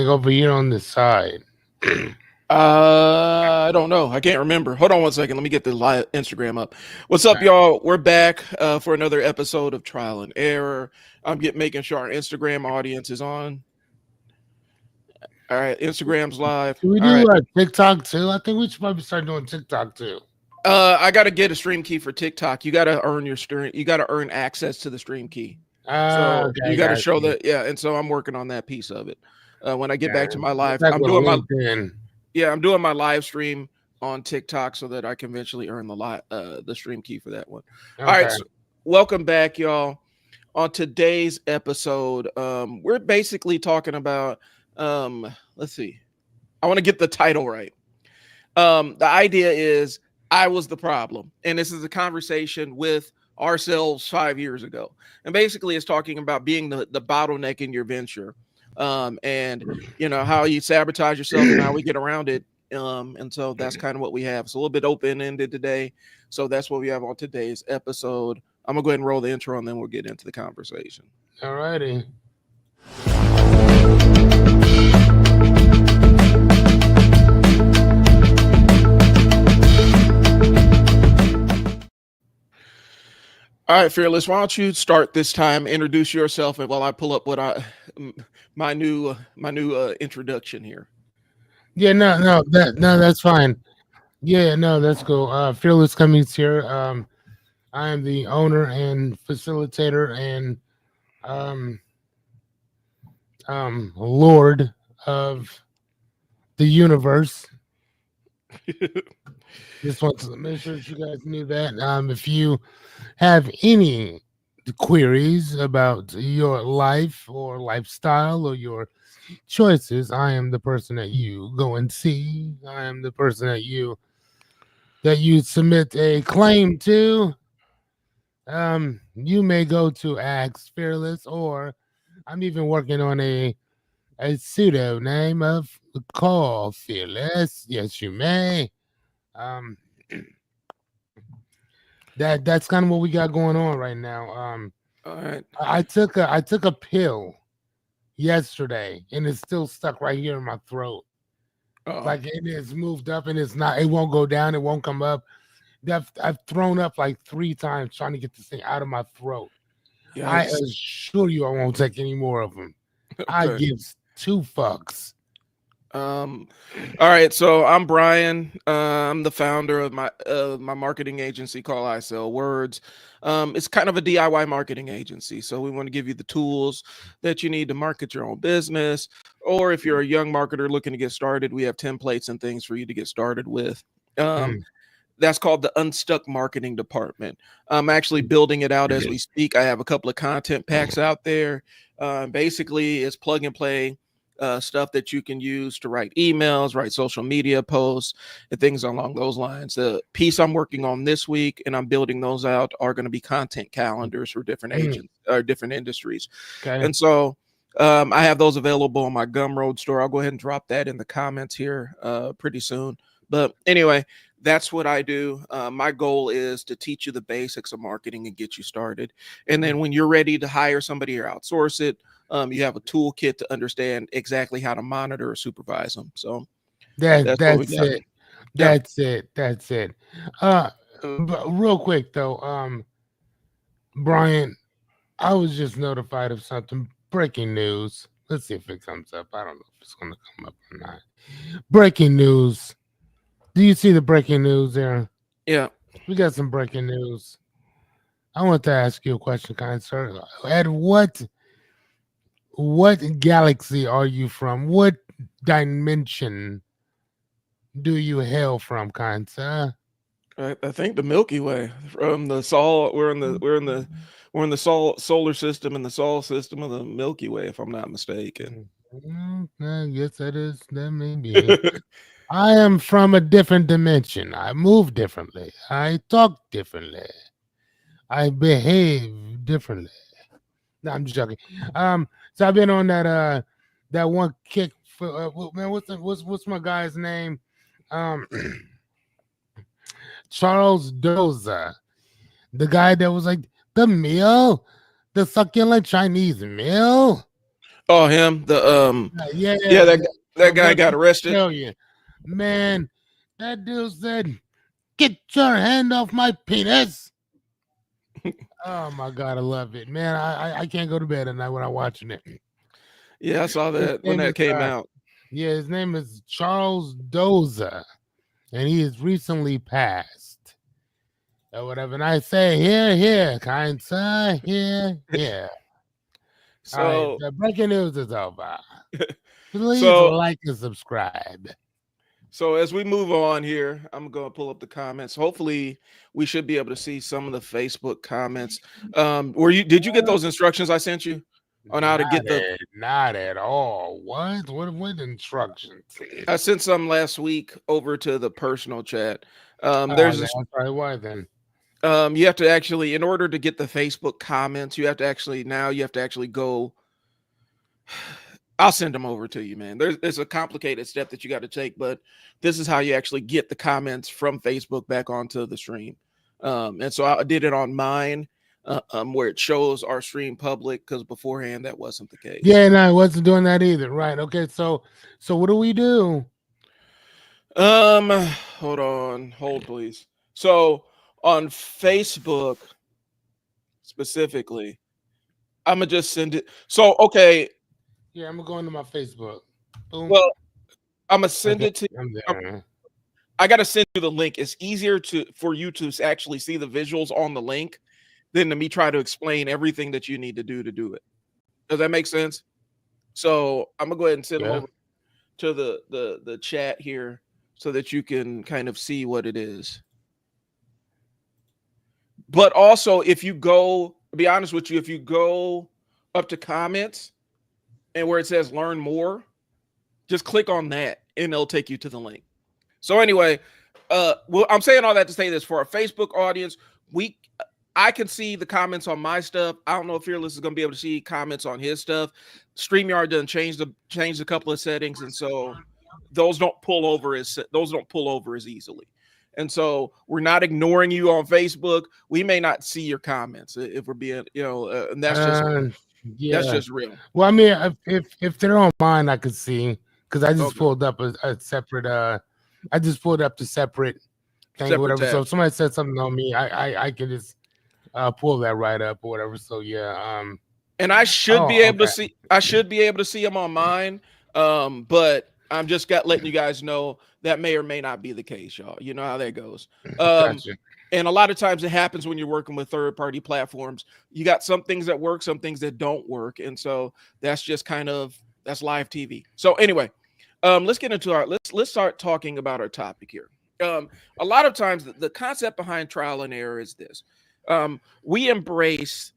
over here on the side. I don't know. I can't remember. Hold on one second. Let me get the live Instagram up. What's up, y'all? We're back for another episode of Trial and Error. I'm making sure our Instagram audience is on. All right, Instagram's live. Can we All do right. TikTok too? I think we should probably start doing TikTok too. I gotta get a stream key for TikTok. You gotta earn your stream. You gotta earn access to the stream key. So Okay, you gotta show that. Yeah, and so I'm working on that piece of it. When I get back to my live, Back I'm with doing my LinkedIn. I'm doing my live stream on TikTok so that I can eventually earn the stream key for that one. Okay. All right, so welcome back, y'all. On today's episode, we're basically talking about let's see. I want to get the title right. The idea is I was the problem, and this is a conversation with ourselves 5 years ago, and basically it's talking about being the bottleneck in your venture, and you know how you sabotage yourself and how we get around it. And so that's kind of what we have. It's a little bit open-ended today, so that's what we have on today's episode. I'm gonna go ahead and roll the intro, and then we'll get into the conversation. All righty. All right, Fearless, why don't you start this time? Introduce yourself, and while I pull up my new introduction here. Yeah, that's fine. Yeah, no, that's cool. Fearless Cummings here. I am the owner and facilitator and Lord of the universe. Just want to make sure that you guys knew that. If you have any queries about your life or lifestyle or your choices, I am the person that you go and see. I am the person that you submit a claim to. You may go to Ask Fearless, or I'm even working on a pseudo name of Call Fearless. Yes, you may. That's kind of what we got going on right now. All right. I took a pill yesterday, and it's still stuck right here in my throat. Like it is moved up, and it won't go down, it won't come up. I've thrown up like 3 times trying to get this thing out of my throat. Yikes. I assure you I won't take any more of them. Okay. I give 2 fucks. All right, so I'm Brian. I'm the founder of my marketing agency called I Sell Words. It's kind of a DIY marketing agency, so we want to give you the tools that you need to market your own business, or if you're a young marketer looking to get started, we have templates and things for you to get started with. That's called the Unstuck Marketing Department. I'm actually building it out as we speak. I have a couple of content packs out there. Basically, it's plug and play stuff that you can use to write emails, write social media posts, and things along those lines. The piece I'm working on this week, and I'm building those out, are going to be content calendars for different agents or different industries. Okay. And so I have those available on my Gumroad store. I'll go ahead and drop that in the comments here pretty soon. But anyway, that's what I do. My goal is to teach you the basics of marketing and get you started. And then when you're ready to hire somebody or outsource it, you have a toolkit to understand exactly how to monitor or supervise them. So that's it. That's it. But real quick though, Brian, I was just notified of something. Breaking news. Let's see if it comes up. I don't know if it's going to come up or not. Breaking news. Do you see the breaking news there? Yeah. We got some breaking news. I want to ask you a question, kind sir. At what galaxy are you from? What dimension do you hail from, kind sir? I think the Milky Way. From the Sol, we're in the solar system, and the solar system of the Milky Way, if I'm not mistaken. I guess that may be. I am from a different dimension. I move differently. I talk differently. I behave differently. No, I'm just joking. So I've been on that one kick for man. What's my guy's name? Charles Doza, the guy that was like the succulent Chinese meal. Oh, him. The Yeah, yeah, that guy let got me arrested. tell you, man, that dude said, "Get your hand off my penis." Oh my god, I love it, man. I can't go to bed at night when I'm watching it. Yeah, I saw His that when name that is came out. yeah, his name is Charles Doza, and he has recently passed. Or whatever. And I say, here, kind sir, here. All right, So the breaking news is over. Please so like and subscribe. so as we move on here, I'm gonna pull up the comments. Hopefully, we should be able to see some of the Facebook comments. Did you get those instructions I sent you on how to get the? Not at all. What instructions? I sent some last week over to the personal chat. Oh, There's no, this. that's probably why then. You have to actually, in order to get the Facebook comments, you have to actually go. I'll send them over to you, man. There's a complicated step that you got to take, but this is how you actually get the comments from Facebook back onto the stream. And so I did it on mine, where it shows our stream public, because beforehand that wasn't the case. Yeah, no, I wasn't doing that either. Right. Okay, so what do we do? Hold please. So on Facebook specifically, I'm gonna just send it. So okay, Yeah, I'm gonna go into my Facebook. Boom. well, I'm gonna send Okay, it to. I'm there. I gotta send you the link. It's easier for you to actually see the visuals on the link than to me try to explain everything that you need to do it. Does that make sense? So I'm gonna go ahead and send them Yeah. over to the chat here so that you can kind of see what it is. But also, if you go, to be honest with you, if you go up to comments and where it says learn more, just click on that and it'll take you to the link. So anyway, well, I'm saying all that to say this: for our Facebook audience, I can see the comments on my stuff. I don't know if Fearless is going to be able to see comments on his stuff. StreamYard doesn't change a couple of settings, and so those don't pull over as easily. And so we're not ignoring you on Facebook. We may not see your comments if we're being, and that's just real. Well, I mean, if they're on mine, I could see because I just pulled up a separate. I just pulled up the separate thing or whatever. Tab. So if somebody said something on me, I can just pull that right up or whatever. So yeah. And I should be able to see. I should be able to see them on mine. But I'm just letting you guys know that may or may not be the case, y'all. You know how that goes. Gotcha. And a lot of times it happens when you're working with third-party platforms. You got some things that work, some things that don't work, and so that's just that's live TV. So anyway, let's get into let's start talking about our topic here. A lot of times the concept behind trial and error is this: we embrace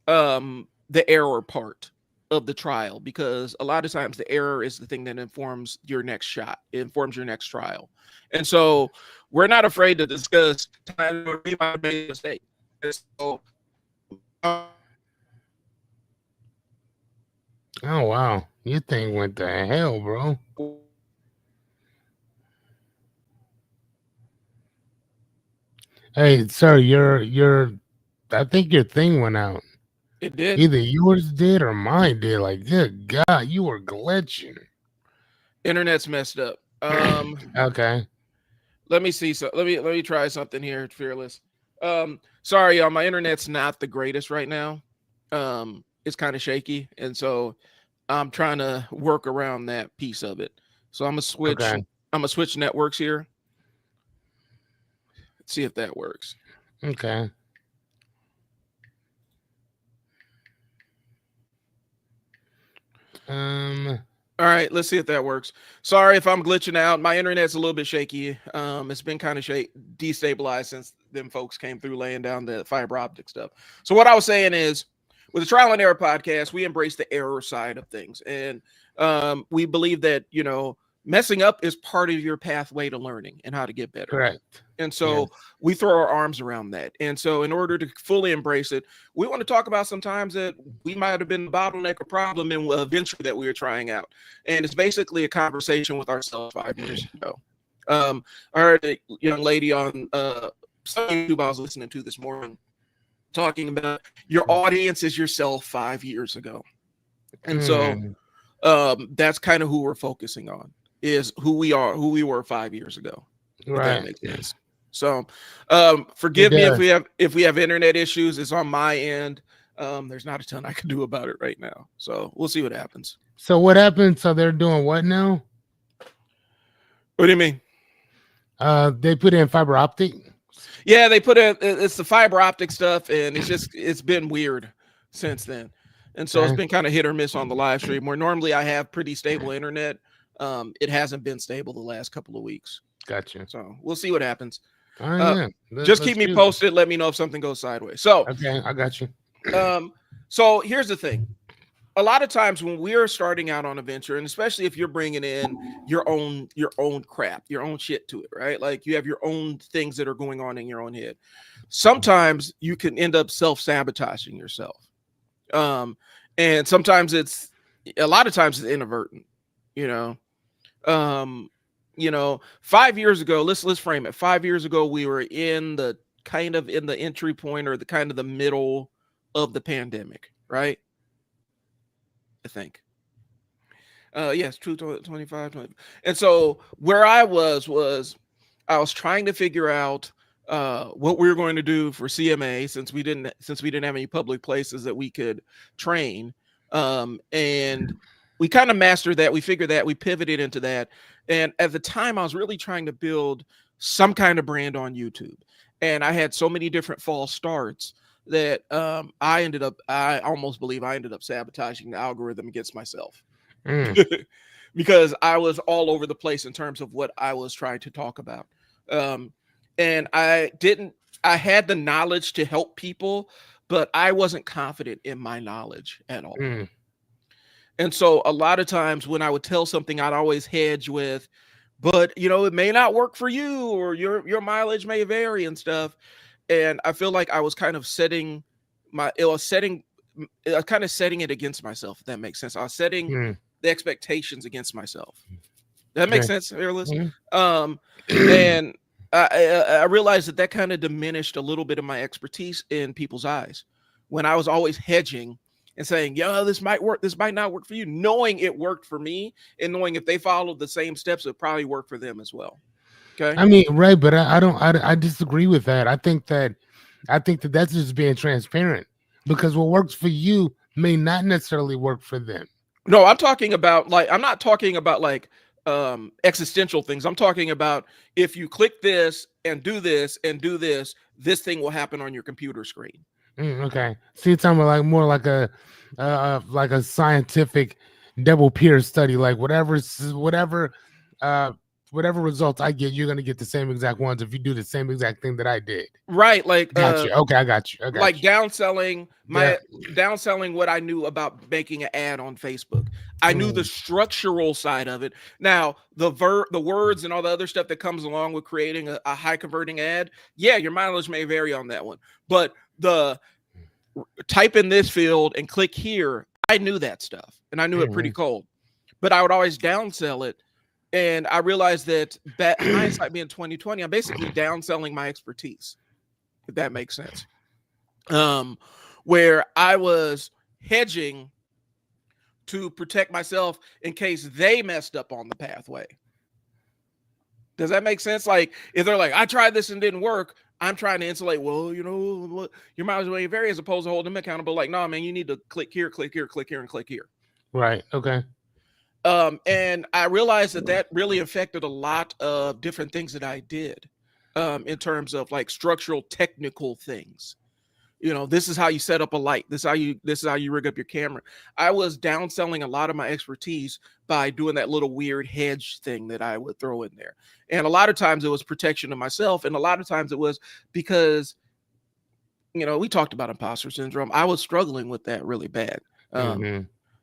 the error part of the trial, because a lot of times the error is the thing that informs your next shot. It informs your next trial. And so we're not afraid to discuss times where we might have made a mistake. So, oh wow, your thing went to hell, bro. Hey, sir, I think your thing went out. It did. Either yours did or mine did. Like, good God, you were glitching. Internet's messed up. Okay. Let me see. So let me try something here, Fearless. Sorry, y'all, my internet's not the greatest right now. It's kind of shaky, and so I'm trying to work around that piece of it. So I'm gonna switch. Okay. I'm gonna switch networks here. Let's see if that works. Okay. All right, let's see if that works. Sorry if I'm glitching out. My internet's a little bit shaky. It's been kind of destabilized since them folks came through laying down the fiber optic stuff. So what I was saying is, with the Trial and Error podcast, we embrace the error side of things, and we believe that messing up is part of your pathway to learning and how to get better. Correct. And so we throw our arms around that. And so in order to fully embrace it, we want to talk about sometimes that we might have been the bottleneck or problem in a venture that we were trying out. And it's basically a conversation with ourselves 5 years ago. I heard a young lady on some YouTube I was listening to this morning talking about your audience is yourself 5 years ago. And so Mm, that's kind of who we're focusing on, is who we were 5 years ago, if that right. makes sense. So It forgive me does. if we have internet issues. It's on my end. There's not a ton I can do about it right now. So we'll see what happens. So what happened? So they're doing what now? What do you mean? They put in fiber optic. Yeah, they put it's the fiber optic stuff, and it's been weird since then. And so it's Okay, been kind of hit or miss on the live stream, where normally I have pretty stable internet. It hasn't been stable the last couple of weeks. gotcha. So we'll see what happens. All right, Uh, yeah. just Let's keep me shoot. posted. Let me know if something goes sideways. So, Okay, I got you. so here's the thing. A lot of times when we're starting out on a venture, and especially if you're bringing in your own crap, your own shit to it, right? Like you have your own things that are going on in your own head. Sometimes you can end up self-sabotaging yourself. And sometimes a lot of times it's inadvertent, you know. 5 years ago, let's frame it. 5 years ago, we were in the entry point, or the kind of the middle of the pandemic, right? I think. Yes, true. 25, 20. And so where I was I was trying to figure out what we were going to do for CMA, since we didn't have any public places that we could train. And we kind of mastered that. We figured that. We pivoted into that. And at the time, I was really trying to build some kind of brand on YouTube. And I had so many different false starts that I almost believe I ended up sabotaging the algorithm against myself. Because I was all over the place in terms of what I was trying to talk about. And I had the knowledge to help people, but I wasn't confident in my knowledge at all. And so a lot of times when I would tell something, I'd always hedge with, but it may not work for you, or your mileage may vary and stuff. And I feel like I was kind of setting it against myself, if that makes sense. I was setting the expectations against myself. That makes sense, Fearless? And I realized that kind of diminished a little bit of my expertise in people's eyes, when I was always hedging and saying, this might work, this might not work for you, knowing it worked for me, and knowing if they followed the same steps, it probably worked for them as well. Okay. I mean, right, but I disagree with that. I think that that's just being transparent, because what works for you may not necessarily work for them. No, I'm talking about I'm not talking about existential things. I'm talking about, if you click this and do this and do this, this thing will happen on your computer screen. Okay, so you're talking about more like a scientific double peer study, like whatever results I get, you're gonna get the same exact ones if you do the same exact thing that I did. Right, like got you. Okay, I got you. Downselling downselling what I knew about making an ad on Facebook. I knew the structural side of it. Now, the words and all the other stuff that comes along with creating a high converting ad, yeah, your mileage may vary on that one. But the type in this field and click here, I knew that stuff, and I knew it pretty cold. But I would always downsell it. And I realized that hindsight being 2020, I'm basically downselling my expertise, if that makes sense. Where I was hedging to protect myself in case they messed up on the pathway. Does that make sense? Like, if they're like, I tried this and didn't work, I'm trying to insulate, well, your mileage may vary, as opposed to holding them accountable. Like, no, man, you need to click here, click here, click here, and click here. Right. Okay. And I realized that really affected a lot of different things that I did, in terms of structural, technical things. This is how you set up a light. This is how you rig up your camera. I was downselling a lot of my expertise by doing that little weird hedge thing that I would throw in there. And a lot of times it was protection of myself. And a lot of times it was because, we talked about imposter syndrome. I was struggling with that really bad.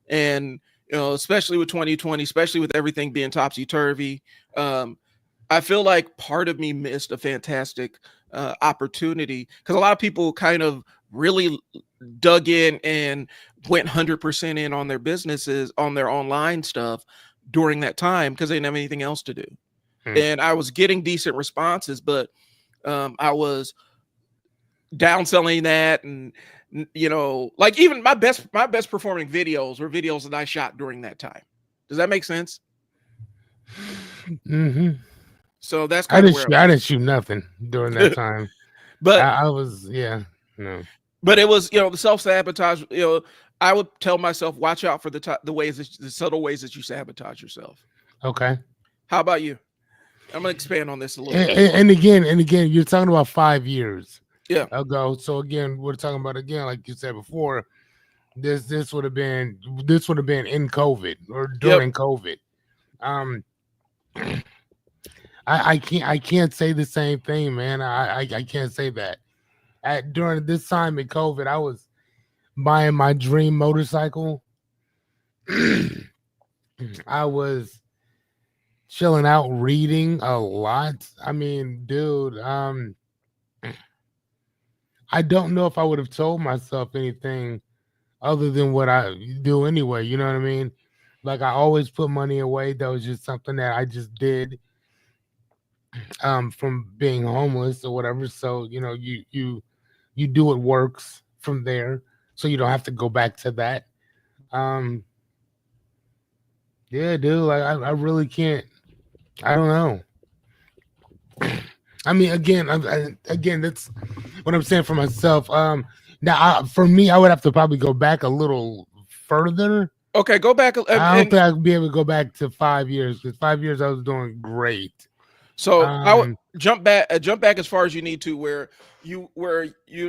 And, especially with 2020, especially with everything being topsy-turvy, I feel like part of me missed a fantastic opportunity, because a lot of people kind of really dug in and went 100% in on their businesses, on their online stuff during that time, because they didn't have anything else to do. And I was getting decent responses, but I was downselling that, and You know, like even my best performing videos were videos that I shot during that time. Does that make sense? Mm-hmm. So that's kind of where I didn't shoot nothing during that time. but I was, yeah, no. But it was, you know, the self-sabotage, you know, I would tell myself, watch out for the ways the subtle ways that you sabotage yourself. Okay. How about you? I'm gonna expand on this a little And, bit and, more. and again, you're talking about 5 years Yeah. ago. So again, we're talking about, again, like you said before, this would have been in COVID or Yep. during COVID. Um, I can't say the same thing, man. I can't say that. During this time in COVID, I was buying my dream motorcycle. I was chilling out, reading a lot. I mean, dude, I don't know if I would have told myself anything other than what I do anyway. You know what I mean? Like I always put money away. That was just something that I just did from being homeless or whatever. So, you know, you do what works from there. So you don't have to go back to that. Um yeah, dude, like I really can't. I don't know. I mean, again, that's what I'm saying for myself. Now, for me, I would have to probably go back a little further. Okay, go back I don't and think I'd be able to go back to 5 years because 5 years I was doing great. so I would Um, jump back as far as you need to where you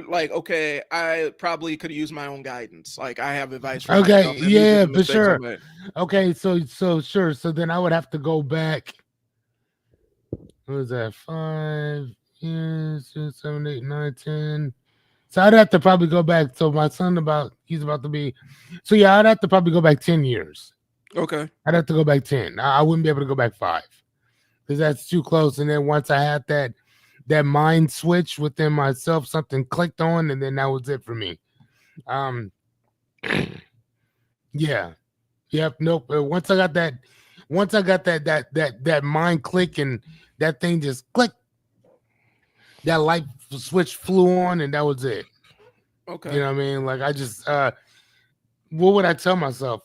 like, okay, I probably could use my own guidance. Like I have advice for okay, myself and these are yeah, the for mistakes I sure. made. Okay, so sure. So then I would have to go back. What was that? 5 years, 6, 7, 8, 9, 10. So I'd have to probably go back. So my son he's about to be. So yeah, I'd have to probably go back 10 years. Okay. I'd have to go back 10. I wouldn't be able to go back 5 because that's too close. And then once I had that mind switch within myself, something clicked on, and then that was it for me. Um, yeah, yep, nope. Once I got that mind click and that thing just clicked, that light switch flew on, and that was it. Okay. You know what I mean? Like I just what would I tell myself?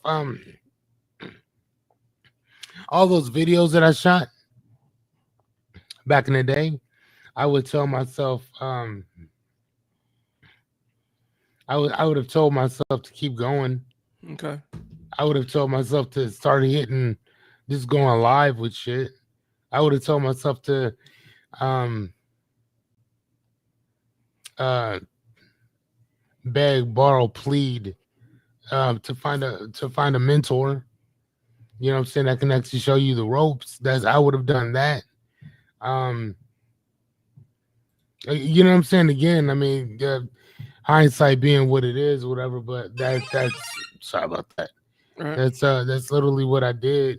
All those videos that I shot back in the day, I would tell myself, I would have told myself to keep going. Okay. I would have told myself to start hitting, just going live with shit. I would have told myself to um uh beg, borrow, plead, to find a mentor. You know what I'm saying? That can actually show you the ropes. I would have done that. Um you know what I'm saying? Again, I mean, hindsight being what it is, whatever. But that's sorry about that. All right. That's literally what I did.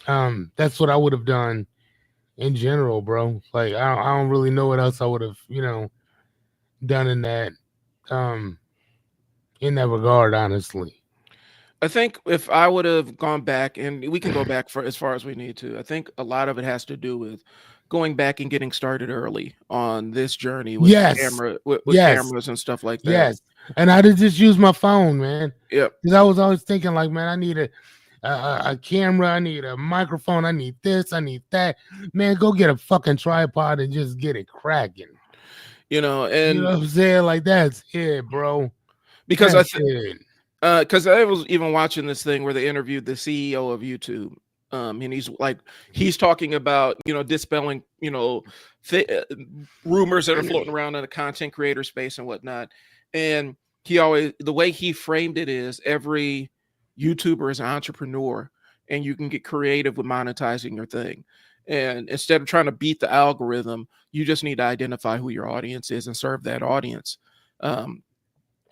That's what I would have done in general, bro. Like I don't really know what else I would have, done um in that regard, honestly. I think if I would have gone back, and we can go back for as far as we need to, I think a lot of it has to do with going back and getting started early on this journey with Yes, with yes, cameras and stuff like that. yes. And I did just use my phone, man. Yep. Because I was always thinking, like, man, I need a camera, I need a microphone, I need this, I need that. Man, go get a fucking tripod and just get it cracking. You know, You know and what I'm saying? Like that's it, bro. because That's it. because I was even watching this thing where they interviewed the CEO of YouTube. And he's talking about, you know, dispelling, you know, rumors that are floating around in the content creator space and whatnot. And the way he framed it is every YouTuber is an entrepreneur and you can get creative with monetizing your thing. And instead of trying to beat the algorithm, you just need to identify who your audience is and serve that audience.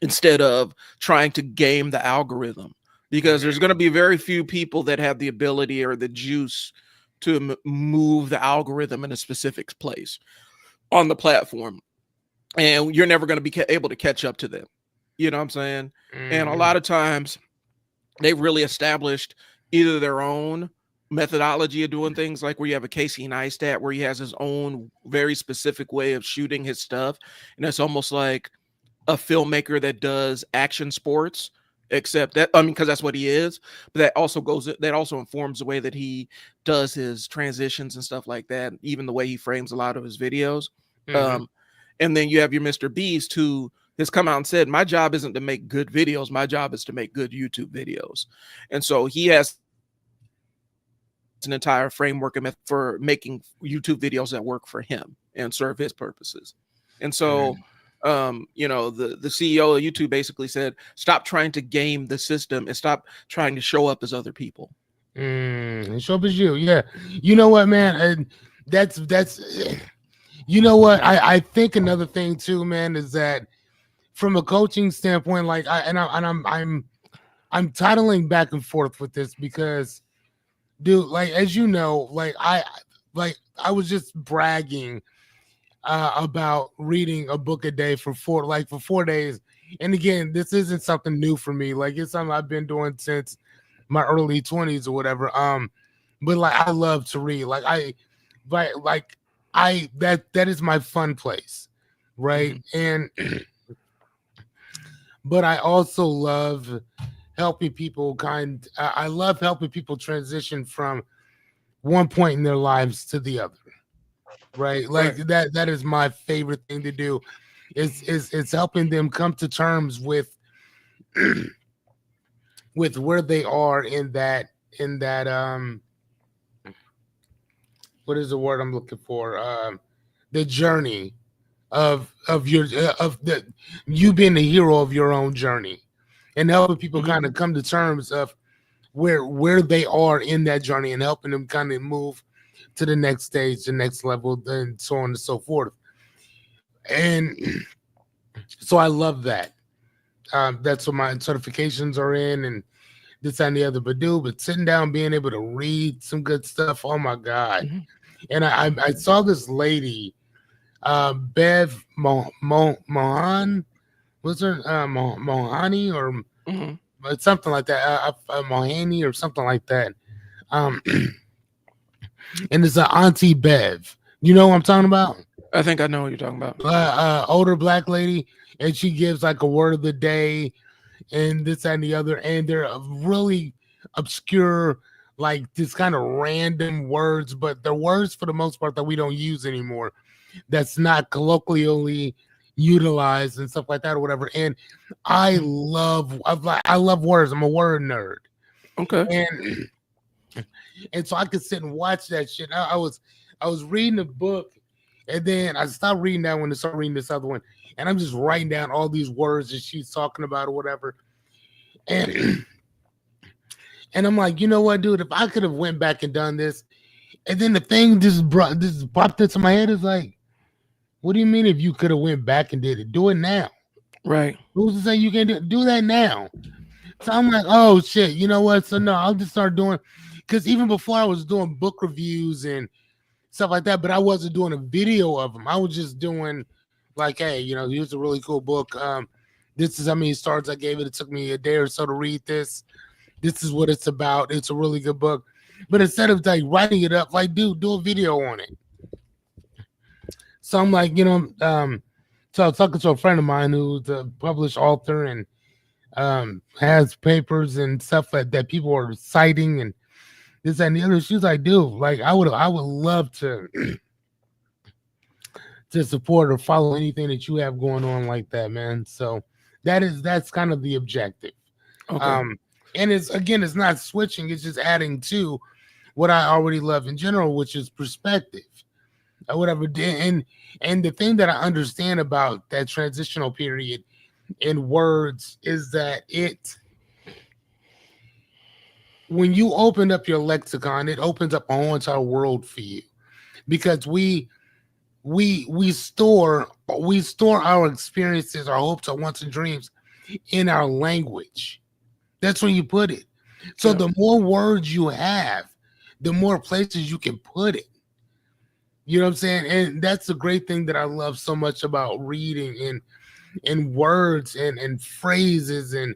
Instead of trying to game the algorithm, because there's going to be very few people that have the ability or the juice to move the algorithm in a specific place on the platform. And you're never going to be able to catch up to them. You know what I'm saying? And a lot of times they've really established either their own methodology of doing things, like where you have a Casey Neistat where he has his own very specific way of shooting his stuff. And it's almost like a filmmaker that does action sports, except that, I mean, because that's what he is, but that also informs the way that he does his transitions and stuff like that, even the way he frames a lot of his videos. Mm-hmm. And then you have your Mr. Beast, who has come out and said, my job isn't to make good videos, my job is to make good YouTube videos. And so he has an entire framework and method for making YouTube videos that work for him and serve his purposes. And so you know, the CEO of YouTube basically said, stop trying to game the system and stop trying to show up as other people. And show up as you. Yeah. You know what, man? And that's you know what? I think another thing too, man, is that from a coaching standpoint, like I'm titling back and forth with this because, dude, like as you know, like I was just bragging about reading a book a day for 4 days. And again, this isn't something new for me. Like it's something I've been doing since my early 20s or whatever. But like I love to read. That is my fun place, right? And but I also love helping people I love helping people transition from one point in their lives to the other. Right. Like that is my favorite thing to do. It's helping them come to terms with with where they are in that what is the word I'm looking for? The journey of the you being the hero of your own journey, and helping people kind of come to terms of where they are in that journey, and helping them kind of move to the next stage, the next level, and so on and so forth. And so I love that. That's what my certifications are in, and this and the other. But sitting down, being able to read some good stuff. Oh my God! And I saw this lady, Bev Mohan, was her Mohani or something like that, Mohani or something like that. And it's an Auntie Bev. You know what I'm talking about? I think I know what you're talking about. Older black lady, and she gives like a word of the day and this and the other, and they're really obscure, like this kind of random words, but they're words for the most part that we don't use anymore. That's not colloquially utilized and stuff like that or whatever. And I love words. I'm a word nerd. Okay. And so I could sit and watch that shit. I was reading a book, and then I stopped reading that one and started reading this other one. And I'm just writing down all these words that she's talking about or whatever. And I'm like, you know what, dude? If I could have went back and done this, and then the thing just popped into my head is like, what do you mean if you could have went back and did it? Do it now. Right. Who's to say you can do that now? So I'm like, oh shit, you know what? So no, I'll just start doing, because even before I was doing book reviews and stuff like that, but I wasn't doing a video of them. I was just doing like, hey, you know, here's a really cool book. This is how many stars I gave it. It took me a day or so to read this. This is what it's about. It's a really good book. But instead of like writing it up, like, dude, do a video on it. So I'm like, you know, so I was talking to a friend of mine who's a published author and has papers and stuff that people are citing and this and the other. She's like, dude, like I would love to support or follow anything that you have going on like that, man. So that's kind of the objective. Okay. And it's not switching, it's just adding to what I already love in general, which is perspective or whatever. And the thing that I understand about that transitional period in words is that when you open up your lexicon, it opens up a whole entire world for you, because we store our experiences, our hopes, our wants and dreams in our language. That's where you put it. So the more words you have, the more places you can put it. You know what I'm saying? And that's the great thing that I love so much about reading and words and phrases and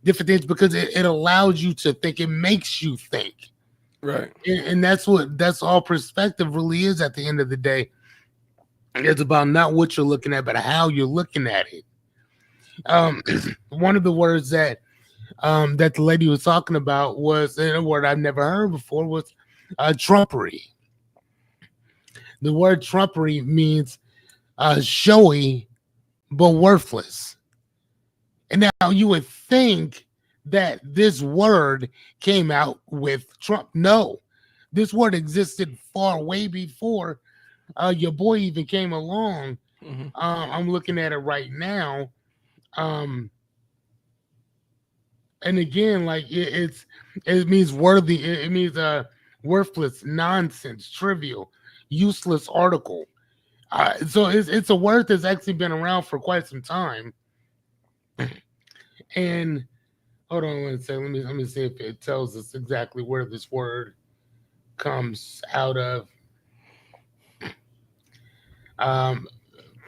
different things, because it allows you to think. It makes you think. Right. And that's all perspective really is at the end of the day. It's about not what you're looking at, but how you're looking at it. Um, one of the words that the lady was talking about was, and a word I've never heard before, was trumpery. The word trumpery means showy but worthless. And now you would think that this word came out with Trump. No, this word existed far way before your boy even came along. Mm-hmm. I'm looking at it right now. Um, and again, like it means worthy. It means worthless, nonsense, trivial, useless article. So it's a word that's actually been around for quite some time. And hold on one second. Let me see if it tells us exactly where this word comes out of. Um,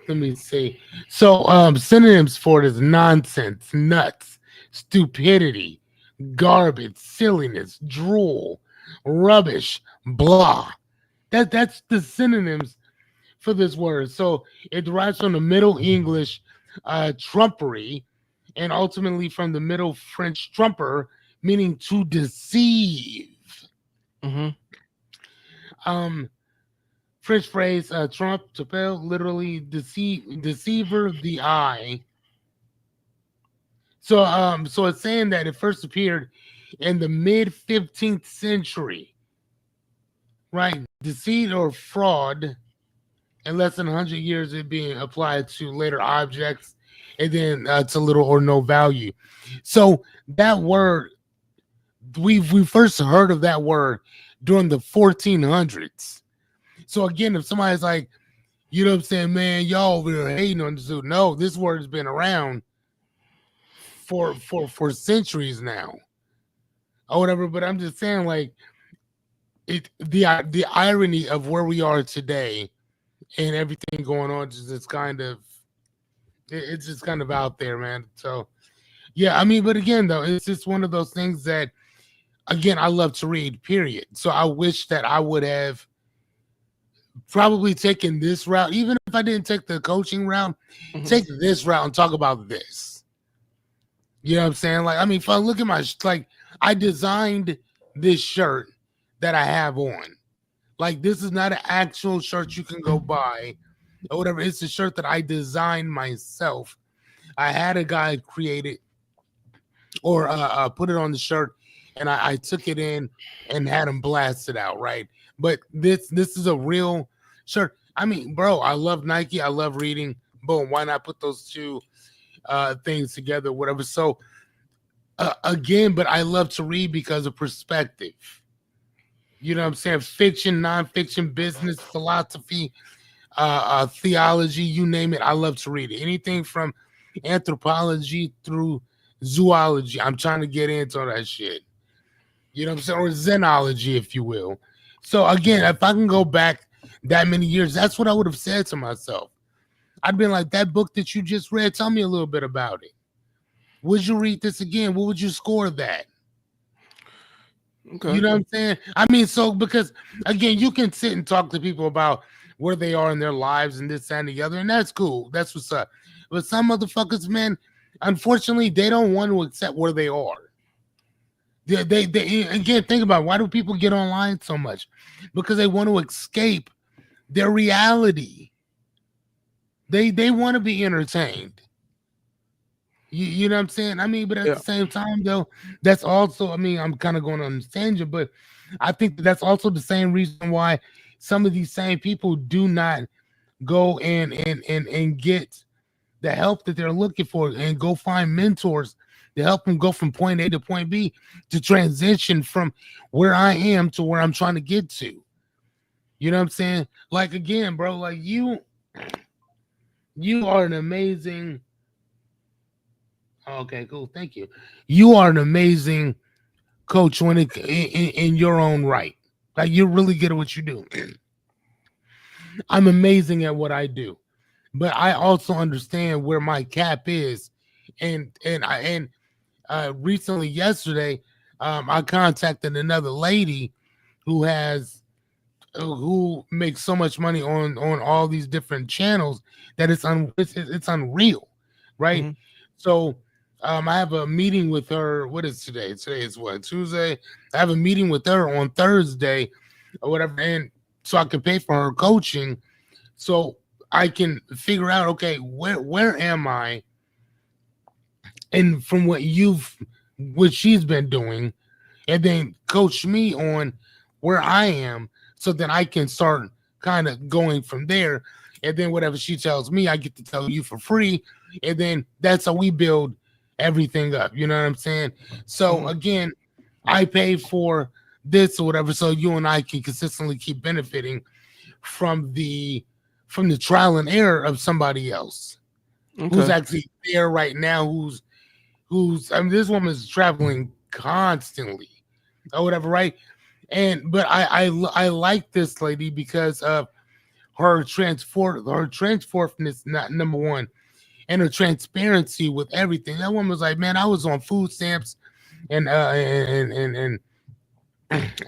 let me see. So synonyms for it is nonsense, nuts, stupidity, garbage, silliness, drool, rubbish, blah. That's the synonyms for this word. So it derives from the Middle English trumpery, and ultimately from the Middle French trumper, meaning to deceive. Mm-hmm. Um, French phrase trompe, trompe, literally deceiver, the eye. So it's saying that it first appeared in the mid 15th century, right? Deceit or fraud, in less than 100 years, it being applied to later objects, and then to little or no value. So that word, we first heard of that word during the 1400s. So again, if somebody's like, you know what I'm saying, man, y'all over there hating on this dude. No, this word's been around for centuries now, or whatever. But I'm just saying, like, the irony of where we are today and everything going on just kind of it's just kind of out there, man. So yeah, I mean, but again, though, it's just one of those things that, again, I love to read. Period. So I wish that I would have probably taken this route, even if I didn't take the coaching route. Mm-hmm. Take this route and talk about this. You know what I'm saying? Like, I mean, if I look at like, I designed this shirt that I have on. Like, this is not an actual shirt you can go buy or whatever. It's a shirt that I designed myself. I had a guy create it or put it on the shirt, and I took it in and had him blast it out, right? But this is a real shirt. I mean, bro, I love Nike. I love reading. Boom, why not put those two things together, whatever. So again, but I love to read because of perspective. You know what I'm saying? Fiction, nonfiction, business, philosophy, theology, you name it. I love to read it. Anything from anthropology through zoology. I'm trying to get into all that shit. You know what I'm saying? Or xenology, if you will. So again, if I can go back that many years, that's what I would have said to myself. I'd been like, that book that you just read, tell me a little bit about it. Would you read this again? What would you score that? Okay. You know what I'm saying? I mean, so because again, you can sit and talk to people about where they are in their lives and this and the other, and that's cool. That's what's up. But some motherfuckers, man, unfortunately, they don't want to accept where they are. They again, think about it. Why do people get online so much? Because they want to escape their reality. They want to be entertained. You know what I'm saying? I mean, but at Yeah. the same time, though, that's also, I mean, I'm kind of going on this tangent, but I think that's also the same reason why some of these same people do not go and get the help that they're looking for and go find mentors to help them go from point A to point B to transition from where I am to where I'm trying to get to. You know what I'm saying? Like, again, bro, like you are an amazing. Okay, cool. Thank you. You are an amazing coach when in your own right. Like, you're really good at what you do. I'm amazing at what I do, but I also understand where my cap is, and recently yesterday, I contacted another lady who has who makes so much money on all these different channels that it's unreal, right? Mm-hmm. So I have a meeting with her. What is today? Today is what, Tuesday? I have a meeting with her on Thursday or whatever, and so I can pay for her coaching, so I can figure out, okay, where am I, and from what she's been doing, and then coach me on where I am, so then I can start kind of going from there. And then whatever she tells me, I get to tell you for free. And then that's how we build everything up. You know what I'm saying? So Mhm. again, I pay for this or whatever, so you and I can consistently keep benefiting from the trial and error of somebody else who's Okay. actually there right now, who's I mean, this woman is traveling constantly or whatever, right? And but I like this lady because of her transportness, not number one, and her transparency with everything. That woman was like, man, I was on food stamps and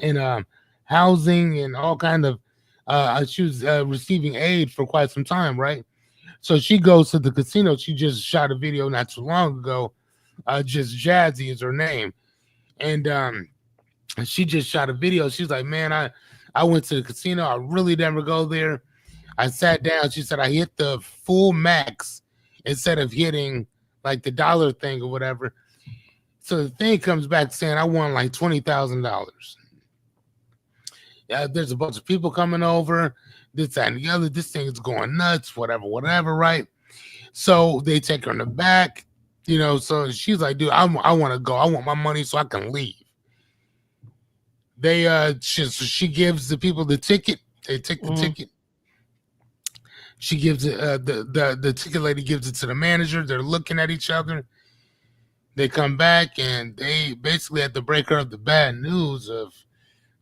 and housing and all kind of she was receiving aid for quite some time, right? So she goes to the casino. She just shot a video not too long ago. Just Jazzy is her name, and she just shot a video. She's like, man, I went to the casino. I really never go there. I sat down. She said I hit the full max instead of hitting like the dollar thing or whatever. So the thing comes back saying I won like $20,000. Yeah, there's a bunch of people coming over, this, that, and the other. This thing is going nuts, whatever, whatever, right? So they take her in the back, you know. So she's like, dude, I want to go. I want my money so I can leave. She gives the people the ticket. They take the Mhm. ticket. She gives it. The ticket lady gives it to the manager. They're looking at each other. They come back and they basically had to break her of the bad news of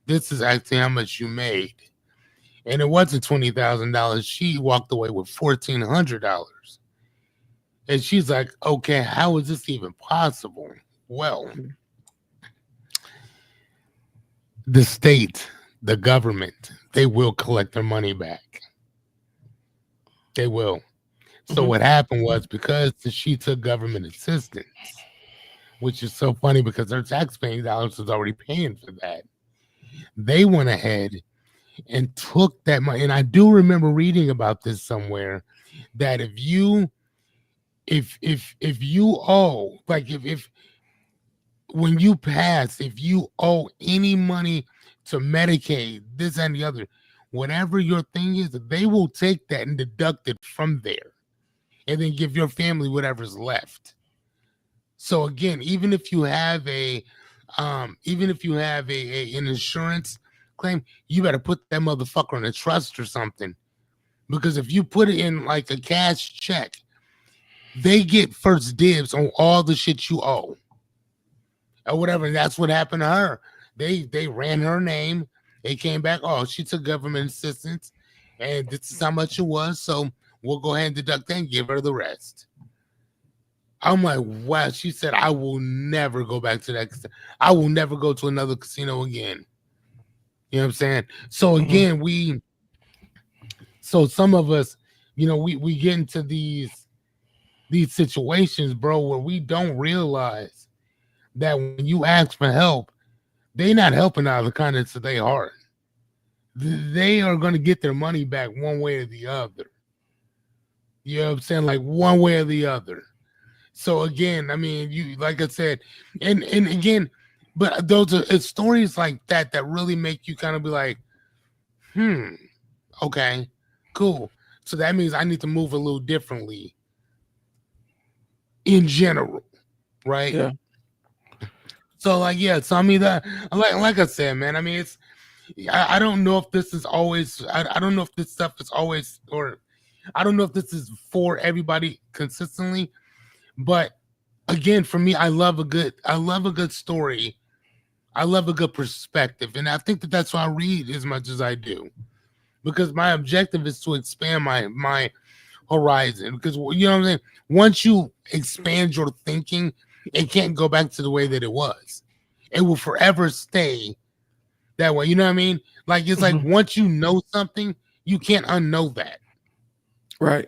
this is actually how much you made, and it wasn't $20,000. She walked away with $1,400, and she's like, okay, how is this even possible? Well, Mhm. the state, the government, they will collect their money back. They will. So Mhm. what happened was, because she took government assistance, which is so funny because their taxpaying dollars was already paying for that. They went ahead and took that money. And I do remember reading about this somewhere, that if you owe, like if when you pass, if you owe any money to Medicaid, this and the other, whatever your thing is, they will take that and deduct it from there and then give your family whatever's left. So again, even if you have an insurance claim, you better put that motherfucker in a trust or something. Because if you put it in like a cash check, they get first dibs on all the shit you owe or whatever. And that's what happened to her. They ran her name. They came back. Oh, she took government assistance, and this is how much it was. So we'll go ahead and deduct that and give her the rest. I'm like, wow. She said, I will never go back to that. I will never go to another casino again. You know what I'm saying? So Mhm. again, so some of us, we get into these situations, bro, where we don't realize that when you ask for help, they not helping out of the kindness of their heart. They are going to get their money back one way or the other. You know what I'm saying? Like one way or the other. So again, I mean, you like I said, and again, but those are it's stories like that really make you kind of be like, hmm, okay, cool. So that means I need to move a little differently in general, right? Yeah. So like, yeah. So I mean, that like I said, man. I mean, I don't know if this is always. I don't know if this stuff is always, or I don't know if this is for everybody consistently. But again, for me, I love a good story. I love a good perspective, and I think that that's why I read as much as I do, because my objective is to expand my horizon. Because you know what I'm saying. Once you expand your thinking, it can't go back to the way that it was. It will forever stay that way. You know what I mean? Like it's like Mhm. once you know something, you can't unknow that. Right.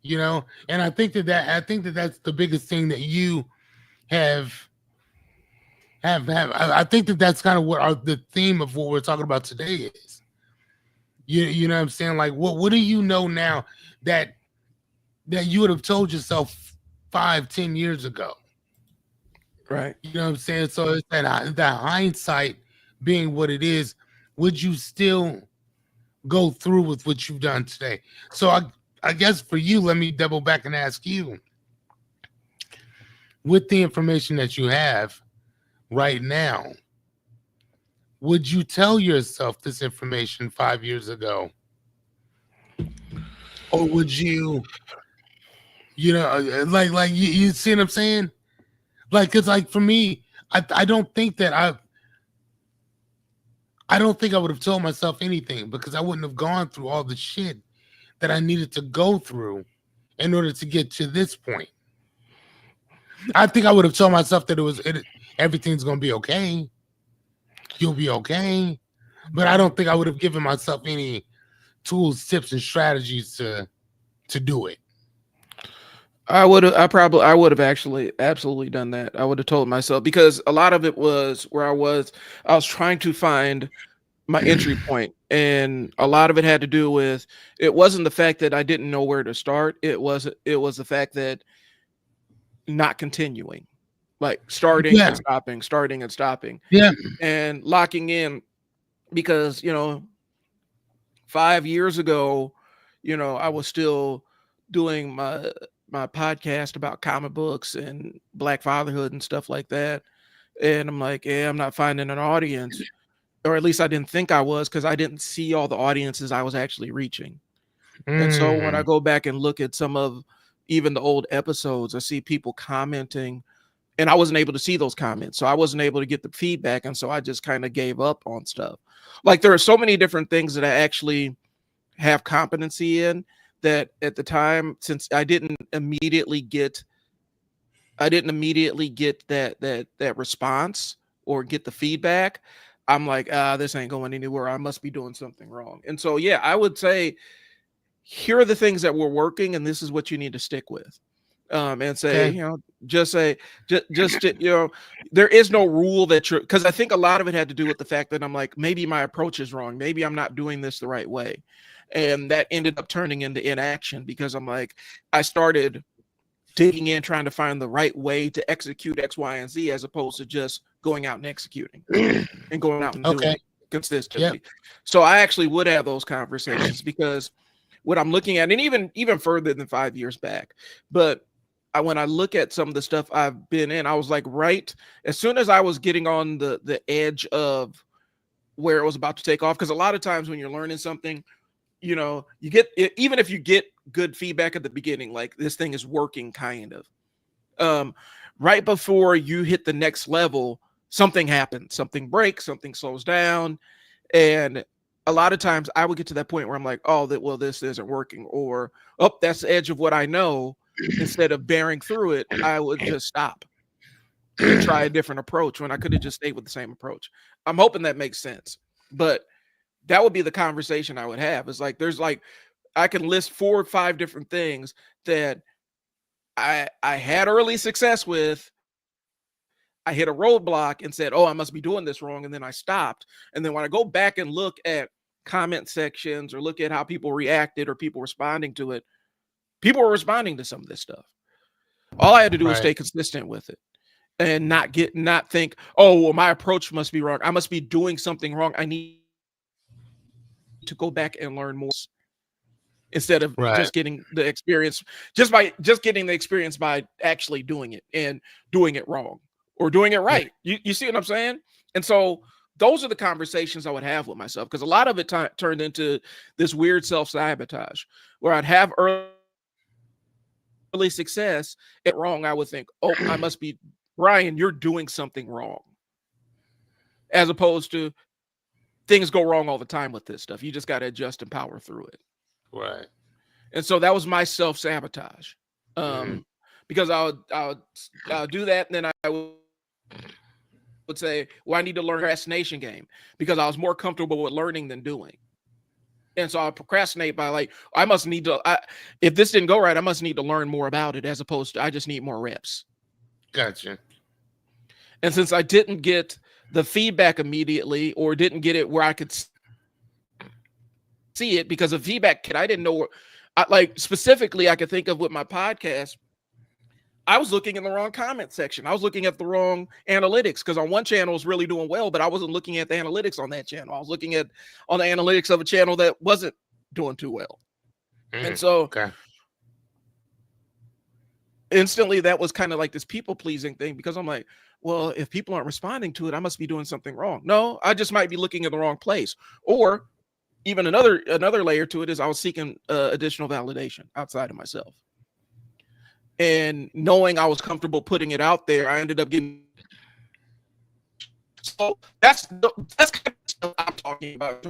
you know. And I think that that's the biggest thing that you have have. I think that that's kind of what the theme of what we're talking about today is. You know what I'm saying? Like, what do you know now that you would have told yourself 5, 10 years ago? Right. You know what I'm saying? So it's that hindsight being what it is. Would you still go through with what you've done today? So I guess for you, let me double back and ask you, with the information that you have right now, would you tell yourself this information 5 years ago? Or would you, like you see what I'm saying? Like, cause like for me, I don't think that I don't think I would have told myself anything because I wouldn't have gone through all the shit that I needed to go through in order to get to this point. I think I would have told myself that everything's gonna be okay. You'll be okay. But I don't think I would have given myself any tools, tips, and strategies to do it. I would have actually absolutely done that. I would have told myself, because a lot of it was where I was trying to find my entry point, and a lot of it had to do with, it wasn't the fact that I didn't know where to start. It was the fact that not continuing, like Yeah, starting and stopping, yeah, and locking in, because 5 years ago, I was still doing my podcast about comic books and Black fatherhood and stuff like that. And I'm like, yeah, I'm not finding an audience, or at least I didn't think I was, because I didn't see all the audiences I was actually reaching. And so when I mm, go back and look at some of even the old episodes, I see people commenting, and I wasn't able to see those comments. So I wasn't able to get the feedback. And so I just kind of gave up on stuff. Like, there are so many different things that I actually have competency in, that at the time, since I didn't immediately get that response or get the feedback, I'm like, this ain't going anywhere. I must be doing something wrong. And so, yeah, I would say, here are the things that were working, and this is what you need to stick with. And say, okay, just say, there is no rule that you're, because I think a lot of it had to do with the fact that I'm like, maybe my approach is wrong. Maybe I'm not doing this the right way. And that ended up turning into inaction, because I'm like, I started digging in, trying to find the right way to execute X, Y, and Z, as opposed to just going out and executing and going out and doing okay, it yep, consistently. So I actually would have those conversations, because what I'm looking at, and even further than 5 years back, but when I look at some of the stuff I've been in, I was like, right as soon as I was getting on the edge of where it was about to take off, because a lot of times when you're learning something, you get, even if you get good feedback at the beginning, like, this thing is working, kind of, um, right before you hit the next level, something happens, something breaks, something slows down. And a lot of times I would get to that point where I'm like, oh, well, this isn't working, or, oh, that's the edge of what I know. Instead of bearing through it, I would just stop and try a different approach, when I could have just stayed with the same approach. I'm hoping that makes sense. But that would be the conversation I would have. It's like, there's like, I can list 4 or 5 different things that I had early success with. I hit a roadblock and said, oh, I must be doing this wrong. And then I stopped. And then when I go back and look at comment sections, or look at how people reacted, or people responding to it, people were responding to some of this stuff. All I had to do was right, stay consistent with it, and not think, oh, well, my approach must be wrong. I must be doing something wrong. I need to go back and learn more instead of right, just getting the experience, just getting the experience by actually doing it, and doing it wrong or doing it yeah, right. You see what I'm saying? And so those are the conversations I would have with myself, because a lot of it turned into this weird self-sabotage, where I'd have early success, and then when I get it wrong, I would think, oh, I must be, Brian, you're doing something wrong, as opposed to, things go wrong all the time with this stuff. You just got to adjust and power through it. right, And so that was my self-sabotage. mm, Um, because I would do that, and then I would say, well, I need to learn procrastination game, because I was more comfortable with learning than doing. And so I procrastinate by like, I must need to, if this didn't go right, I must need to learn more about it, as opposed to I just need more reps. Gotcha. And since I didn't get the feedback immediately, or didn't get it where I could see it because of feedback kit, I didn't know where, like specifically I could think of with my podcast, I was looking in the wrong comment section. I was looking at the wrong analytics, because on one channel was really doing well, but I wasn't looking at the analytics on that channel. I was looking at on the analytics of a channel that wasn't doing too well. And so instantly that was kind of like this people pleasing thing, because I'm like, well, if people aren't responding to it, I must be doing something wrong. No, I just might be looking in the wrong place. Or even another layer to it is I was seeking additional validation outside of myself. And knowing I was comfortable putting it out there, I ended up getting. So that's kind of stuff I'm talking about.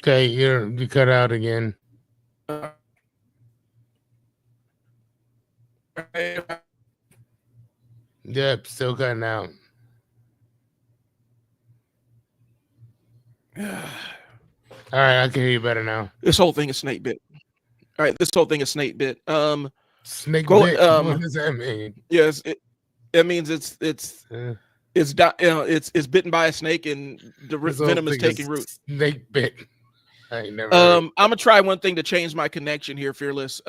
Okay, you cut out again. Yep, still cutting out. All right, I can hear you better now. This whole thing is snake bit. All right, this whole thing is snake bit. Snake bit. What does that mean? Yes, it means it's bitten by a snake and the venom is taking root. Snake bit. I ain't never. I'm gonna try one thing to change my connection here, Fearless.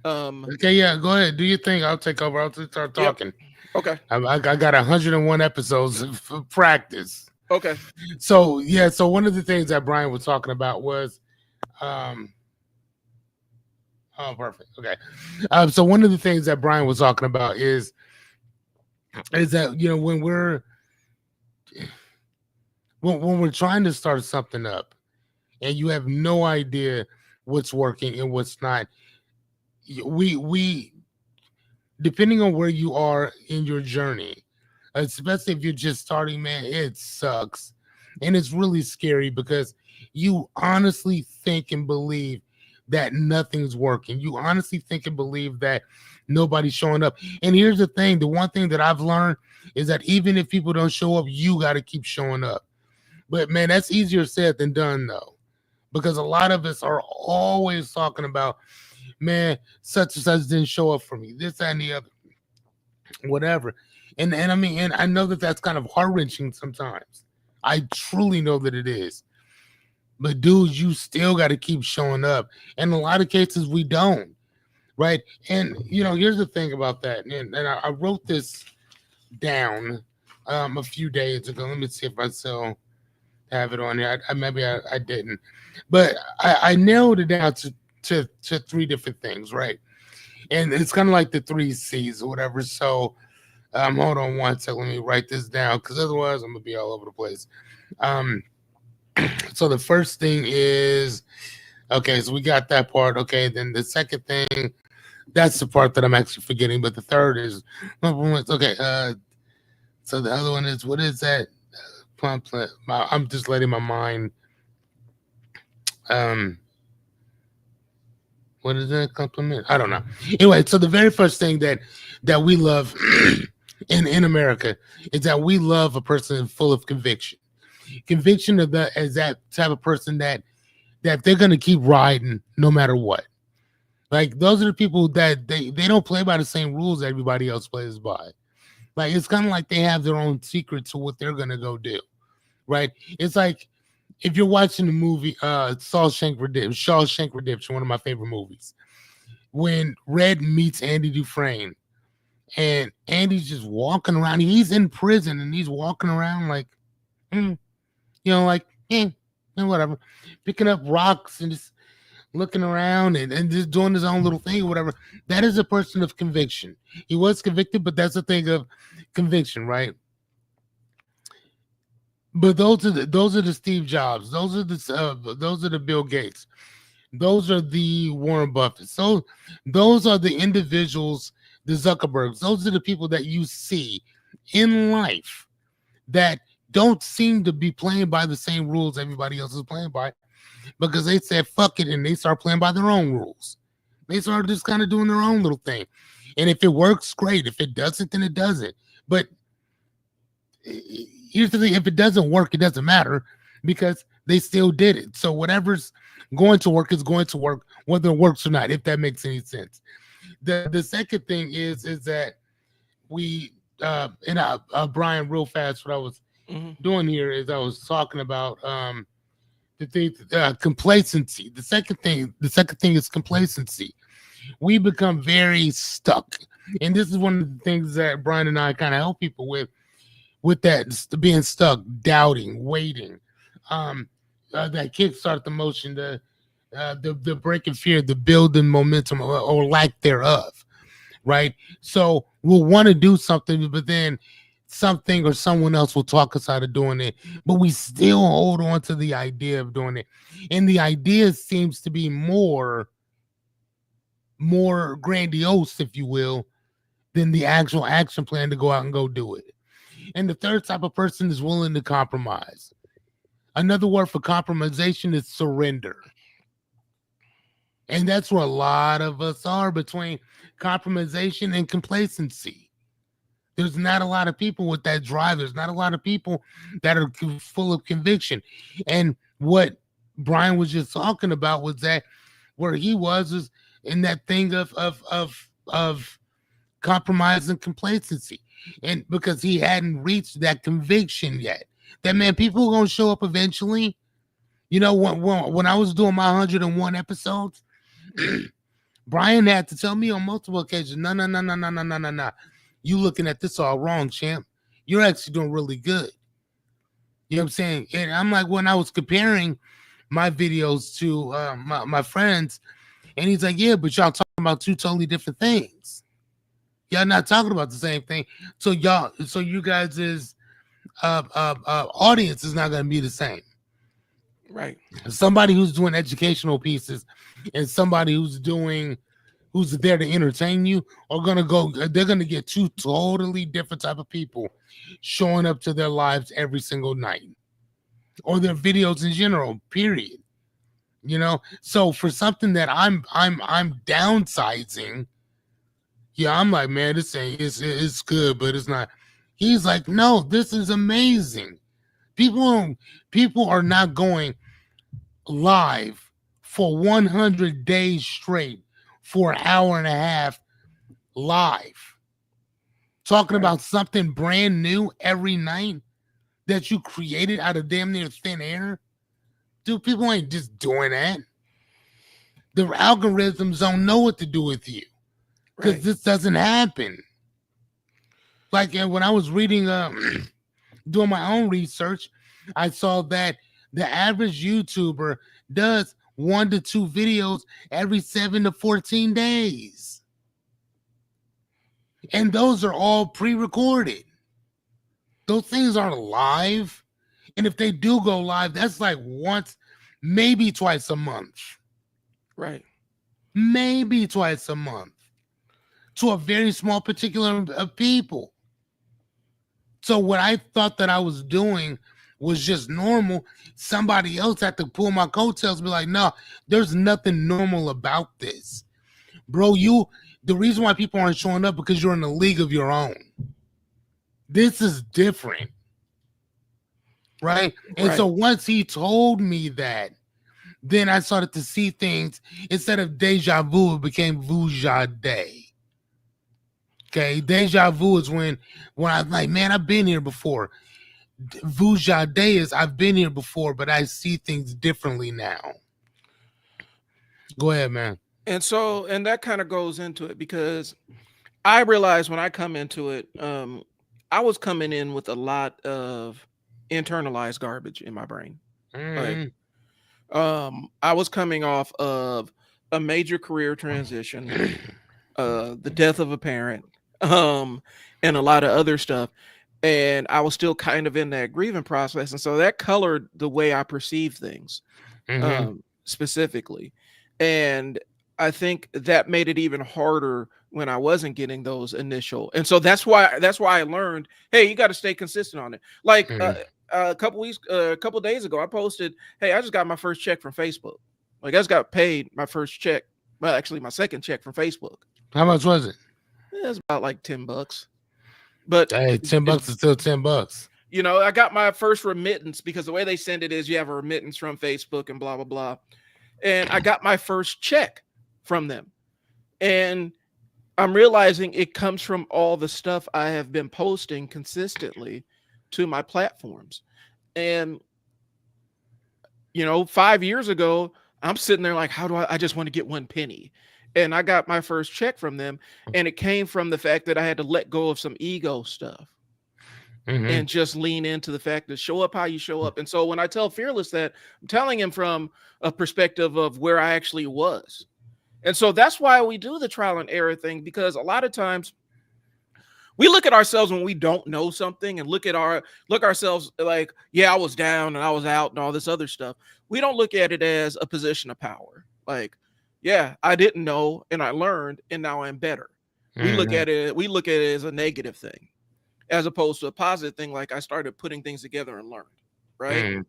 Okay, yeah, go ahead. Do your thing. I'll take over. I'll just start talking. Yep. Okay. I got 101 episodes of practice. Okay. So yeah, so one of the things that Brian was talking about was, oh, perfect. Okay. So one of the things that Brian was talking about is that, you know, when we're trying to start something up and you have no idea what's working and what's not, we depending on where you are in your journey, especially if you're just starting, man, it sucks. And it's really scary because you honestly think and believe that nothing's working. You honestly think and believe that nobody's showing up. And here's the thing. The one thing that I've learned is that even if people don't show up, you got to keep showing up. But man, that's easier said than done though. Because a lot of us are always talking about, man, such and such didn't show up for me. This, that, and the other. Whatever. And I mean, and I know that that's kind of heart-wrenching sometimes. I truly know that it is. But dude, you still got to keep showing up. And in a lot of cases, we don't. Right? And, you know, here's the thing about that. And I wrote this down a few days ago. Let me see if I still have it on here. Maybe I didn't. But I narrowed it down to three different things, right? And it's kind of like the 3 C's or whatever. So hold on one second. Let me write this down, because otherwise I'm gonna be all over the place. So the first thing is, okay, so we got that part. Okay, then the second thing, that's the part that I'm actually forgetting. But the third is, okay. So the other one is, what is that? I'm just letting my mind. What is that compliment? I don't know. Anyway, so the very first thing that we love in America is that we love a person full of conviction. Conviction of that as that type of person that they're gonna keep riding no matter what. Like those are the people that they don't play by the same rules that everybody else plays by. Like it's kind of like they have their own secret to what they're gonna go do. Right? It's like if you're watching the movie Shawshank Redemption, one of my favorite movies, when Red meets Andy Dufresne, and Andy's just walking around, he's in prison and he's walking around like, you know, like, and whatever, picking up rocks and just looking around and just doing his own little thing or whatever. That is a person of conviction. He was convicted, but that's a thing of conviction, right?But those are the Steve Jobs. Those are the Bill Gates. Those are the Warren Buffett. So those are the individuals, the Zuckerbergs. Those are the people that you see in life that don't seem to be playing by the same rules everybody else is playing by, because they said fuck it and they start playing by their own rules. They start just kind of doing their own little thing. And if it works, great. If it doesn't, then it doesn't. But here's the thing: if it doesn't work, it doesn't matter because they still did it. So whatever's going to work is going to work, whether it works or not. If that makes any sense. The second thing is that we and Brian, real fast, what I was doing here is I was talking about the thing, complacency. The second thing is complacency. We become very stuck, and this is one of the things that Brian and I kind of help people with that being stuck, doubting, waiting, that kickstart the motion, the breaking fear, the building momentum or lack thereof, right? So we'll want to do something, but then something or someone else will talk us out of doing it, but we still hold on to the idea of doing it, and the idea seems to be more grandiose, if you will, than the actual action plan to go out and go do it. And the third type of person is willing to compromise. Another word for compromisation is surrender. And that's where a lot of us are, between compromisation and complacency. There's not a lot of people with that drive. There's not a lot of people that are full of conviction. And what Brian was just talking about was that where he was in that thing of compromise and complacency. And because he hadn't reached that conviction yet, that, man, people are going to show up eventually. You know, when I was doing my 101 episodes, Brian had to tell me on multiple occasions, no. You looking at this all wrong, champ. You're actually doing really good. You know what I'm saying? And I'm like, when I was comparing my videos to my friends, and he's like, yeah, but y'all talking about two totally different things. Y'all not talking about the same thing. So you guys' audience is not going to be the same. Right. Somebody who's doing educational pieces and somebody who's there to entertain you they're gonna get two totally different type of people showing up to their lives every single night, or their videos in general, period. You know, so for something that I'm downsizing, yeah, I'm like, man, this ain't it's good, but it's not. He's like, no, this is amazing. People are not going live for 100 days straight for an hour and a half live, talking about something brand new every night that you created out of damn near thin air. Dude, people ain't just doing that. The algorithms don't know what to do with you, because this doesn't happen. Like, when I was reading, doing my own research, I saw that the average YouTuber does 1 to 2 videos every 7 to 14 days. And those are all pre-recorded. Those things aren't live. And if they do go live, that's like once, maybe twice a month. Right. Maybe twice a month. To a very small particular of people. So what I thought that I was doing was just normal. Somebody else had to pull my coattails and be like, no, there's nothing normal about this. Bro, the reason why people aren't showing up because you're in a league of your own. This is different. Right? And so once he told me that, then I started to see things. Instead of deja vu, it became vujade. Okay, deja vu is when I'm like, man, I've been here before. Vujade is I've been here before, but I see things differently now. Go ahead, man. And that kind of goes into it, because I realized when I come into it, I was coming in with a lot of internalized garbage in my brain. Like, I was coming off of a major career transition, the death of a parent, and a lot of other stuff. And I was still kind of in that grieving process. And so that colored the way I perceive things, specifically. And I think that made it even harder when I wasn't getting those initial. And so that's why I learned, hey, you got to stay consistent on it. Like a couple days ago, I posted, hey, I just got my first check from Facebook. Like, I just got paid my first check. Well, actually my second check from Facebook. How much was it? It was about like $10. But hey, $10 is still $10. I got my first remittance because the way they send it is you have a remittance from Facebook and blah, blah, blah. And I got my first check from them. And I'm realizing it comes from all the stuff I have been posting consistently to my platforms. And, 5 years ago, I'm sitting there like, how do I just want to get 1 penny. And I got my first check from them. And it came from the fact that I had to let go of some ego stuff. And just lean into the fact that show up how you show up. And so when I tell Fearless that, I'm telling him from a perspective of where I actually was. And so that's why we do the trial and error thing, because a lot of times we look at ourselves when we don't know something and look ourselves like, yeah, I was down and I was out and all this other stuff. We don't look at it as a position of power. Like, yeah, I didn't know and I learned and now I'm better. We look at it as a negative thing, as opposed to a positive thing. Like I started putting things together and learned. Right.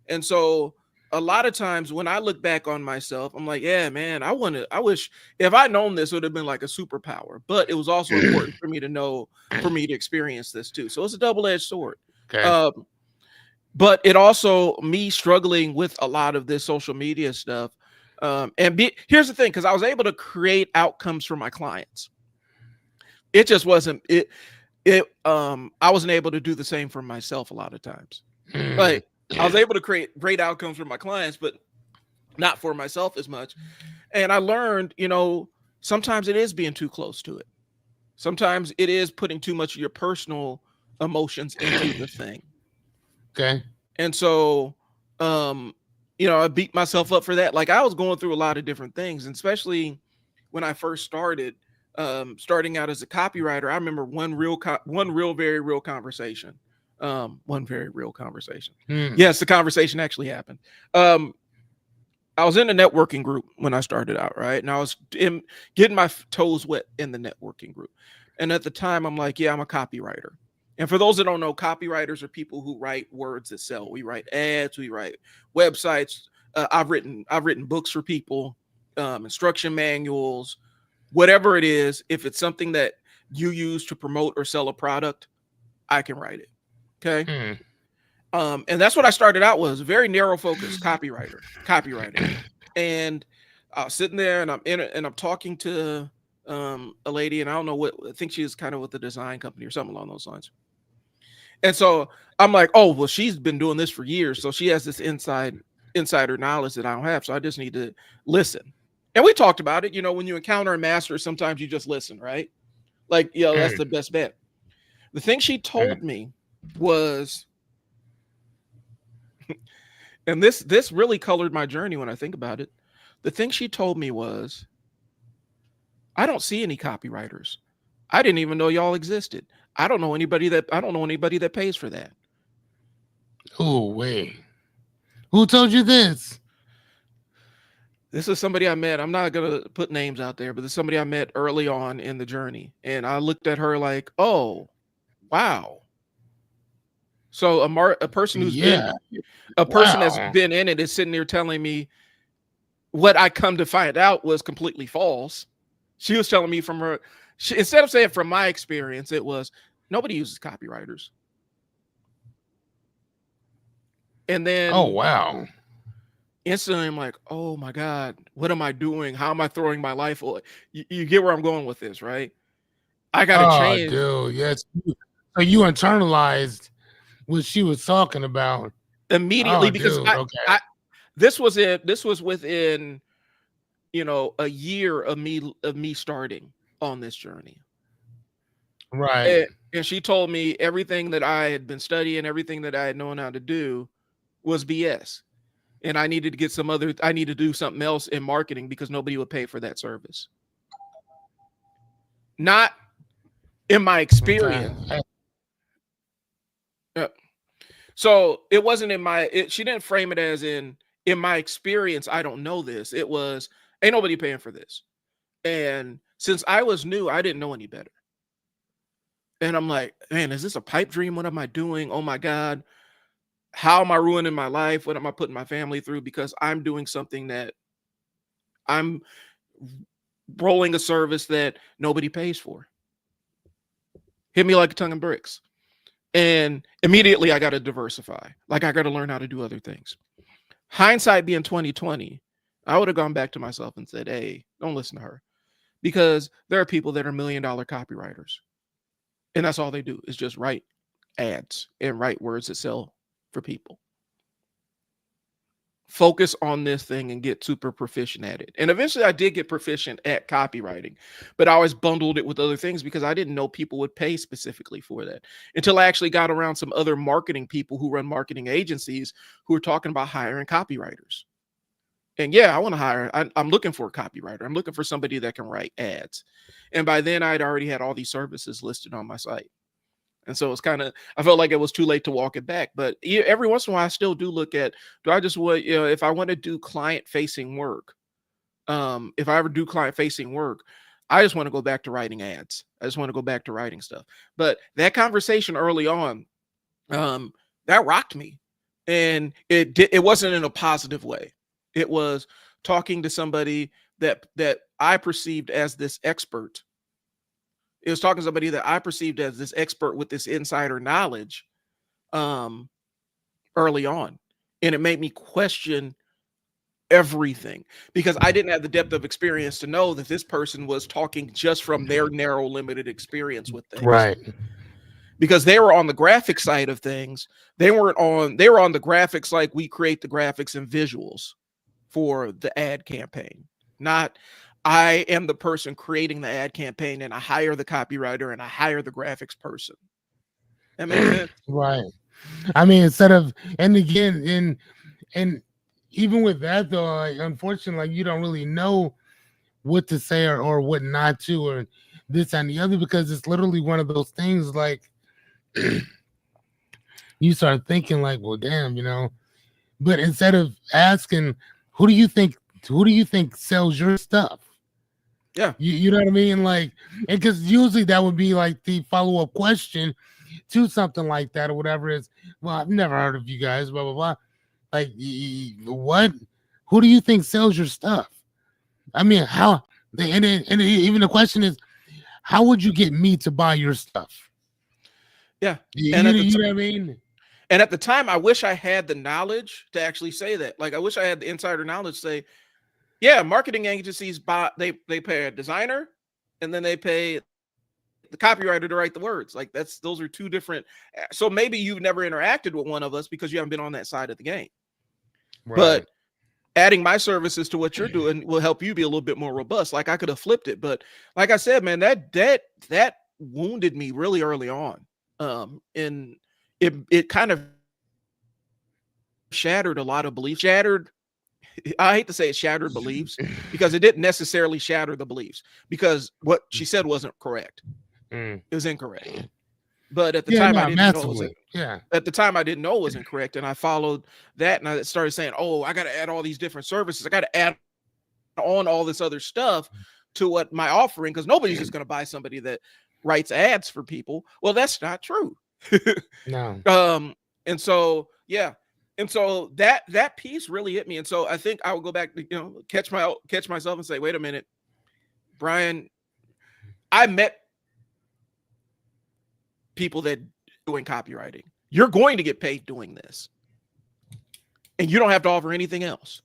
And so a lot of times when I look back on myself, I'm like, yeah, man, I wish if I'd known this, it would have been like a superpower, but it was also important for me to know, for me to experience this too. So it's a double-edged sword. Okay. But it also me struggling with a lot of this social media stuff. Here's the thing, because I was able to create outcomes for my clients. It just wasn't I wasn't able to do the same for myself a lot of times. Like I was able to create great outcomes for my clients, but not for myself as much. And I learned, sometimes it is being too close to it. Sometimes it is putting too much of your personal emotions into the thing. Okay. And so, I beat myself up for that. Like I was going through a lot of different things, and especially when I first started, starting out as a copywriter. I remember one very real conversation. One very real conversation. Yes, the conversation actually happened. I was in a networking group when I started out, right? And I was getting my toes wet in the networking group. And at the time, I'm like, yeah, I'm a copywriter. And for those that don't know, copywriters are people who write words that sell. We write ads, we write websites. I've written books for people, instruction manuals, whatever it is. If it's something that you use to promote or sell a product, I can write it. Okay. And that's what I started out was, very narrow focus copywriter. And I was sitting there and I'm talking to a lady, and I don't know what, I think she was kind of with the design company or something along those lines. And so I'm like, oh, well, she's been doing this for years. So she has this insider knowledge that I don't have. So I just need to listen. And we talked about it. When you encounter a master, sometimes you just listen, right? Like, that's the best bet. The thing she told me was, and this really colored my journey when I think about it. The thing she told me was, I don't see any copywriters. I didn't even know y'all existed. I don't know anybody that pays for that. Oh, wait. Who told you this? This is somebody I met. I'm not going to put names out there, but this is somebody I met early on in the journey. And I looked at her like, oh, wow. So a person who's person that's been in it is sitting there telling me what I come to find out was completely false. She was telling me instead of saying from my experience, it was nobody uses copywriters. And then, oh, wow. Instantly, I'm like, oh my God, what am I doing? How am I throwing my life away? You get where I'm going with this, right? I got to change. Dude, yes. So you internalized what she was talking about immediately, because this was within, a year of me starting on this journey. Right. And she told me everything that I had been studying, everything that I had known how to do was BS. And I needed to do something else in marketing because nobody would pay for that service. Not in my experience. Okay. So it wasn't she didn't frame it as in my experience, I don't know this. It was, ain't nobody paying for this. And since I was new, I didn't know any better. And I'm like, man, is this a pipe dream? What am I doing? Oh my God. How am I ruining my life? What am I putting my family through? Because I'm doing something that I'm rolling a service that nobody pays for. Hit me like a ton of bricks. And immediately I got to diversify. Like I got to learn how to do other things. Hindsight being 2020, I would have gone back to myself and said, hey, don't listen to her. Because there are people that are $1 million copywriters. And that's all they do is just write ads and write words that sell for people. Focus on this thing and get super proficient at it. And eventually I did get proficient at copywriting, but I always bundled it with other things because I didn't know people would pay specifically for that until I actually got around some other marketing people who run marketing agencies who are talking about hiring copywriters. And yeah, I want to hire, I'm looking for a copywriter. I'm looking for somebody that can write ads. And by then I'd already had all these services listed on my site. And so it's kind of, I felt like it was too late to walk it back. But every once in a while, I still do look at, do I just want, if I want to do client facing work, if I ever do client facing work, I just want to go back to writing ads. I just want to go back to writing stuff. But that conversation early on, that rocked me. And it wasn't in a positive way. It was talking to somebody that I perceived as this expert. It was talking to somebody that I perceived as this expert with this insider knowledge early on. And it made me question everything because I didn't have the depth of experience to know that this person was talking just from their narrow, limited experience with things. Right. Because they were on the graphic side of things. They were on the graphics like we create the graphics and visuals for the ad campaign, not I am the person creating the ad campaign and I hire the copywriter and I hire the graphics person. That makes sense. Right. I mean, instead of, and again, and even with that though, like, unfortunately, like, you don't really know what to say or what not to, or this and the other, because it's literally one of those things like you start thinking like, well, damn, but instead of asking, who do you think sells your stuff? Yeah. You know what I mean? Like, and because usually that would be like the follow-up question to something like that or whatever is, well, I've never heard of you guys, blah, blah, blah. Like, what? Who do you think sells your stuff? I mean, how? And even the question is, how would you get me to buy your stuff? Yeah. You know what I mean? And at the time, I wish I had the knowledge to actually say that. Like, I wish I had the insider knowledge to say, yeah, marketing agencies they pay a designer and then they pay the copywriter to write the words. Like those are two different. So maybe you've never interacted with one of us because you haven't been on that side of the game. Right. But adding my services to what you're doing will help you be a little bit more robust. Like I could have flipped it, but like I said, man, that wounded me really early on. And it kind of shattered a lot of beliefs. I hate to say it shattered beliefs because it didn't necessarily shatter the beliefs because what she said wasn't correct. It was incorrect. But at the time, I didn't know it was, at the time I didn't know it was incorrect. And I followed that and I started saying, oh, I got to add all these different services. I got to add on all this other stuff to what my offering, because nobody's just going to buy somebody that writes ads for people. Well, that's not true. No. And so, yeah. And so that piece really hit me. And so I think I would go back to, catch myself and say, wait a minute, Brian, I met people that doing copywriting. You're going to get paid doing this. And you don't have to offer anything else.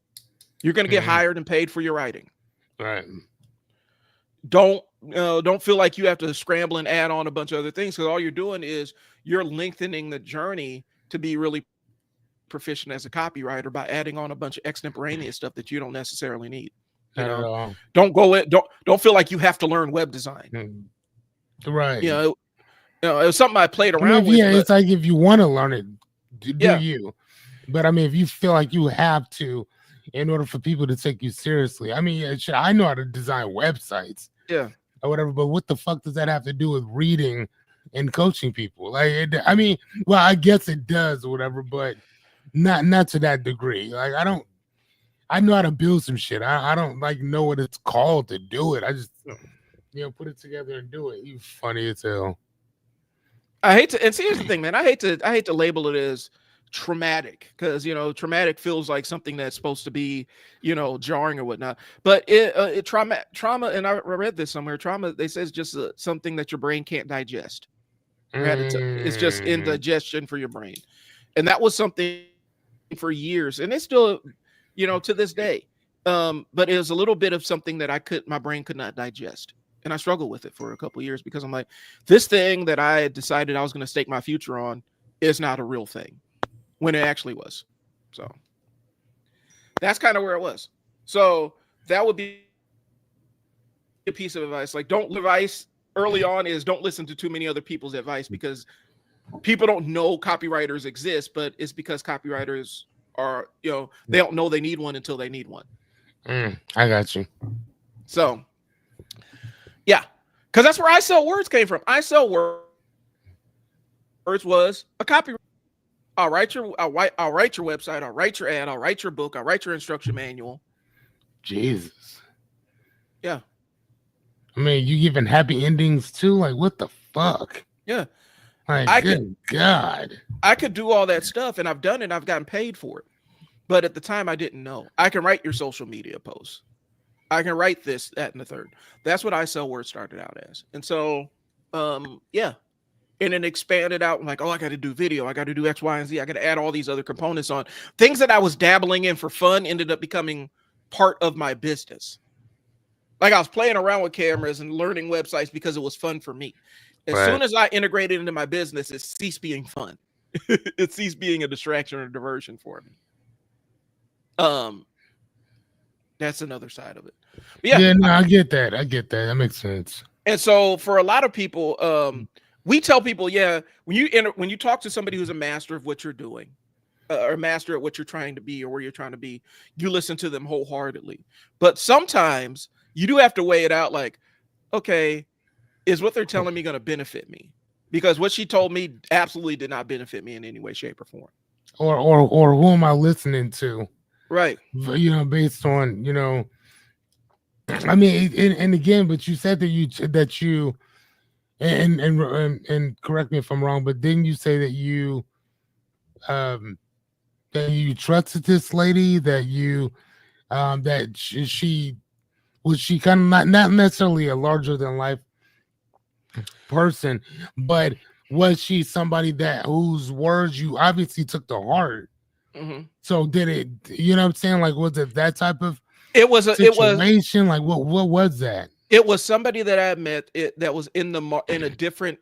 You're going to get hired and paid for your writing. Right. Don't feel like you have to scramble and add on a bunch of other things, because all you're doing is you're lengthening the journey to be really proficient as a copywriter by adding on a bunch of extemporaneous stuff that you don't necessarily need. Don't feel like you have to learn web design. Right. It was something I played around with. Yeah, it's like if you want to learn it, do you? But I mean, if you feel like you have to, in order for people to take you seriously, I mean, I know how to design websites, or whatever. But what the fuck does that have to do with reading and coaching people? Like, well, I guess it does, or whatever, but not to that degree. Like, I know how to build some shit. I don't like know what it's called to do it. I just put it together and do it. You funny as hell. I hate to, and see, here's the thing, man. I hate to label it as traumatic, because traumatic feels like something that's supposed to be jarring or whatnot. But trauma, and I read this somewhere. Trauma, they say, is just something that your brain can't digest. It's just Mm. indigestion for your brain. And that was something for years. And it's still, to this day. But it was a little bit of something that my brain could not digest. And I struggled with it for a couple of years because I'm like, this thing that I had decided I was going to stake my future on is not a real thing when it actually was. So that's kind of where it was. So that would be a piece of advice. Like, don't advice early on is don't listen to too many other people's advice, because people don't know copywriters exist, but it's because copywriters are, they don't know they need one until they need one. I got you. So yeah, because that's where I Sell Words came from. I Sell Words was a copywriter. I'll write your website, I'll write your ad, I'll write your book, I'll write your instruction manual. Jesus. Yeah. I mean, you giving happy endings too? Like, what the fuck? Yeah. Like, good God. I could do all that stuff, and I've done it. I've gotten paid for it. But at the time, I didn't know. I can write your social media posts. I can write this, that, and the third. That's what I Sell Words started out as. And so, yeah. And then expanded out. I'm like, oh, I got to do video. I got to do X, Y, and Z. I got to add all these other components on. Things that I was dabbling in for fun ended up becoming part of my business. Like, I was playing around with cameras and learning websites because it was fun for me. As soon as I integrated into my business, it ceased being fun. It ceased being a distraction or diversion for me. That's another side of it. But yeah, no, I get that. That makes sense. And so for a lot of people, we tell people, when you talk to somebody who's a master of what you're doing, or master at what you're trying to be or where you're trying to be, you listen to them wholeheartedly. But sometimes you do have to weigh it out. Like, okay, is what they're telling me going to benefit me? Because what she told me absolutely did not benefit me in any way, shape, or form. Or who am I listening to? Right. Based on, I mean, and again, but you said that you and correct me if I'm wrong, but didn't you say that you trusted this lady, that you that she was, she kind of not necessarily a larger than life person, but was she somebody whose words you obviously took to heart? Mm-hmm. So did it, you know what I'm saying? Like, was it that type of situation? Like, what was that? It was somebody that I met that was in a different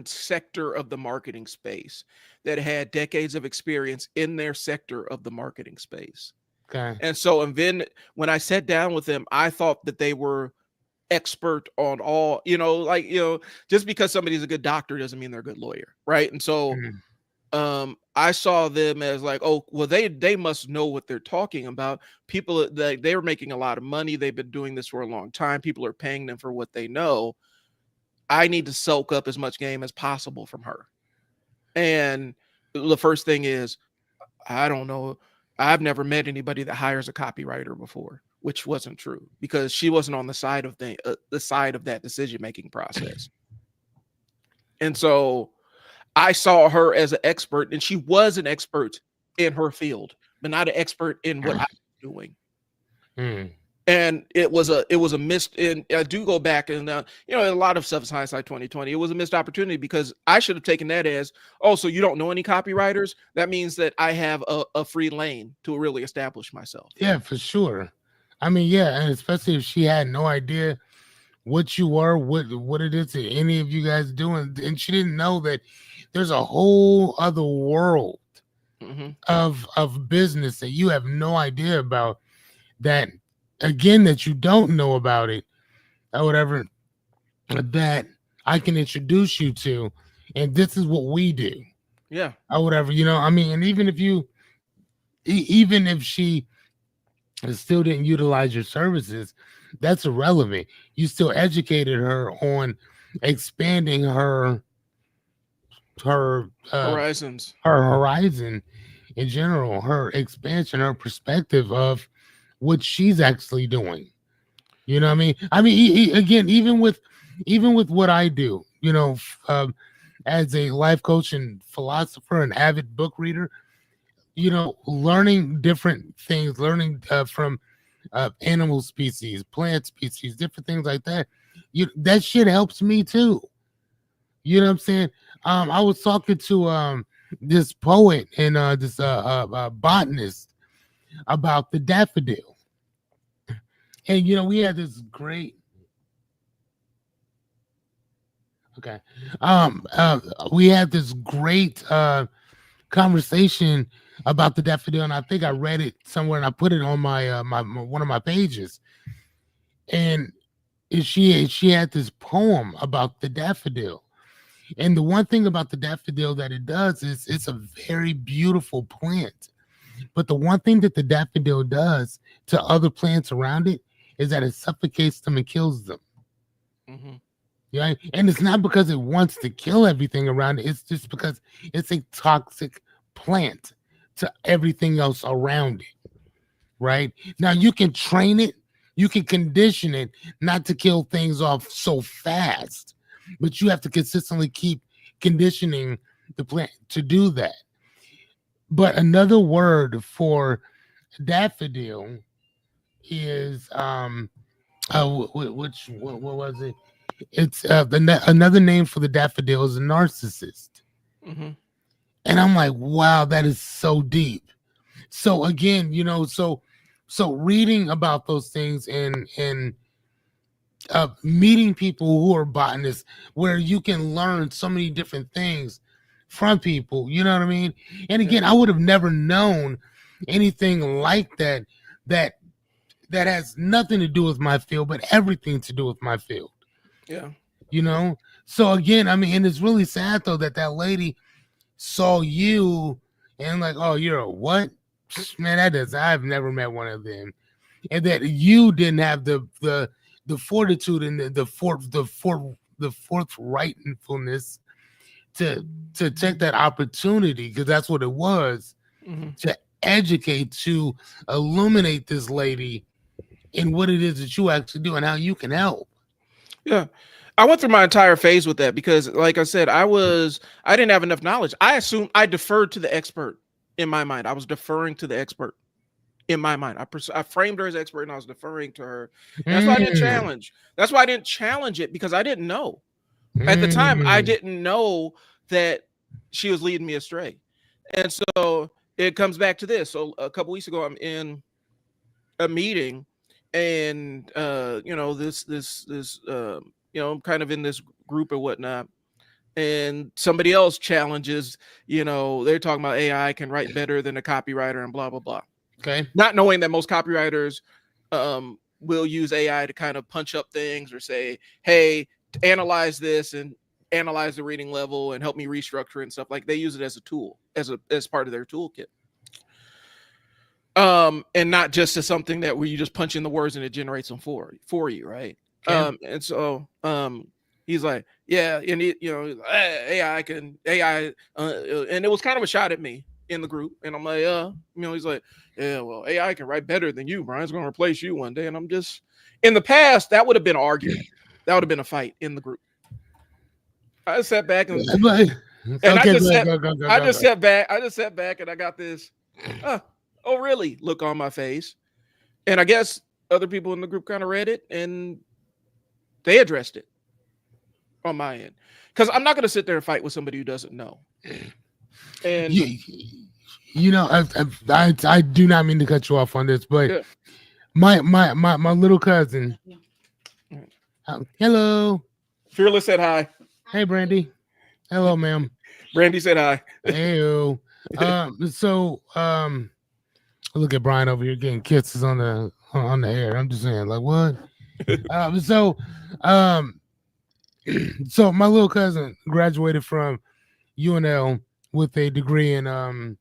sector of the marketing space, that had decades of experience in their sector of the marketing space. Okay. And so, and then when I sat down with them, I thought that they were expert on all, just because somebody's a good doctor doesn't mean they're a good lawyer. Right. And so, I saw them as like, oh, well, they must know what they're talking about. People, they were making a lot of money. They've been doing this for a long time. People are paying them for what they know. I need to soak up as much game as possible from her. And the first thing is, I don't know. I've never met anybody that hires a copywriter before, which wasn't true, because she wasn't on the side of the side of that decision-making process. And so I saw her as an expert, and she was an expert in her field, but not an expert in what I was doing. And it was a missed, and I do go back and, a lot of stuff is hindsight 2020. It was a missed opportunity, because I should have taken that as, oh, so you don't know any copywriters? That means that I have a free lane to really establish myself. Yeah, for sure. I mean, yeah, and especially if she had no idea what you were, what it is that any of you guys doing, and she didn't know that there's a whole other world of business that you have no idea about, that again, that you don't know about it or whatever, that I can introduce you to, and this is what we do. Yeah. Or whatever, I mean, and even if she still didn't utilize your services, that's irrelevant. You still educated her on expanding her horizons, her horizon in general, her expansion, her perspective of what she's actually doing. You know what I mean? I mean, again, even with what I do, as a life coach and philosopher and avid book reader, learning different things, learning from animal species, plant species, different things like that. That shit helps me too. You know what I'm saying? I was talking to this poet and this botanist about the daffodil, and we had this great. Okay. We had this great conversation about the daffodil, and I think I read it somewhere, and I put it on my one of my pages. And she had this poem about the daffodil, and the one thing about the daffodil that it does is it's a very beautiful plant. But the one thing that the daffodil does to other plants around it is that it suffocates them and kills them. Mm-hmm. Yeah, and it's not because it wants to kill everything around it. It's just because it's a toxic plant to everything else around it. Right now, you can train it, you can condition it not to kill things off so fast, but you have to consistently keep conditioning the plant to do that. But another word for daffodil is what was it? It's another name for the daffodil is a narcissist. Mm-hmm. And I'm like, wow, that is so deep. So again, so reading about those things and meeting people who are botanists, where you can learn so many different things from people, you know what I mean? And again, I would have never known anything like that that has nothing to do with my field, but everything to do with my field. Yeah. So again, I mean, and it's really sad though that lady saw you and like, oh, you're a what? Man, I've never met one of them. And that you didn't have the fortitude and the forthrightfulness to take that opportunity, because that's what it was, to educate, to illuminate this lady in what it is that you actually do and how you can help. Yeah. I went through my entire phase with that because, like I said, I didn't have enough knowledge. I assumed I deferred to the expert in my mind. I was deferring to the expert in my mind. I framed her as expert and I was deferring to her. And that's why I didn't challenge. That's why I didn't challenge it, because I didn't know. At the time, I didn't know that she was leading me astray. And so it comes back to this. So a couple weeks ago, I'm in a meeting and, this kind of in this group or whatnot. And somebody else challenges, they're talking about AI can write better than a copywriter and blah, blah, blah. Okay. Not knowing that most copywriters will use AI to kind of punch up things or say, hey, analyze this and analyze the reading level and help me restructure and stuff. Like, they use it as a tool, as part of their toolkit. And not just as something that where you just punch in the words and it generates them for you, right? Okay. And so he's like, yeah, and AI, and it was kind of a shot at me in the group, and I'm like, he's like, yeah, well, AI can write better than you, Brian's going to replace you one day. And I'm just, in the past, that would have been an argument, that would have been a fight in the group. I just sat back and I just sat back and I got this oh really look on my face, and I guess other people in the group kind of read it and they addressed it on my end, because I'm not going to sit there and fight with somebody who doesn't know. And I do not mean to cut you off on this, but yeah. my little cousin, hello, Fearless said hi. Hey, Brandy. Hello, ma'am. Brandy said hi. Hey. So look at Brian over here getting kisses on the air. I'm just saying, like, what? So my little cousin graduated from UNL with a degree in I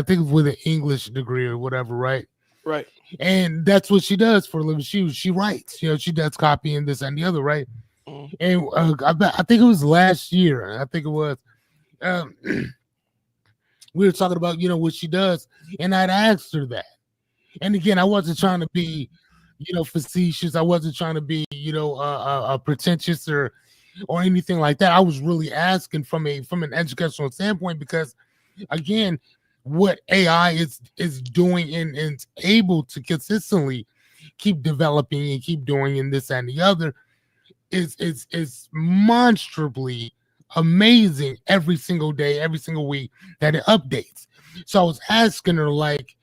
think with an English degree or whatever, right? Right. And that's what she does for a living. She writes, she does copy and this and the other, right? Mm-hmm. And I think it was last year. I think it was. We were talking about, what she does, and I'd asked her that. And again, I wasn't trying to be, facetious. I wasn't trying to be, pretentious or anything like that. I was really asking from an educational standpoint, because again, what AI is doing and is able to consistently keep developing and keep doing and this and the other is monstrously amazing every single day, every single week that it updates. So I was asking her, like,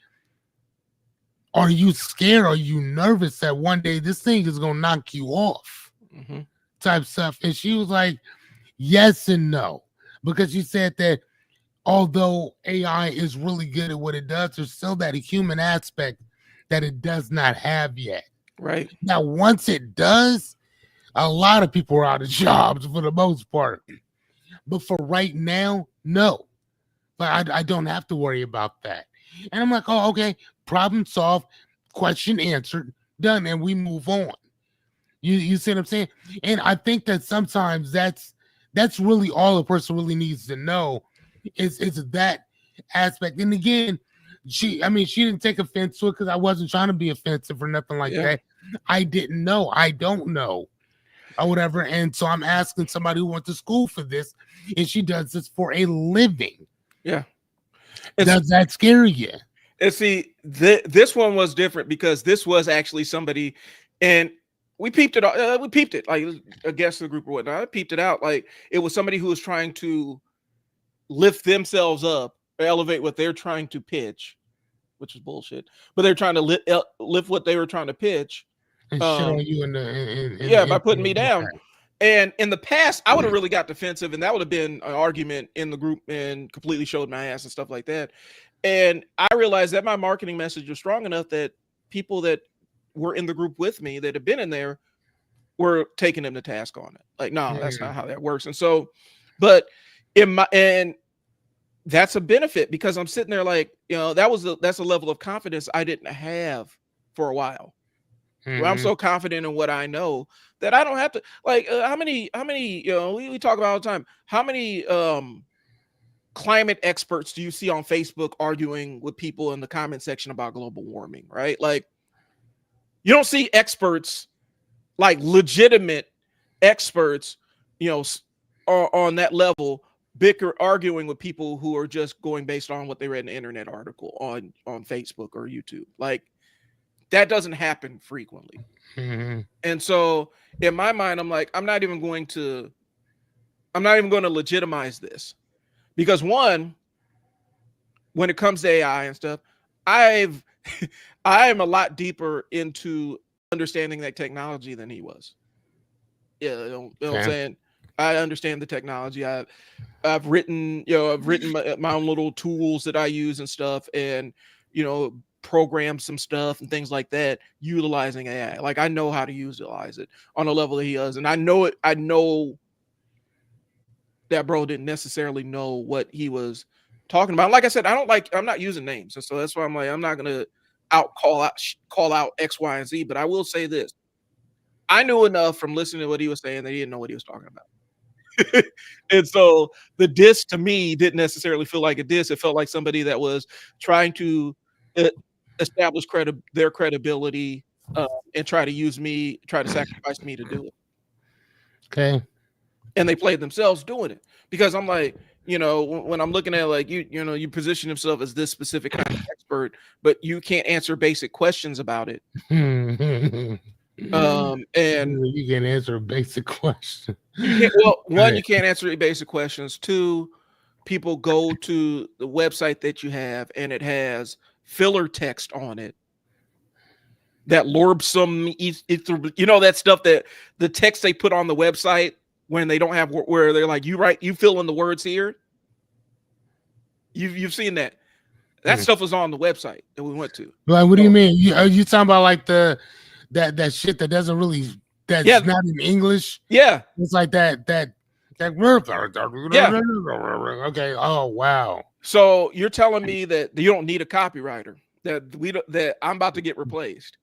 are you scared? Are you nervous that one day this thing is gonna knock you off? Mm-hmm. Type stuff. And she was like, yes and no. Because she said that although AI is really good at what it does, there's still that human aspect that it does not have yet. Right. Now, once it does, a lot of people are out of jobs for the most part. But for right now, no. But I don't have to worry about that. And I'm like, oh, okay, problem solved, question answered, done, and we move on. You see what I'm saying? And I think that sometimes that's really all a person really needs to know is that aspect. And again, she didn't take offense to it because I wasn't trying to be offensive or nothing like that. I didn't know. I don't know. Or whatever. And so I'm asking somebody who went to school for this, and she does this for a living. Yeah. Does that scare you? And see, this one was different because this was actually somebody, and we peeped it. We peeped it, like a guest of the group or whatnot. I peeped it out. Like it was somebody who was trying to lift themselves up or elevate what they're trying to pitch, which is bullshit. But they're trying to lift what they were trying to pitch. And shit on you by putting me down. And in the past, I would have really got defensive, and that would have been an argument in the group and completely showed my ass and stuff like that. And I realized that my marketing message was strong enough that people that were in the group with me that have been in there were taking them to task on it. Like, no, that's not how that works. And so, but and that's a benefit because I'm sitting there like, that's a level of confidence I didn't have for a while. Where I'm so confident in what I know that I don't have to like how many we talk about all the time. How many climate experts do you see on Facebook arguing with people in the comment section about global warming, right? Like you don't see experts, like legitimate experts, on that level arguing with people who are just going based on what they read in an internet article on Facebook or YouTube. Like that doesn't happen frequently. And so in my mind, I'm like, I'm not even going to legitimize this because one, when it comes to AI and stuff, I am a lot deeper into understanding that technology than he was. Yeah. You know what I'm saying? I understand the technology. I've written my own little tools that I use and stuff, and, program some stuff and things like that utilizing AI. Like I know how to utilize it on a level that he does. And I know that bro didn't necessarily know what he was talking about. Like I said, I'm not using names. And so that's why I'm like, I'm not going to call out X, Y, and Z, but I will say this. I knew enough from listening to what he was saying that he didn't know what he was talking about. And so the diss to me didn't necessarily feel like a diss. It felt like somebody that was trying to establish their credibility and try to sacrifice me to do it. Okay. And they played themselves doing it because I'm like, when I'm looking at like you position yourself as this specific kind of expert, but you can't answer basic questions about it. And you can't answer a basic question. One, you can't answer basic questions. Two, people go to the website that you have and it has filler text on it that lorbsome, that stuff, that the text they put on the website when they don't have, where they're like, you fill in the words here. You've seen that. That stuff was on the website that we went to. Like, what do you mean? You talking about like that shit that doesn't really, that's not in English? Yeah. It's like that. Yeah. Okay. Oh, wow. So you're telling me that you don't need a copywriter, that I'm about to get replaced.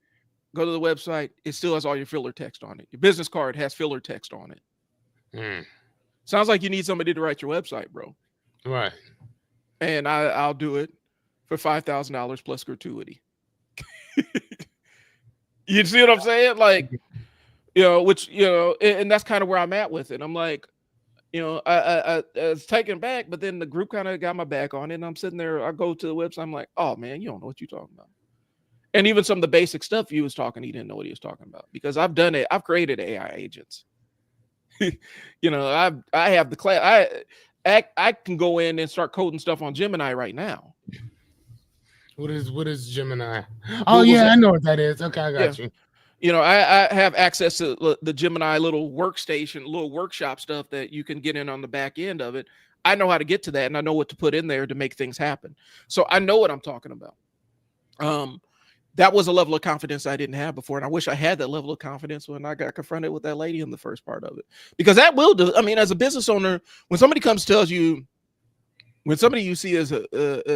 Go to the website. It still has all your filler text on it. Your business card has filler text on it. Sounds like you need somebody to write your website, bro. Right. And I'll do it for $5,000 plus gratuity. You see what I'm saying? Like, and that's kind of where I'm at with it. I'm like, I was taken back, but then the group kind of got my back on it. And I'm sitting there, I go to the website. I'm like, oh man, you don't know what you're talking about. And even some of the basic stuff he was talking, he didn't know what he was talking about because I've done it. I've created AI agents. You know, I have the class. I can go in and start coding stuff on Gemini right now. What is Gemini? Oh Google's yeah, I know what that is. Okay, I got you. You know, I have access to the Gemini little workstation, little workshop stuff that you can get in on the back end of it. I know how to get to that, and I know what to put in there to make things happen. So I know what I'm talking about. That was a level of confidence I didn't have before, and I wish I had that level of confidence when I got confronted with that lady in the first part of it. Because that will do. I mean, as a business owner, when somebody tells you, when somebody you see as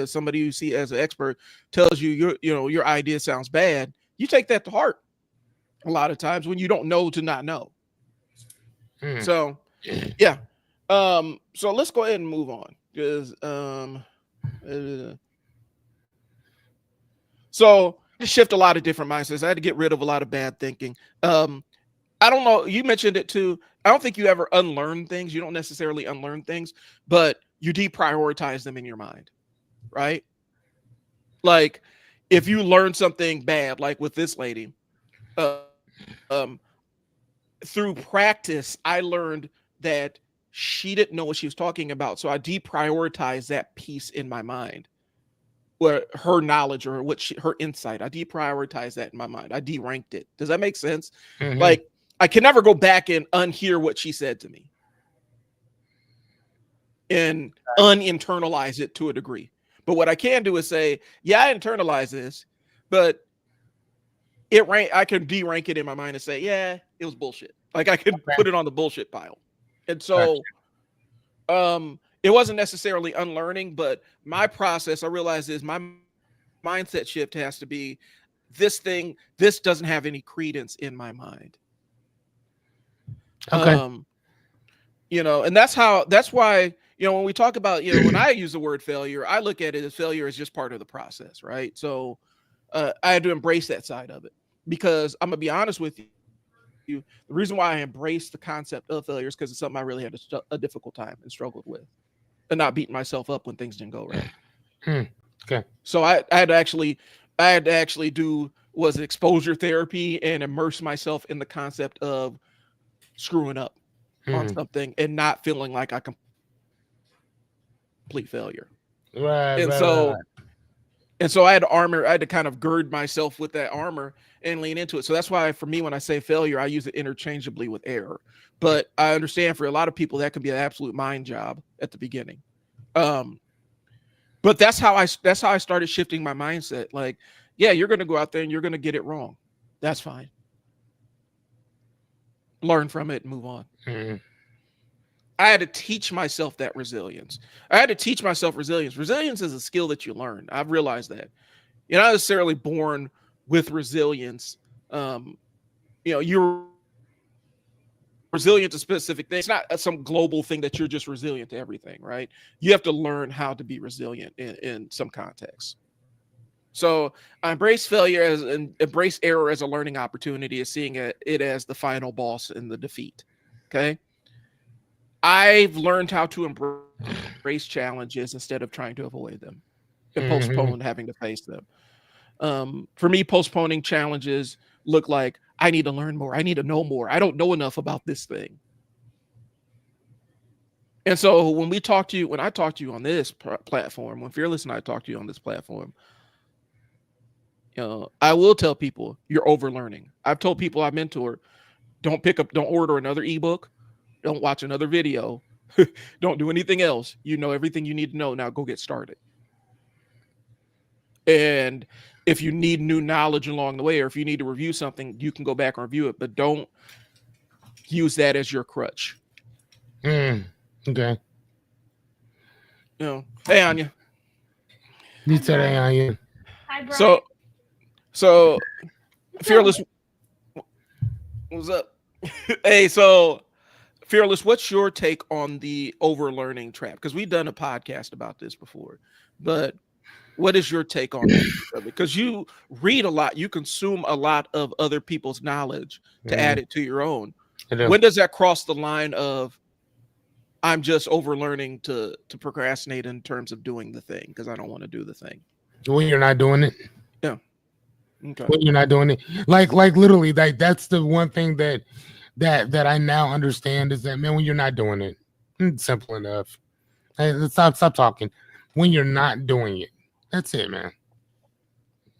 somebody you see as an expert tells you your idea sounds bad, you take that to heart. A lot of times when you don't know to not know. So yeah. So let's go ahead and move on. Because so to shift a lot of different mindsets. I had to get rid of a lot of bad thinking. I don't know. You mentioned it too. I don't think you ever unlearn things. You don't necessarily unlearn things, but you deprioritize them in your mind, right? Like if you learn something bad, like with this lady, through practice, I learned that she didn't know what she was talking about. So I deprioritized that piece in my mind, where her knowledge or her insight, I deprioritized that in my mind. I deranked it. Does that make sense? Like I can never go back and unhear what she said to me and uninternalize it to a degree. But what I can do is say, yeah, I internalize this, but I can derank it in my mind and say, yeah, it was bullshit. Like I could put it on the bullshit pile. And so it wasn't necessarily unlearning, but my process, I realized, is my mindset shift has to be this doesn't have any credence in my mind. Okay. You know, and that's why, you know, when we talk about, you know, when I use the word failure, I look at it as failure is just part of the process, right? So I had to embrace that side of it. Because I'm gonna be honest with you, the reason why I embraced the concept of failure is because it's something I really had a difficult time and struggled with, and not beating myself up when things didn't go right. Okay. So I had to actually do exposure therapy and immerse myself in the concept of screwing up on something and not feeling like I complete failure. Right. And so I had to kind of gird myself with that armor and lean into it. So that's why for me, when I say failure, I use it interchangeably with error. But I understand for a lot of people that can be an absolute mind job at the beginning. But that's how I started shifting my mindset. Like, yeah, you're going to go out there and you're going to get it wrong. That's fine. Learn from it and move on. I had to teach myself that resilience. Resilience is a skill that you learn. I've realized that. You're not necessarily born with resilience. You know, you're resilient to specific things. It's not some global thing that you're just resilient to everything, right? You have to learn how to be resilient in some contexts. So I embrace failure and embrace error as a learning opportunity, as seeing it as the final boss in the defeat. Okay. I've learned how to embrace challenges instead of trying to avoid them and postpone having to face them. For me, postponing challenges look like I need to learn more. I need to know more. I don't know enough about this thing. And so when I talk to you on this platform, when Fearless and I talk to you on this platform, you know, I will tell people you're overlearning. I've told people I mentor, don't order another ebook. Don't watch another video. Don't do anything else. You know everything you need to know. Now go get started. And if you need new knowledge along the way, or if you need to review something, you can go back and review it, but don't use that as your crutch. Okay. You know, hey, Anya. You said hey, Anya. Hi, Brian. So Fearless, what's up? Hey, so Fearless, what's your take on the overlearning trap? Because we've done a podcast about this before, but what is your take on that? Because you read a lot, you consume a lot of other people's knowledge to add it to your own. When does that cross the line of I'm just overlearning to procrastinate in terms of doing the thing because I don't want to do the thing? When you're not doing it. Yeah. Okay. When you're not doing it. Like literally, like that's the one thing that that I now understand is that, man, when you're not doing it, it's simple enough. Hey, let's stop talking. When you're not doing it, that's it, man.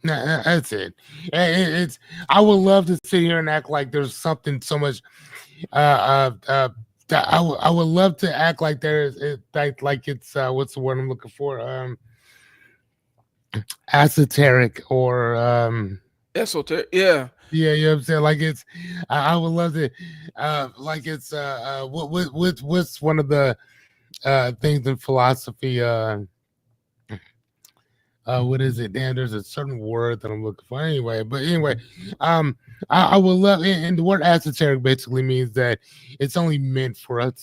That's it. It's. I would love to sit here and act like there's something so much. That I would love to act like there is like it's what's the word I'm looking for? Esoteric or esoteric. Yeah. Yeah, you know what I'm saying? Like it's I would love to like it's what's one of the things in philosophy what is it? Damn, there's a certain word that I'm looking for. Anyway, I would love, and the word esoteric basically means that it's only meant for a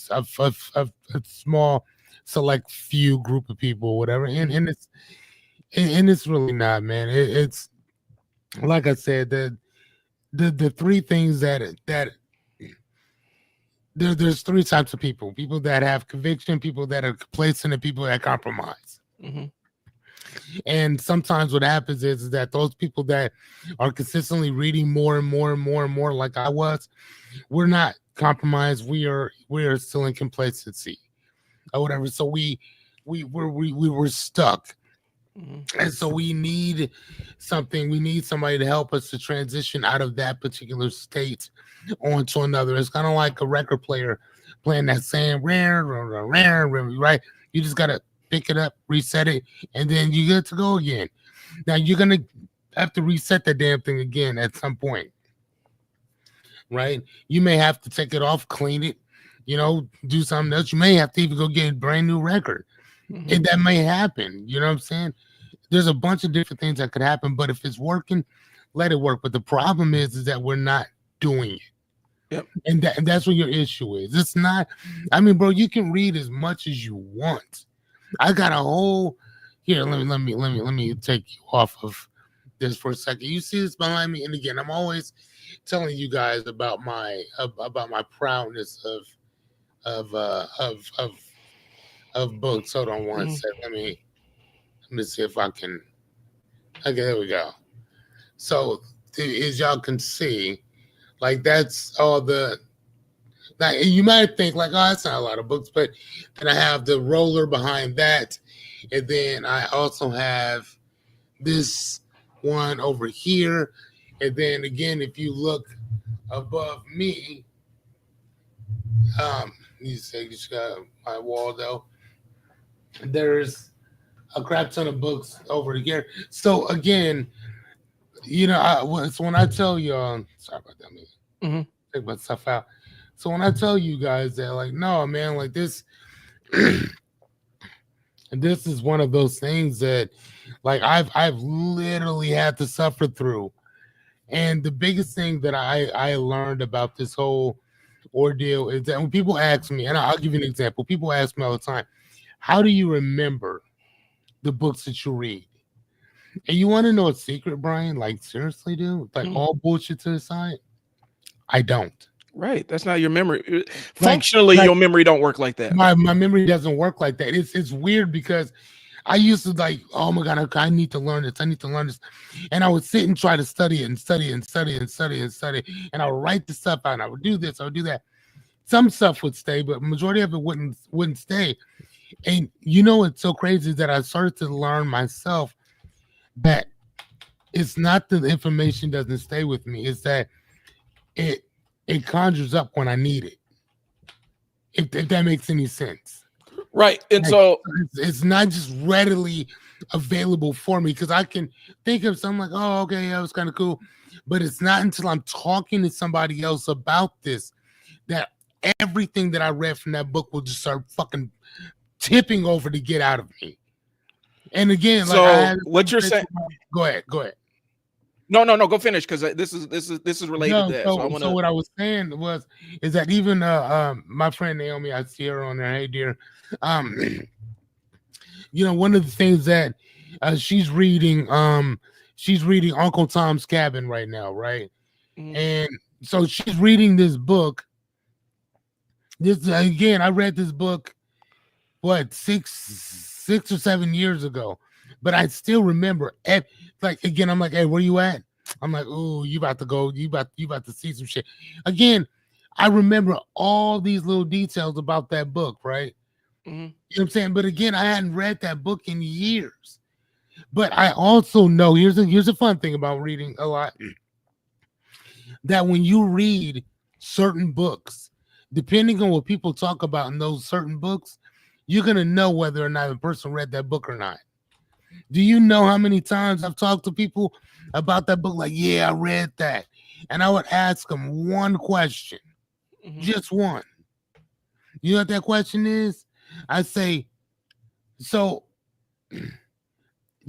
small, select few group of people, whatever. And it's really not, man. It's like I said, the three things that there's three types of people: people that have conviction, people that are complacent, and people that compromise. Mm-hmm. And sometimes what happens is that those people that are consistently reading more and more and more and more, like I was, we're not compromised. We are still in complacency or whatever. So we were stuck. Mm-hmm. And so we need something. We need somebody to help us to transition out of that particular state onto another. It's kind of like a record player playing that same rare, right? You just gotta pick it up, reset it, and then you get to go again. Now you're gonna have to reset that damn thing again at some point, right? You may have to take it off, clean it, do something else. You may have to even go get a brand new record, and that may happen. You know what I'm saying? There's a bunch of different things that could happen, but if it's working, let it work. But the problem is that we're not doing it. Yep. And that's what your issue is. It's not. I mean, bro, you can read as much as you want. I got a whole here. Let me take you off of this for a second. You see this behind me, and again, I'm always telling you guys about my proudness of books. Hold on one second. Let me see if I can. Okay, there we go. So as y'all can see, like that's all the. Now, you might think like, oh, that's not a lot of books, but then I have the roller behind that. And then I also have this one over here. And then again, if you look above me, you just got my wall though. There's a crap ton of books over here. So again, so when I tell you, sorry about that, man. Take my stuff out. So when I tell you guys that, like, no, man, like this, this is one of those things that, like, I've literally had to suffer through. And the biggest thing that I learned about this whole ordeal is that when people ask me, and I'll give you an example, people ask me all the time, how do you remember the books that you read? And you want to know a secret, Brian? Like, seriously, dude? Like, all bullshit to the side? I don't. Right. That's not your memory. Functionally, your memory don't work like that. My memory doesn't work like that. It's weird because I used to like, oh my God, I need to learn this. I need to learn this. And I would sit and try to study it and study and study and study and study. And I would write the stuff out and I would do this, I would do that. Some stuff would stay, but majority of it wouldn't stay. And what's so crazy is that I started to learn myself that it's not that the information doesn't stay with me. It's that it conjures up when I need it. If that makes any sense. Right. And so it's not just readily available for me because I can think of something like, oh, okay, yeah, it was kind of cool. But it's not until I'm talking to somebody else about this that everything that I read from that book will just start fucking tipping over to get out of me. And again, so what you're saying, go ahead. No, go finish because this is related to that. So what I was saying is that even my friend Naomi, I see her on there. Hey, dear. One of the things that she's reading Uncle Tom's Cabin right now, right? And so she's reading this book. I read this book, what, 6 or 7 years ago, but I still remember. Again, I'm like, hey, where you at? I'm like, oh, you about to go, you about to see some shit. Again, I remember all these little details about that book, right? Mm-hmm. You know what I'm saying? But again, I hadn't read that book in years. But I also know here's a fun thing about reading a lot, that when you read certain books, depending on what people talk about in those certain books, you're gonna know whether or not a person read that book or not. Do you know how many times I've talked to people about that book? Like, yeah, I read that. And I would ask them one question, Mm-hmm. just one. You know what that question is? I say, so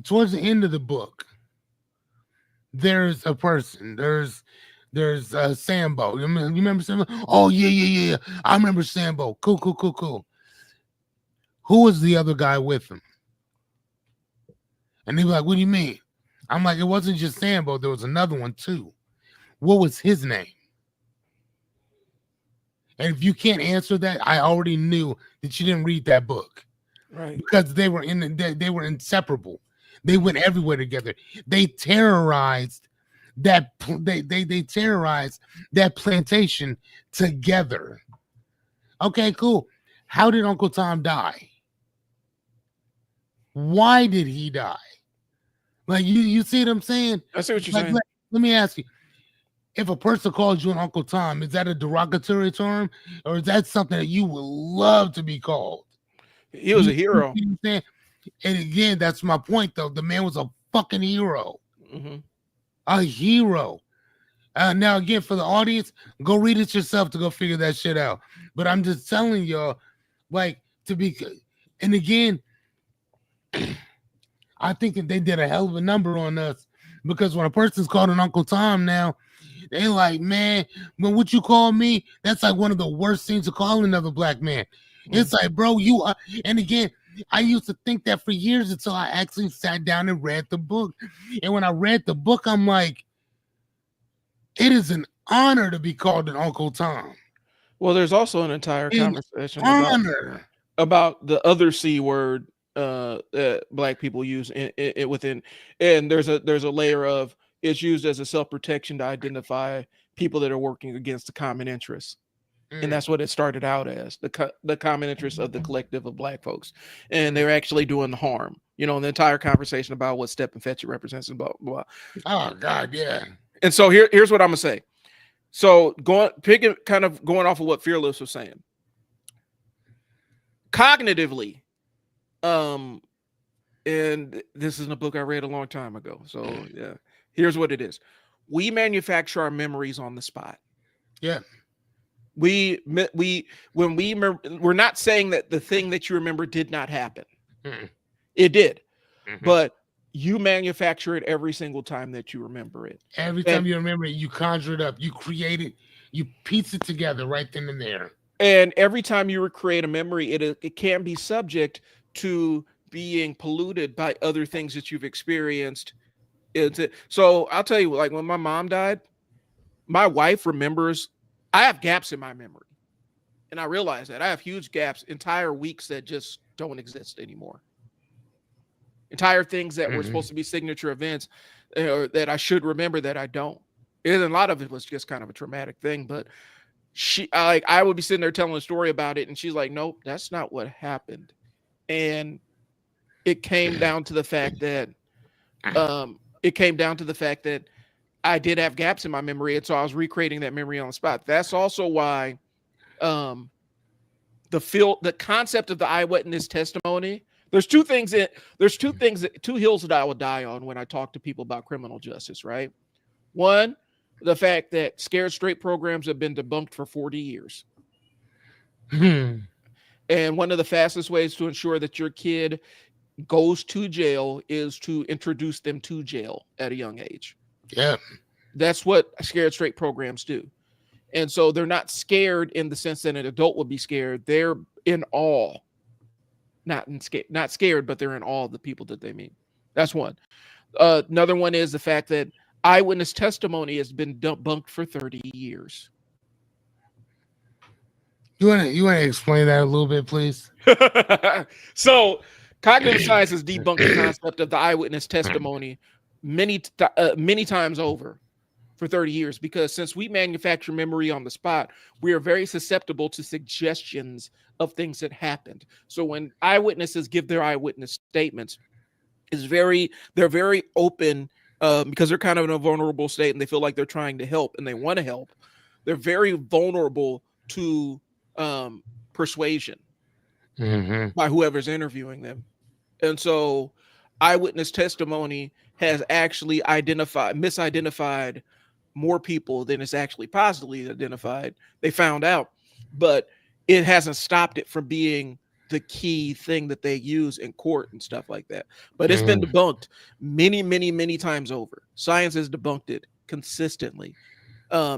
towards the end of the book, there's a person. There's Sambo. You remember Sambo? Oh yeah. I remember Sambo. Cool. Who was the other guy with him? And they were like, what do you mean? I'm like, it wasn't just Sambo. There was another one too. What was his name? And if you can't answer that, I already knew that you didn't read that book, Right? because they were they were inseparable. They went everywhere together. They terrorized they terrorized that plantation together. Okay, cool. How did Uncle Tom die? Why did he die? Like, you see what I'm saying? I see what you're Like, saying. let me ask you. If a person calls you an Uncle Tom, is that a derogatory term, or is that something that you would love to be called? He was a hero. You know what I'm saying? And again, that's my point, though. The man was a fucking hero. Mm-hmm. A hero. Now, again, for the audience, go read it yourself to go figure that shit out. But I'm just telling y'all, like, to be, and again, I think that they did a hell of a number on us, because when a person's called an Uncle Tom now, they like, man, when what you call me, that's like one of the worst things to call another black man. It's like, bro, you are. And again, I used to think that for years until I actually sat down and read the book. And when I read the book, I'm like, it is an honor to be called an Uncle Tom. Well, there's also an entire conversation about the other C word that black people use within, and there's a layer of, it's used as a self-protection to identify people that are working against the common interests. And that's what it started out as, the common interest of the collective of black folks. And they're actually doing the harm. You know, the entire conversation about what step and fetch it represents and blah, blah, blah. Oh, God, yeah. And so here's what I'm going to say. So going off of what Fearless was saying. Cognitively, and this is in a book I read a long time ago. So yeah, here's what it is. We manufacture our memories on the spot. Yeah. We're not saying that the thing that you remember did not happen. It did. But you manufacture it every single time that you remember it. Every time you remember it, you conjure it up, you create it, you piece it together right then and there. And every time you recreate a memory, it can be subject to being polluted by other things that you've experienced. So I'll tell you, like when my mom died, my wife remembers. I have gaps in my memory, and I realize that I have huge gaps, entire weeks that just don't exist anymore. Entire things that were supposed to be signature events, or that I should remember that I don't. And a lot of it was just kind of a traumatic thing, but I would be sitting there telling a story about it, and she's like, "Nope, that's not what happened." And it came down to the fact that, I did have gaps in my memory, and so I was recreating that memory on the spot. That's also why, the concept of the eyewitness testimony. There's two hills that I will die on when I talk to people about criminal justice, right? One, the fact that scared straight programs have been debunked for 40 years. And one of the fastest ways to ensure that your kid goes to jail is to introduce them to jail at a young age. Yeah. That's what scared straight programs do. And so they're not scared in the sense that an adult would be scared. They're in awe. Not scared, but they're in awe of the people that they meet. That's one. Another one is the fact that eyewitness testimony has been debunked for 30 years. You want to explain that a little bit, please? So, cognitive science has debunked the concept of the eyewitness testimony many times over. for 30 years, because since we manufacture memory on the spot, we are very susceptible to suggestions of things that happened. So when eyewitnesses give their eyewitness statements, they're very open, because they're kind of in a vulnerable state and they feel like they're trying to help and they want to help. They're very vulnerable to persuasion by whoever's interviewing them. And so eyewitness testimony has actually misidentified more people than it's actually positively identified. They found out, but it hasn't stopped it from being the key thing that they use in court and stuff like that. But it's been debunked many, many, many times over. Science has debunked it consistently,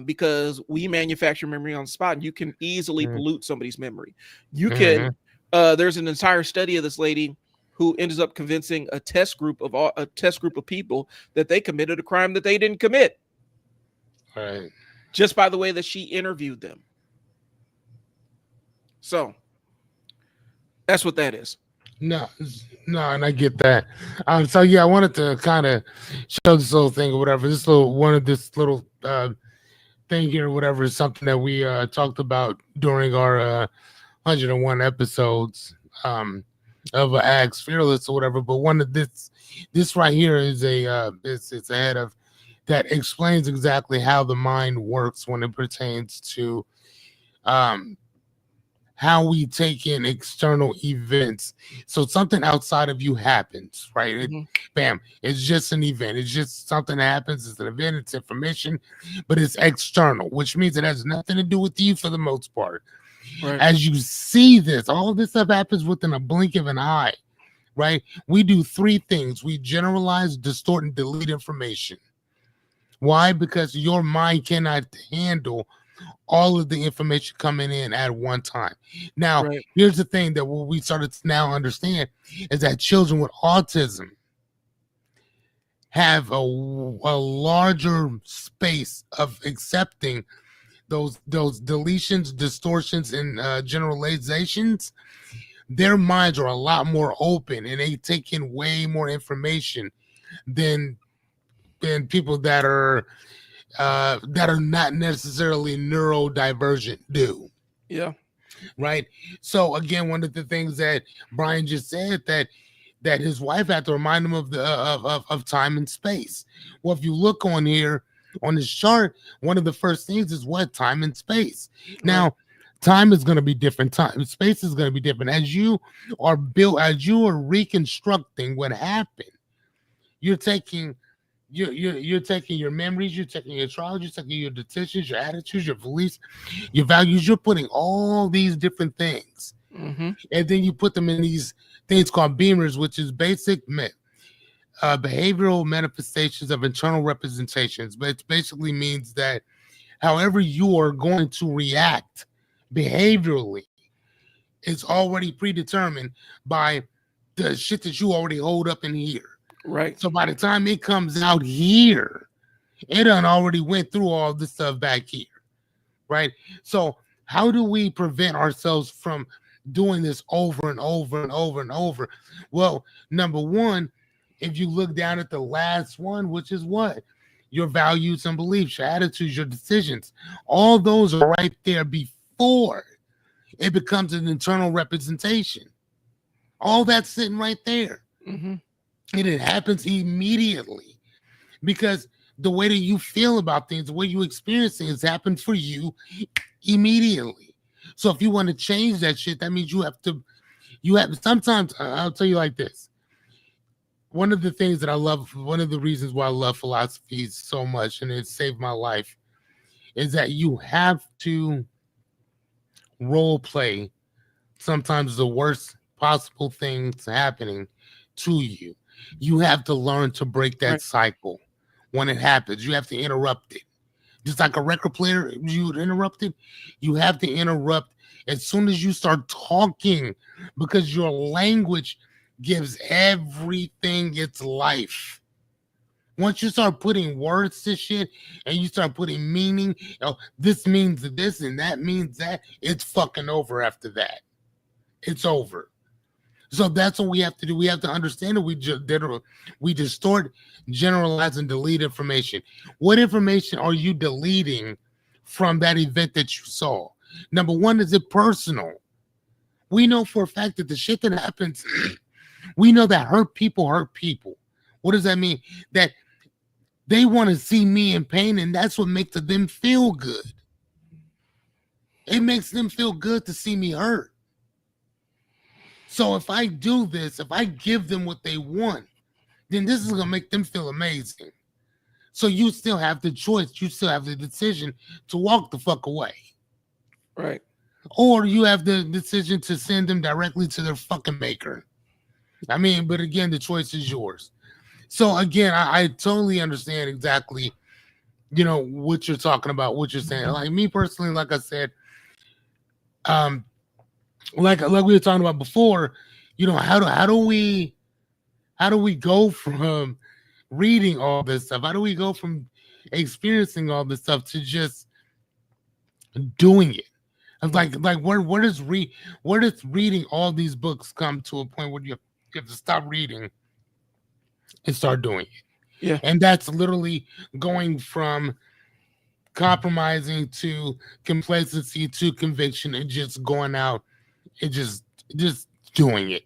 because we manufacture memory on the spot, and you can easily pollute somebody's memory. You can. There's an entire study of this lady who ends up convincing a test group of people that they committed a crime that they didn't commit. Right. Just by the way that she interviewed them. So that's what that is. No, and I get that. So yeah, I wanted to kind of show this little thing or whatever. This little thing here or whatever is something that we talked about during our 101 episodes of Axe Fearless or whatever. But one of this right here is it's a head of that explains exactly how the mind works when it pertains to how we take in external events. So something outside of you happens, right? Bam, it's just an event. It's just something that happens. It's an event, it's information, but it's external, which means it has nothing to do with you for the most part. Right. As you see this, all this stuff happens within a blink of an eye, right? We do three things. We generalize, distort, and delete information. Why? Because your mind cannot handle all of the information coming in at one time. Now, here's the thing that what we started to now understand is that children with autism have a larger space of accepting those deletions, distortions, and generalizations. Their minds are a lot more open and they take in way more information than people that are not necessarily neurodivergent do. Yeah. Right. So again, one of the things that Brian just said that his wife had to remind him of the of time and space. Well, if you look on here on this chart, one of the first things is what? Time and space. Now, time is going to be different. Time, space is going to be different. As you are reconstructing what happened, you're taking your memories, you're taking your trials, you're taking your decisions, your attitudes, your beliefs, your values. You're putting all these different things, and then you put them in these things called beamers, which is basic behavioral manifestations of internal representations. But it basically means that however you are going to react behaviorally is already predetermined by the shit that you already hold up in here. Right. So by the time it comes out here, it done already went through all this stuff back here. Right. So how do we prevent ourselves from doing this over and over and over and over? Well, number one, if you look down at the last one, which is what? Your values and beliefs, your attitudes, your decisions, all those are right there before it becomes an internal representation. All that's sitting right there. And it happens immediately because the way that you feel about things, the way you experience things happen for you immediately. So if you want to change that shit, that means you have sometimes I'll tell you like this. One of the things that I love, one of the reasons why I love philosophy so much, and it saved my life, is that you have to role play sometimes the worst possible things happening to you. You have to learn to break that cycle when it happens. You have to interrupt it. Just like a record player, you would interrupt it. You have to interrupt as soon as you start talking because your language gives everything its life. Once you start putting words to shit and you start putting meaning, this means this and that means that, it's fucking over after that. It's over. So that's what we have to do. We have to understand that we distort, generalize, and delete information. What information are you deleting from that event that you saw? Number one, is it personal? We know for a fact that the shit that happens, we know that hurt people hurt people. What does that mean? That they want to see me in pain, and that's what makes them feel good. It makes them feel good to see me hurt. So if I do this, if I give them what they want, then this is going to make them feel amazing. So you still have the choice. You still have the decision to walk the fuck away. Right. Or you have the decision to send them directly to their fucking maker. I mean, but again, the choice is yours. So again, I totally understand exactly, what you're talking about, what you're saying. Like me personally, like I said, like we were talking about before, how do we go from reading all this stuff? How do we go from experiencing all this stuff to just doing it? Like where does reading all these books come to a point where you have to stop reading and start doing it? Yeah. And that's literally going from compromising to complacency to conviction and just going out and just doing it.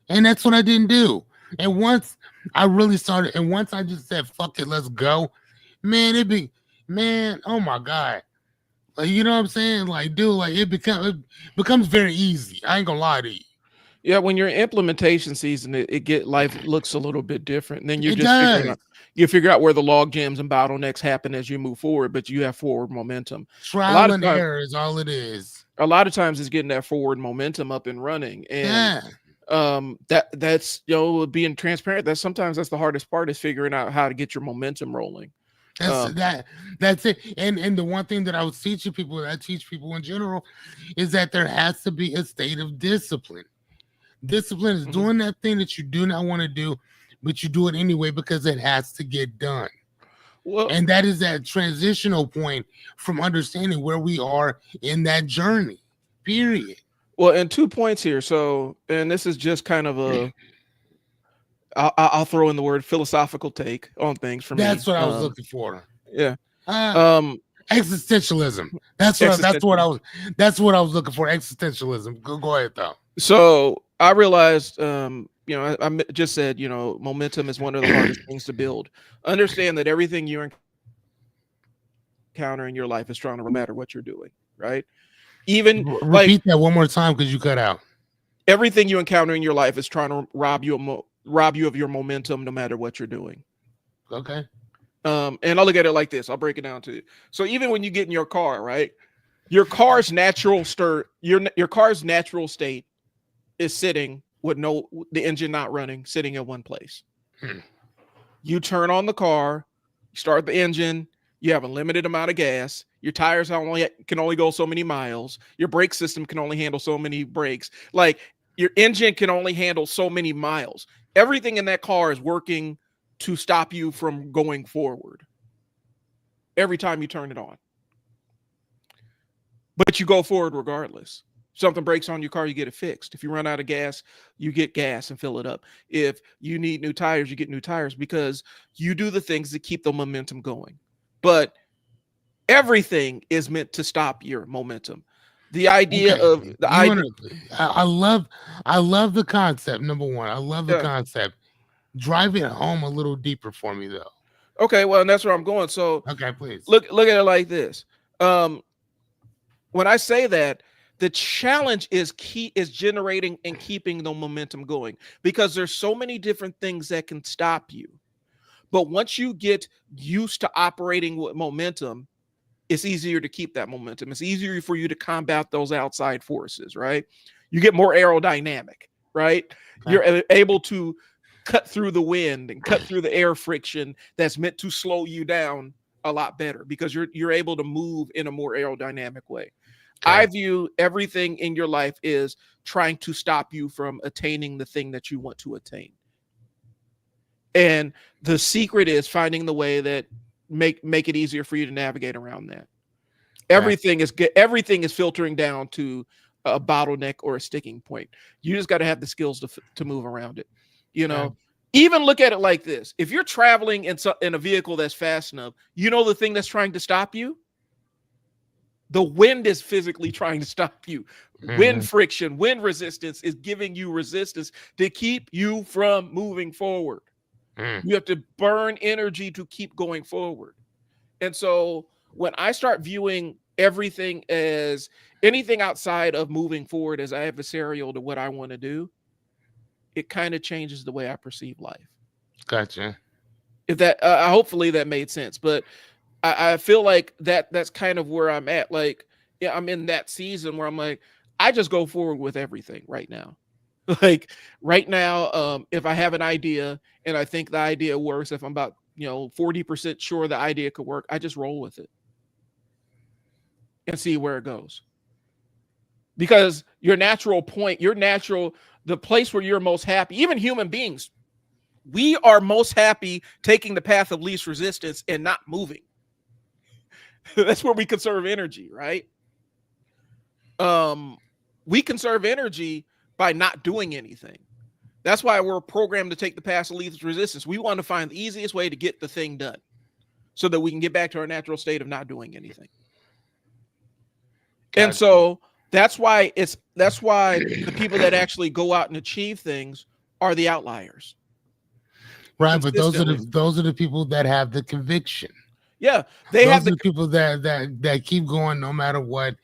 And that's what I didn't do. And once I really started, and once I just said, fuck it, let's go, man, oh my God. Like, you know what I'm saying? Like, dude, like it becomes very easy. I ain't gonna lie to you. Yeah, when you're in implementation season, life looks a little bit different. And then It does. You figure out where the log jams and bottlenecks happen as you move forward, but you have forward momentum. Trial and error is all it is. A lot of times it's getting that forward momentum up and running. And that's being transparent. That's the hardest part, is figuring out how to get your momentum rolling. That's it. And the one thing that I teach people in general, is that there has to be a state of discipline. Discipline is doing that thing that you do not want to do, but you do it anyway because it has to get done. Well, and that is that transitional point from understanding where we are in that journey, period. Well, and 2 points here. So, and this is just kind of I'll throw in the word philosophical take on things for me. That's what I was looking for. Yeah. Existentialism. That's what I was looking for. Existentialism. Go ahead though. So I realized, I just said, momentum is one of the hardest things to build. Understand that everything you encounter in your life is trying to, no matter what you're doing, right? Even repeat that one more time because you cut out. Everything you encounter in your life is trying to rob you of your momentum, no matter what you're doing. Okay. And I'll look at it like this. I'll break it down to you. So even when you get in your car, right? Your car's natural state is sitting with the engine not running, sitting in one place. You turn on the car, you start the engine, you have a limited amount of gas, your tires can only go so many miles, your brake system can only handle so many brakes, like your engine can only handle so many miles. Everything in that car is working to stop you from going forward every time you turn it on. But you go forward regardless. Something breaks on your car, you get it fixed. If you run out of gas, you get gas and fill it up. If you need new tires, you get new tires, because you do the things that keep the momentum going. But everything is meant to stop your momentum. The idea I love the concept. Number one, I love the concept. Drive it home a little deeper for me though. Okay, well, and that's where I'm going. So okay, please look at it like this. When I say that, the challenge is generating and keeping the momentum going, because there's so many different things that can stop you. But once you get used to operating with momentum, it's easier to keep that momentum. It's easier for you to combat those outside forces, right? You get more aerodynamic, right? Okay. You're able to cut through the wind and cut through the air friction that's meant to slow you down a lot better, because you're able to move in a more aerodynamic way. Okay. I view everything in your life is trying to stop you from attaining the thing that you want to attain. And the secret is finding the way that make it easier for you to navigate around that. Okay. Everything is filtering down to a bottleneck or a sticking point. You just got to have the skills to move around it. You know, even look at it like this. If you're traveling in a vehicle that's fast enough, you know the thing that's trying to stop you? The wind is physically trying to stop you. Wind friction, wind resistance is giving you resistance to keep you from moving forward. You have to burn energy to keep going forward. And so when I start viewing everything as anything outside of moving forward as adversarial to what I want to do, it kind of changes the way I perceive life. Gotcha. If that, hopefully that made sense. But I feel like that's kind of where I'm at. Like, yeah, I'm in that season where I'm like, I just go forward with everything right now. Like right now, if I have an idea and I think the idea works, if I'm about 40% sure the idea could work, I just roll with it and see where it goes. Because the place where you're most happy, even human beings, we are most happy taking the path of least resistance and not moving. That's where we conserve energy, right? We conserve energy by not doing anything. That's why we're programmed to take the path of least resistance. We want to find the easiest way to get the thing done so that we can get back to our natural state of not doing anything. Gotcha. And so that's why the people that actually go out and achieve things are the outliers. Right, but those are the people that have the conviction. Yeah, those are the people that keep going no matter what.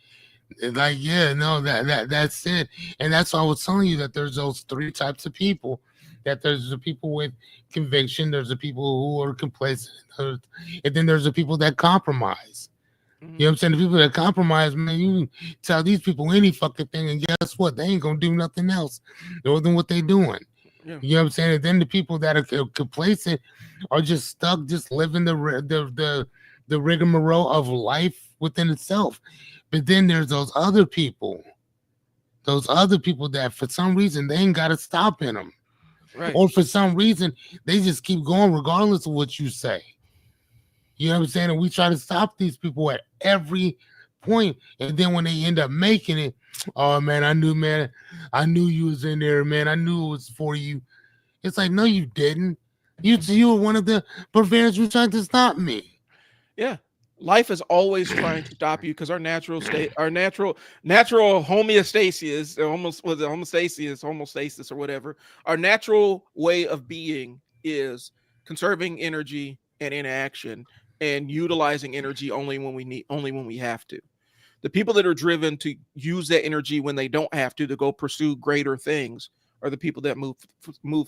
Like, yeah, no, that's it. And that's why I was telling you that there's those three types of people. That there's the people with conviction, there's the people who are complacent, and then there's the people that compromise. You know what I'm saying? The people that compromise, man, you can tell these people any fucking thing, and guess what? They ain't gonna do nothing else other than what they doing. Yeah. You know what I'm saying? And then the people that are complacent are just stuck, just living the rigmarole of life within itself. But then there's those other people that for some reason they ain't got to stop in them. Right. Or for some reason they just keep going regardless of what you say. You know what I'm saying? And we try to stop these people at every point. And then when they end up making it, oh man, I knew you was in there, man. I knew it was for you. It's like, no, you didn't. You were one of the preventers who tried to stop me. Yeah. Life is always trying to stop you because our natural state, our natural homeostasis, homostasis or whatever, our natural way of being is conserving energy and inaction and utilizing energy only when we have to. The people that are driven to use that energy when they don't have to go pursue greater things are the people that move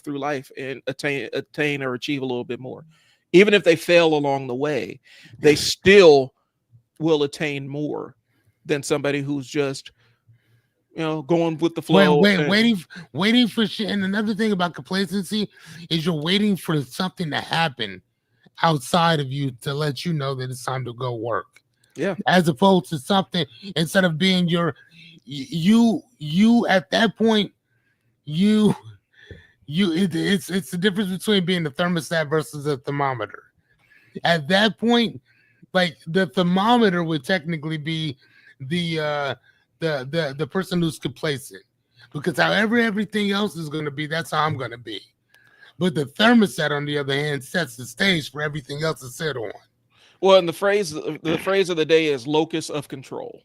through life and attain or achieve a little bit more. Even if they fail along the way, they still will attain more than somebody who's just, going with the flow. Waiting for shit. And another thing about complacency is you're waiting for something to happen outside of you to let you know that it's time to go work. Yeah. As opposed to something, instead of being you at that point, it's the difference between being the thermostat versus a thermometer. At that point, like the thermometer would technically be the person who's complacent, because however everything else is going to be, that's how I'm going to be. But the thermostat, on the other hand, sets the stage for everything else to sit on. Well, and the phrase of the day is locus of control,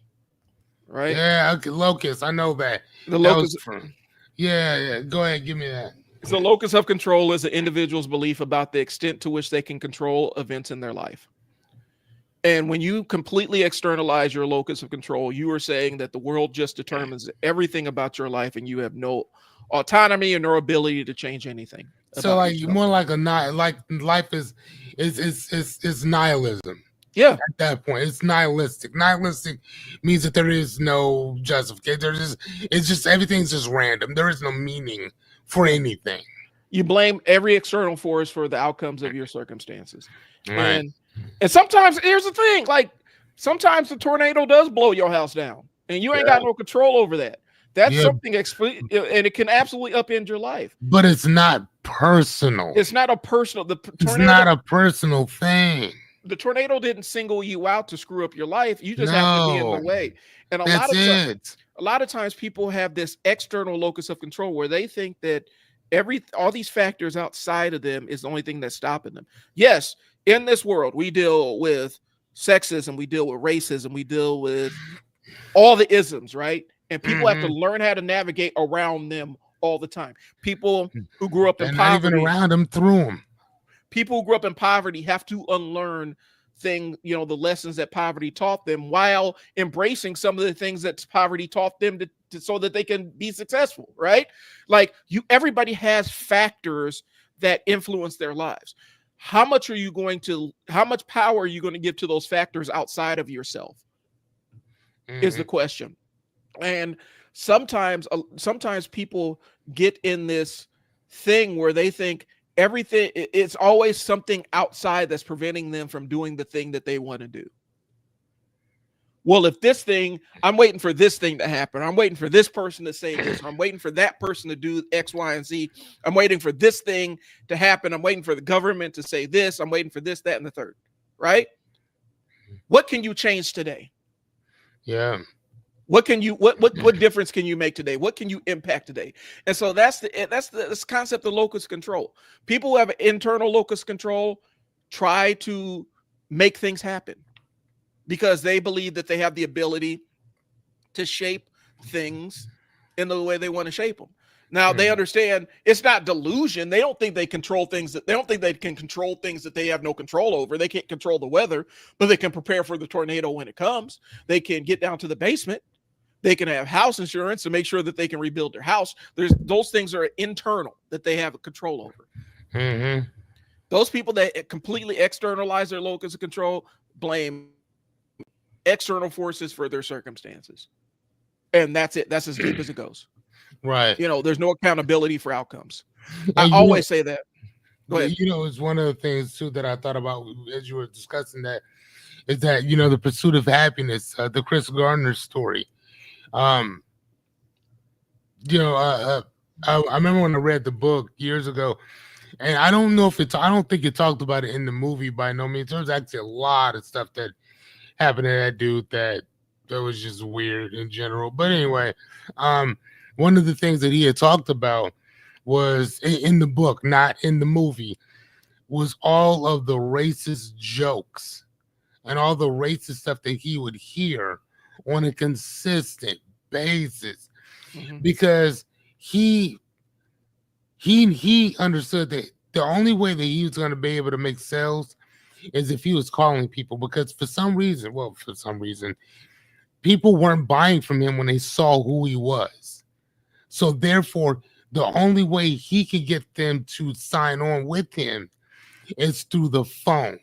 right? Yeah, okay, locus. I know that. The locus. Yeah. Go ahead, give me that. So locus of control is an individual's belief about the extent to which they can control events in their life. And when you completely externalize your locus of control, you are saying that the world just determines everything about your life, and you have no autonomy and no ability to change anything. So like yourself. More like life is nihilism. Yeah. At that point, it's nihilistic. Nihilistic means that there is no justification. It's just everything's just random. There is no meaning for anything. You blame every external force for the outcomes of your circumstances. Right. And sometimes, here's the thing, like sometimes the tornado does blow your house down and you ain't got no control over that. That's something, and it can absolutely upend your life. But it's not personal. It's not a personal. It's not a personal thing. The tornado didn't single you out to screw up your life. You just have to be in the way. And a lot of times people have this external locus of control where they think that all these factors outside of them is the only thing that's stopping them. Yes, in this world, we deal with sexism, we deal with racism, we deal with all the isms, right? And people have to learn how to navigate around them all the time. People who grew up in poverty, not even around them, through them. People who grew up in poverty have to unlearn the lessons that poverty taught them while embracing some of the things that poverty taught them so that they can be successful, right? Like everybody has factors that influence their lives. How much power are you going to give to those factors outside of yourself is the question. And sometimes people get in this thing where they think it's always something outside that's preventing them from doing the thing that they want to do. Well, if I'm waiting for this thing to happen. I'm waiting for this person to say this. I'm waiting for that person to do X, Y, and Z. I'm waiting for this thing to happen. I'm waiting for the government to say this. I'm waiting for this, that, and the third, right? What can you change today? Yeah. What difference can you make today? What can you impact today? And so that's the concept of locus control. People who have internal locus control try to make things happen because they believe that they have the ability to shape things in the way they want to shape them. Now they understand it's not delusion. They don't think they control things they don't think they can control things that they have no control over. They can't control the weather, but they can prepare for the tornado when it comes. They can get down to the basement. They can have house insurance to make sure that they can rebuild their house. Those things are internal that they have control over. Those people that completely externalize their locus of control blame external forces for their circumstances. And that's it. That's as deep as it goes. Right. There's no accountability for outcomes. I always say that. Go ahead. It's one of the things too that I thought about as you were discussing that is that, the pursuit of happiness, the Chris Gardner story. I remember when I read the book years ago, and I don't think it talked about it in the movie by no means. There was actually a lot of stuff that happened to that dude that was just weird in general. But anyway, one of the things that he had talked about was in the book, not in the movie, was all of the racist jokes and all the racist stuff that he would hear on a consistent basis, because he understood that the only way that he was going to be able to make sales is if he was calling people, because for some reason, people weren't buying from him when they saw who he was. So therefore, the only way he could get them to sign on with him is through the phone.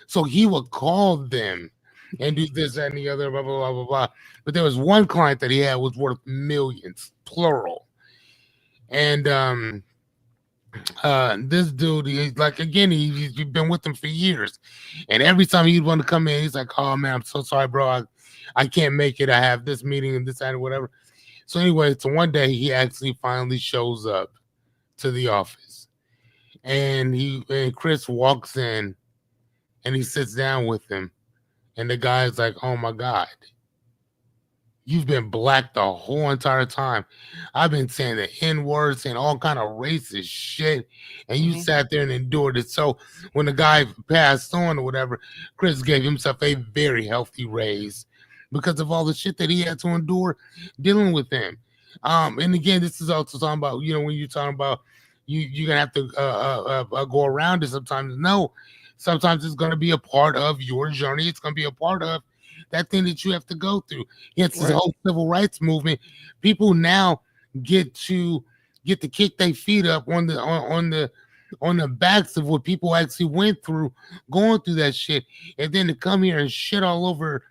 So he would call them and do this, that, and the other, blah, blah, blah, blah, blah. But there was one client that he had was worth millions, plural. And this dude, he's been with him for years. And every time he'd want to come in, he's like, oh, man, I'm so sorry, bro. I can't make it. I have this meeting and this, that, and whatever. So anyway, so one day he actually finally shows up to the office. And Chris walks in and he sits down with him. And the guy's like, oh, my God, you've been black the whole entire time. I've been saying the N-word, saying all kind of racist shit, and you sat there and endured it. So when the guy passed on or whatever, Chris gave himself a very healthy raise because of all the shit that he had to endure dealing with him. And again, this is also talking about, when you're talking about you're going to have to go around it sometimes. No. Sometimes it's going to be a part of your journey. It's going to be a part of that thing that you have to go through. It's the whole civil rights movement. People now get to kick their feet up on the backs of what people actually went through, going through that shit, and then to come here and shit all over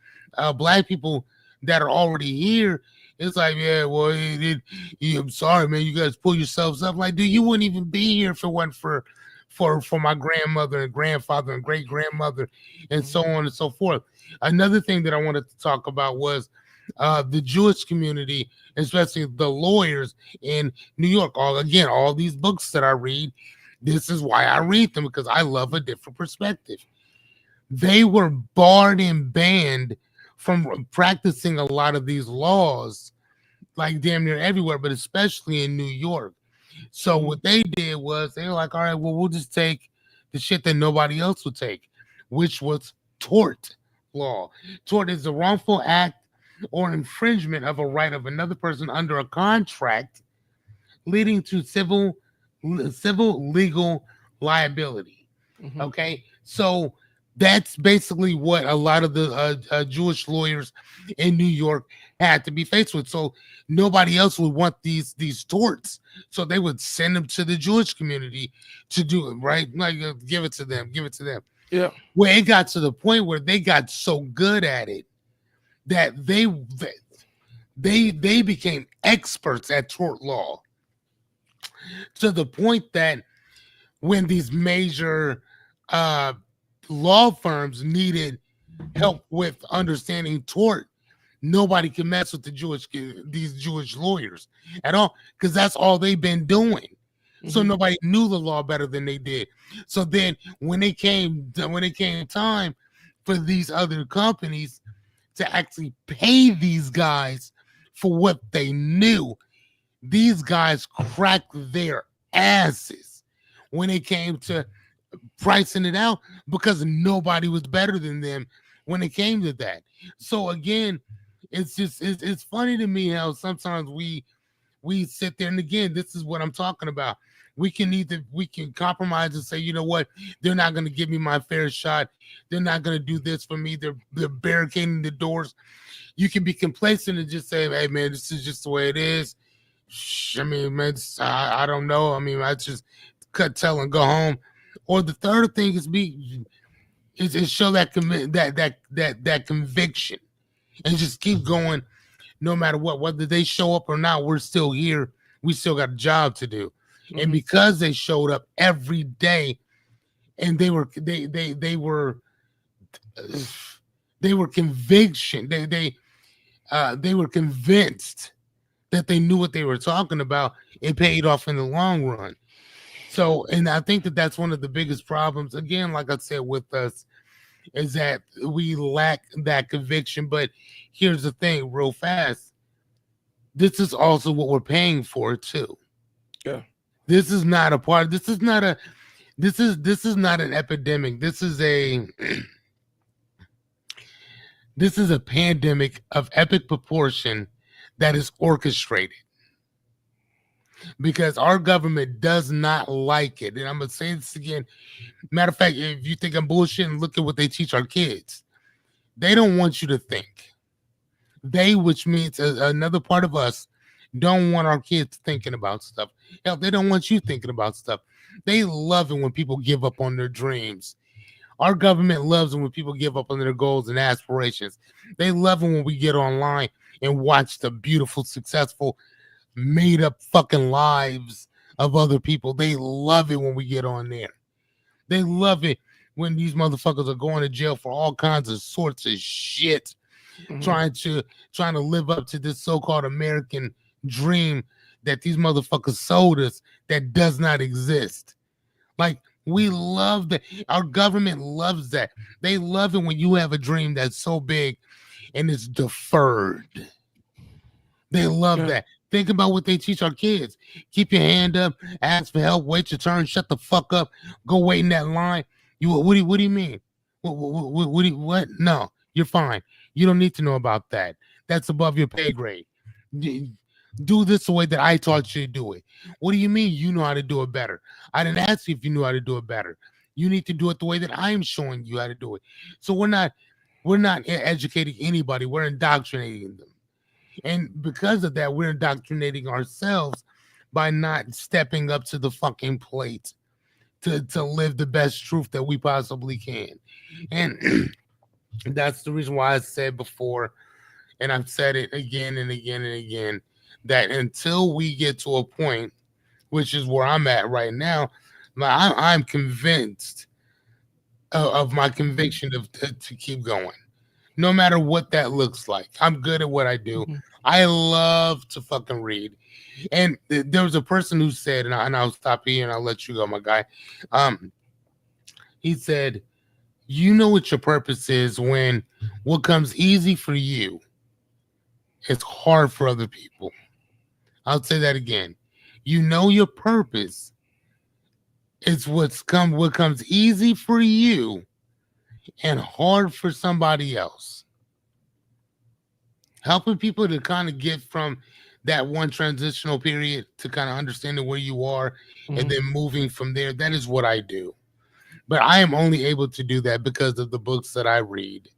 black people that are already here. It's like, yeah, well, I'm sorry, man. You guys pull yourselves up. Like, dude, you wouldn't even be here if it wasn't for my grandmother and grandfather and great grandmother and so on and so forth. Another thing that I wanted to talk about was the Jewish community, especially the lawyers in New York. All these books that I read, this is why I read them, because I love a different perspective. They were barred and banned from practicing a lot of these laws like damn near everywhere, but especially in New York. So Mm-hmm. what they did was they were like, all right, well, we'll just take the shit that nobody else would take, which was tort law. Tort is the wrongful act or infringement of a right of another person under a contract leading to civil legal liability. Mm-hmm. Okay, so that's basically what a lot of the Jewish lawyers in New York had to be faced with. So nobody else would want these torts, so they would send them to the Jewish community to do it. Right, like give it to them, give it to them. Yeah. Where it got to the point where they got so good at it that they became experts at tort law to the point that when these major uh, law firms needed help with understanding tort, nobody can mess with these Jewish lawyers at all because that's all they've been doing. So Mm-hmm. nobody knew the law better than they did. So then when it came time for these other companies to actually pay these guys for what they knew, these guys cracked their asses when it came to pricing it out because nobody was better than them when it came to that. So again, it's funny to me how sometimes we sit there, and again, this is what I'm talking about. We can compromise and say, you know what, they're not going to give me my fair shot. They're not going to do this for me. They're barricading the doors. You can be complacent and just say, hey man, this is just the way it is. I mean, man, I don't know. I mean, I just cut tell and go home. Or the third thing is show that conviction and just keep going no matter what. Whether they show up or not, we're still here. We still got a job to do. And Mm-hmm. because they showed up every day and they were conviction. They were convinced that they knew what they were talking about. It paid off in the long run. So, and I think that that's one of the biggest problems. Again, like I said, with us is that we lack that conviction. But here's the thing, real fast. This is also what we're paying for too. Yeah. This is not a part. This is not an epidemic. This is a pandemic of epic proportion that is orchestrated because our government does not like it. And I'm gonna say this again. Matter of fact, if you think I'm bullshitting, look at what they teach our kids. They don't want you to think. They, which means another part of us, don't want our kids thinking about stuff. Hell, they don't want you thinking about stuff. They love it when people give up on their dreams. Our government loves it when people give up on their goals and aspirations. They love it when we get online and watch the beautiful, successful, made up fucking lives of other people. They love it when we get on there. They love it when these motherfuckers are going to jail for all kinds of sorts of shit, Mm-hmm. trying to live up to this so-called American dream that these motherfuckers sold us that does not exist. Like, we love that. Our government loves that. They love it when you have a dream that's so big and it's deferred. They love that. Think about what they teach our kids. Keep your hand up, ask for help, wait your turn, shut the fuck up, go wait in that line. What do you mean? What? No, you're fine. You don't need to know about that. That's above your pay grade. Do this the way that I taught you to do it. What do you mean you know how to do it better? I didn't ask you if you knew how to do it better. You need to do it the way that I'm showing you how to do it. So we're not educating anybody. We're indoctrinating them. And because of that, we're indoctrinating ourselves by not stepping up to the fucking plate to live the best truth that we possibly can. And that's the reason why I said before, and I've said it again and again and again, that until we get to a point, which is where I'm at right now, I'm convinced of my conviction to keep going, no matter what that looks like. I'm good at what I do. Mm-hmm. I love to fucking read. And there was a person who said, and I'll stop here and I'll let you go, my guy. He said, you know what your purpose is when what comes easy for you It's hard for other people. I'll say that again. You know your purpose. It's what comes easy for you and hard for somebody else. Helping people to kind of get from that one transitional period to kind of understanding where you are and then moving from there. That is what I do. But I am only able to do that because of the books that I read.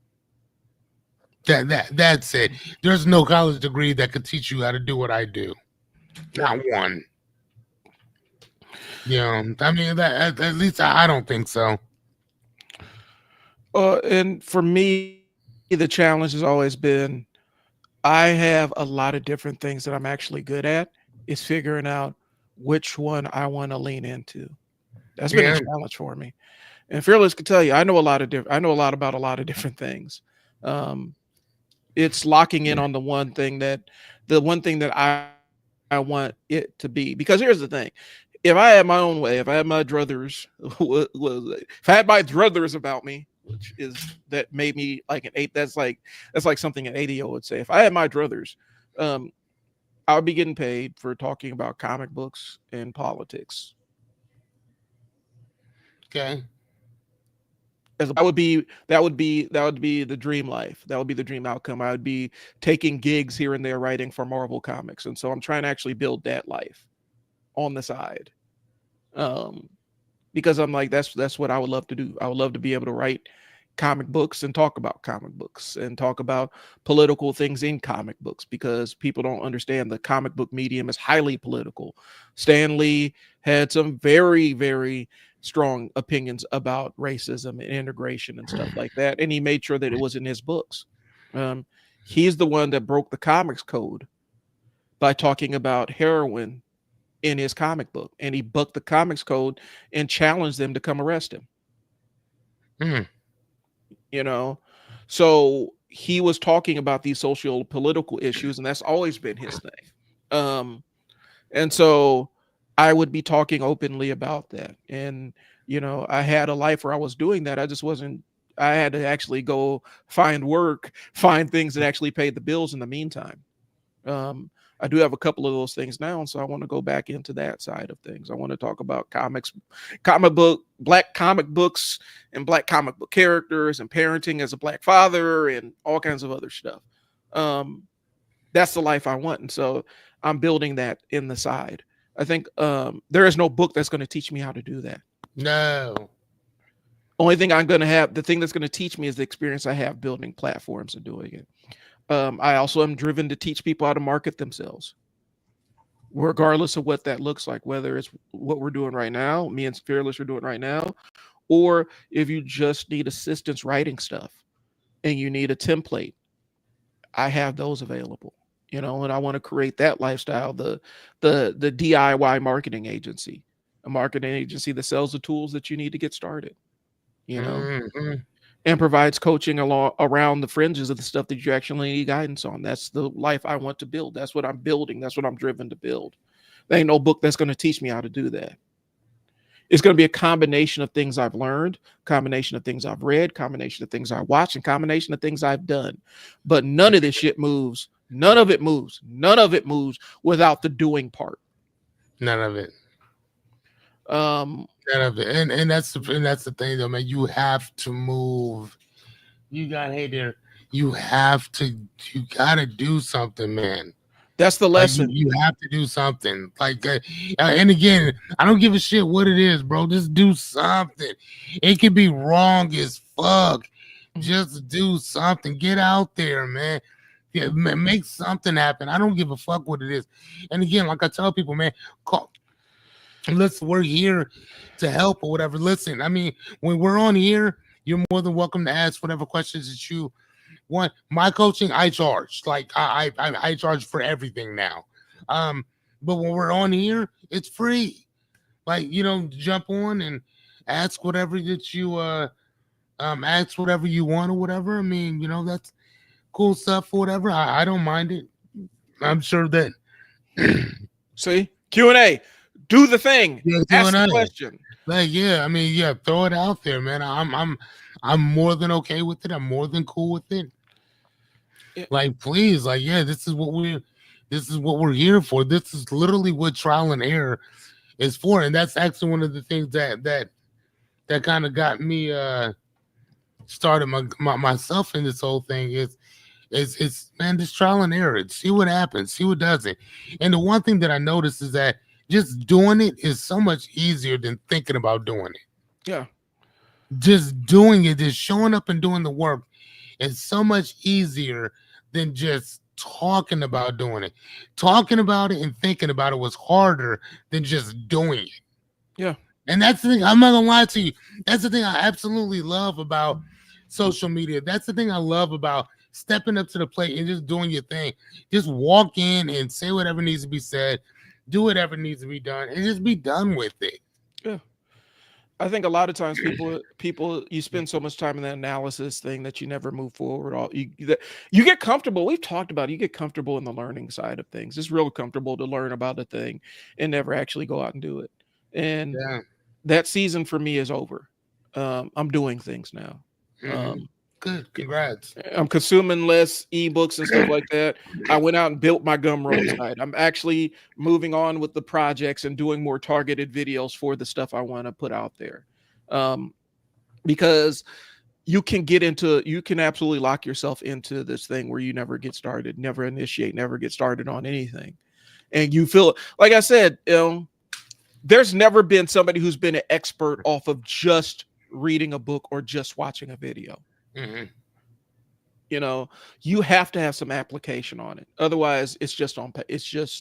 That's it. There's no college degree that could teach you how to do what I do. Not one. I mean that at least I don't think so. And for me, the challenge has always been I have a lot of different things that I'm actually good at. Is figuring out which one I want to lean into. That's been a challenge for me. And Fearless could tell you, I know a lot about a lot of different things. It's locking in on the one thing that I want it to be. Because here's the thing. If I had my own way, if I had my druthers, if I had my druthers about me, which is that made me like an ape. That's like something an 80 would say. If I had my druthers, I would be getting paid for talking about comic books and politics. Okay. That would be the dream life. That would be the dream outcome. I would be taking gigs here and there writing for Marvel Comics. And so I'm trying to actually build that life on the side. Because I'm like, that's what I would love to do. I would love to be able to write comic books and talk about comic books and talk about political things in comic books, because people don't understand the comic book medium is highly political. Stan Lee had some very, very strong opinions about racism and integration and stuff like that. And he made sure that it was in his books. He's the one that broke the comics code by talking about heroin in his comic book, and he bucked the comics code and challenged them to come arrest him. So he was talking about these social political issues, and that's always been his thing. And so I would be talking openly about that. And, I had a life where I was doing that. I had to actually go find work, find things that actually paid the bills in the meantime. I do have a couple of those things now, and so I want to go back into that side of things. I want to talk about black comic books and black comic book characters and parenting as a black father and all kinds of other stuff. That's the life I want, and so I'm building that in the side. I think there is no book that's going to teach me how to do that. No. Only thing I'm going to have, the thing that's going to teach me is the experience I have building platforms and doing it. I also am driven to teach people how to market themselves, regardless of what that looks like, whether it's what we're doing right now, me and Fearless are doing right now, or if you just need assistance writing stuff and you need a template, I have those available, and I want to create that lifestyle, the DIY marketing agency, a marketing agency that sells the tools that you need to get started, and provides coaching around the fringes of the stuff that you actually need guidance on. That's the life I want to build. That's what I'm building. That's what I'm driven to build. There ain't no book that's going to teach me how to do that. It's going to be a combination of things I've learned, combination of things I've read, combination of things I watched, and combination of things I've done. But none of this shit moves. None of it moves. None of it moves without the doing part. None of it. And that's the thing though, man. You have to move. You gotta do something, man. That's the lesson. You have to do something. And again, I don't give a shit what it is, bro. Just do something. It can be wrong as fuck. Just do something. Get out there, man. Yeah, make something happen. I don't give a fuck what it is. And again, like I tell people, man, we're here to help or whatever. Listen, I mean, when we're on here, you're more than welcome to ask whatever questions that you want. My coaching, I charge. Like I charge for everything now. But when we're on here, it's free. Like, jump on and ask whatever that you ask whatever you want or whatever. I mean, that's cool stuff or whatever. I don't mind it. I'm sure that see, Q&A. Do the thing. Ask the question. Throw it out there, man. I'm more than okay with it. I'm more than cool with it. Yeah. Like, please, like, yeah, this is what we're here for. This is literally what trial and error is for. And that's actually one of the things that kind of got me started myself in this whole thing is it's man, this trial and error. See what happens, see what doesn't. And the one thing that I noticed is that just doing it is so much easier than thinking about doing it. Yeah. Just doing it, just showing up and doing the work is so much easier than just talking about doing it. Talking about it and thinking about it was harder than just doing it. Yeah. And that's the thing. I'm not gonna lie to you. That's the thing I absolutely love about social media. That's the thing I love about stepping up to the plate and just doing your thing. Just walk in and say whatever needs to be said, do whatever needs to be done, and just be done with it. Yeah. I think a lot of times people you spend so much time in that analysis thing that you never move forward. You get comfortable. We've talked about it, you get comfortable in the learning side of things. It's real comfortable to learn about a thing and never actually go out and do it. And Yeah. that season for me is over. I'm doing things now. Good. Congrats. I'm consuming less ebooks and stuff like that. I went out and built my Gumroad site. I'm actually moving on with the projects and doing more targeted videos for the stuff I want to put out there. Because you can absolutely lock yourself into this thing where you never get started, never initiate, never get started on anything. And you feel, like I said, there's never been somebody who's been an expert off of just reading a book or just watching a video. Mm-hmm. You have to have some application on it. Otherwise, it's just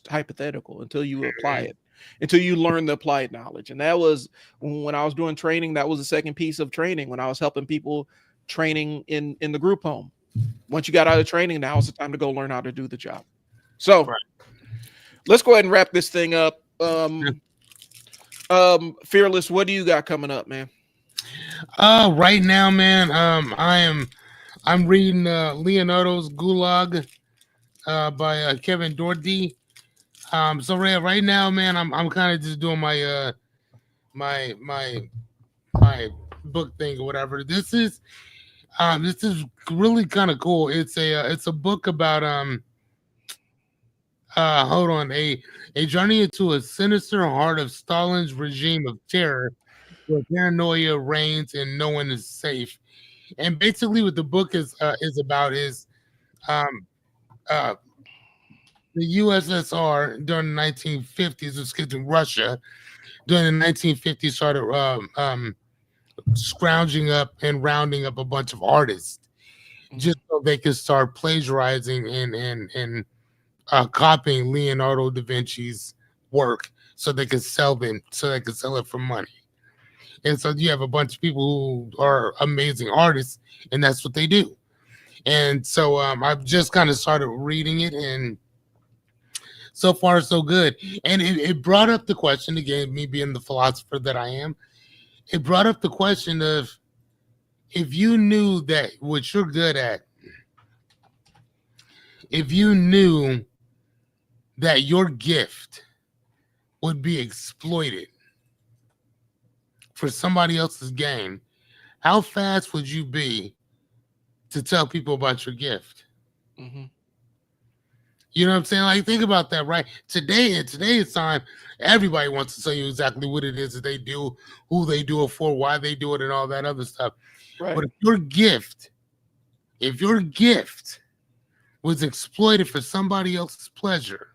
hypothetical until you apply it, until you learn the applied knowledge. And that was when I was doing training. That was the second piece of training when I was helping people training in the group home. Once you got out of training, now it's the time to go learn how to do the job. So let's go ahead and wrap this thing up. Fearless, what do you got coming up, man? Right now, man, I'm reading Leonardo's Gulag by Kevin Doherty. So right now, man, I'm kind of just doing my my book thing or whatever. This is really kind of cool. It's a book about hold on, a journey into a sinister heart of Stalin's regime of terror, where paranoia reigns and no one is safe. And basically, what the book is about is the USSR during the 1950s, excuse me, Russia during the 1950s started scrounging up and rounding up a bunch of artists just so they could start plagiarizing and copying Leonardo da Vinci's work so they could sell it for money. And so you have a bunch of people who are amazing artists, and that's what they do. And so I've just kind of started reading it, and so far so good. And it brought up the question again, me being the philosopher that I am. It brought up the question of if you knew that what you're good at, if you knew that your gift would be exploited for somebody else's gain, how fast would you be to tell people about your gift? Mm-hmm. You know what I'm saying? Like, think about that, right? In today's time, everybody wants to tell you exactly what it is that they do, who they do it for, why they do it, and all that other stuff. Right. But if your gift was exploited for somebody else's pleasure,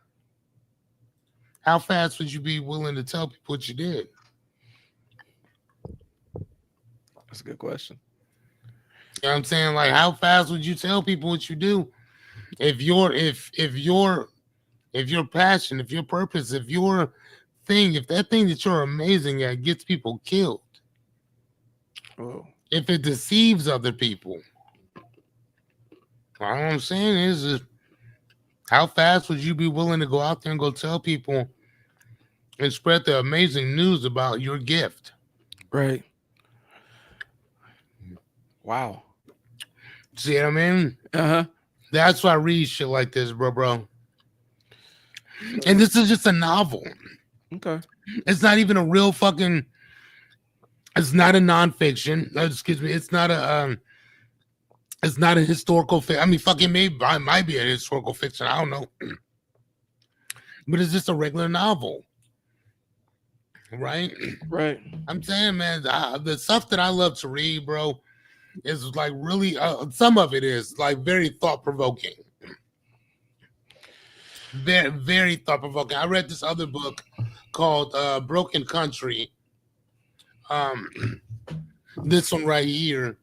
how fast would you be willing to tell people what you did? That's a good question. You know what I'm saying? Like, how fast would you tell people what you do? If your passion, if your purpose, if that thing that you're amazing at gets people killed, if it deceives other people, all I'm saying is how fast would you be willing to go out there and go tell people and spread the amazing news about your gift? Right. Wow. See what I mean? Uh-huh. That's why I read shit like this, bro. And this is just a novel. Okay. It's not even a real fucking. It's not a nonfiction. Excuse me. It's not a. It's not a historical fiction. I mean, fucking maybe it might be a historical fiction. I don't know, but it's just a regular novel, right? Right. I'm saying, man, the stuff that I love to read, bro, is like really. Some of it is like very thought provoking. Very, very thought provoking. I read this other book called Broken Country. Um, this one right here.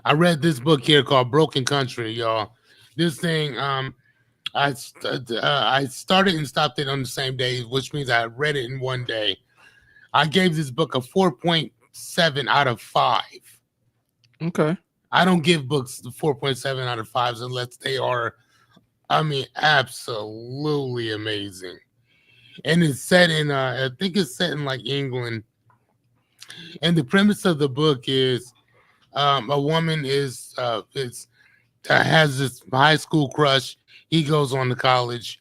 I read this book here called Broken Country, y'all. This thing, I started and stopped it on the same day, which means I read it in one day. I gave this book a 4.7 out of 5. Okay. I don't give books 4.7 out of 5s unless they are, I mean, absolutely amazing. And it's set in, I think it's set in like England. And the premise of the book is a woman has this high school crush. He goes on to college,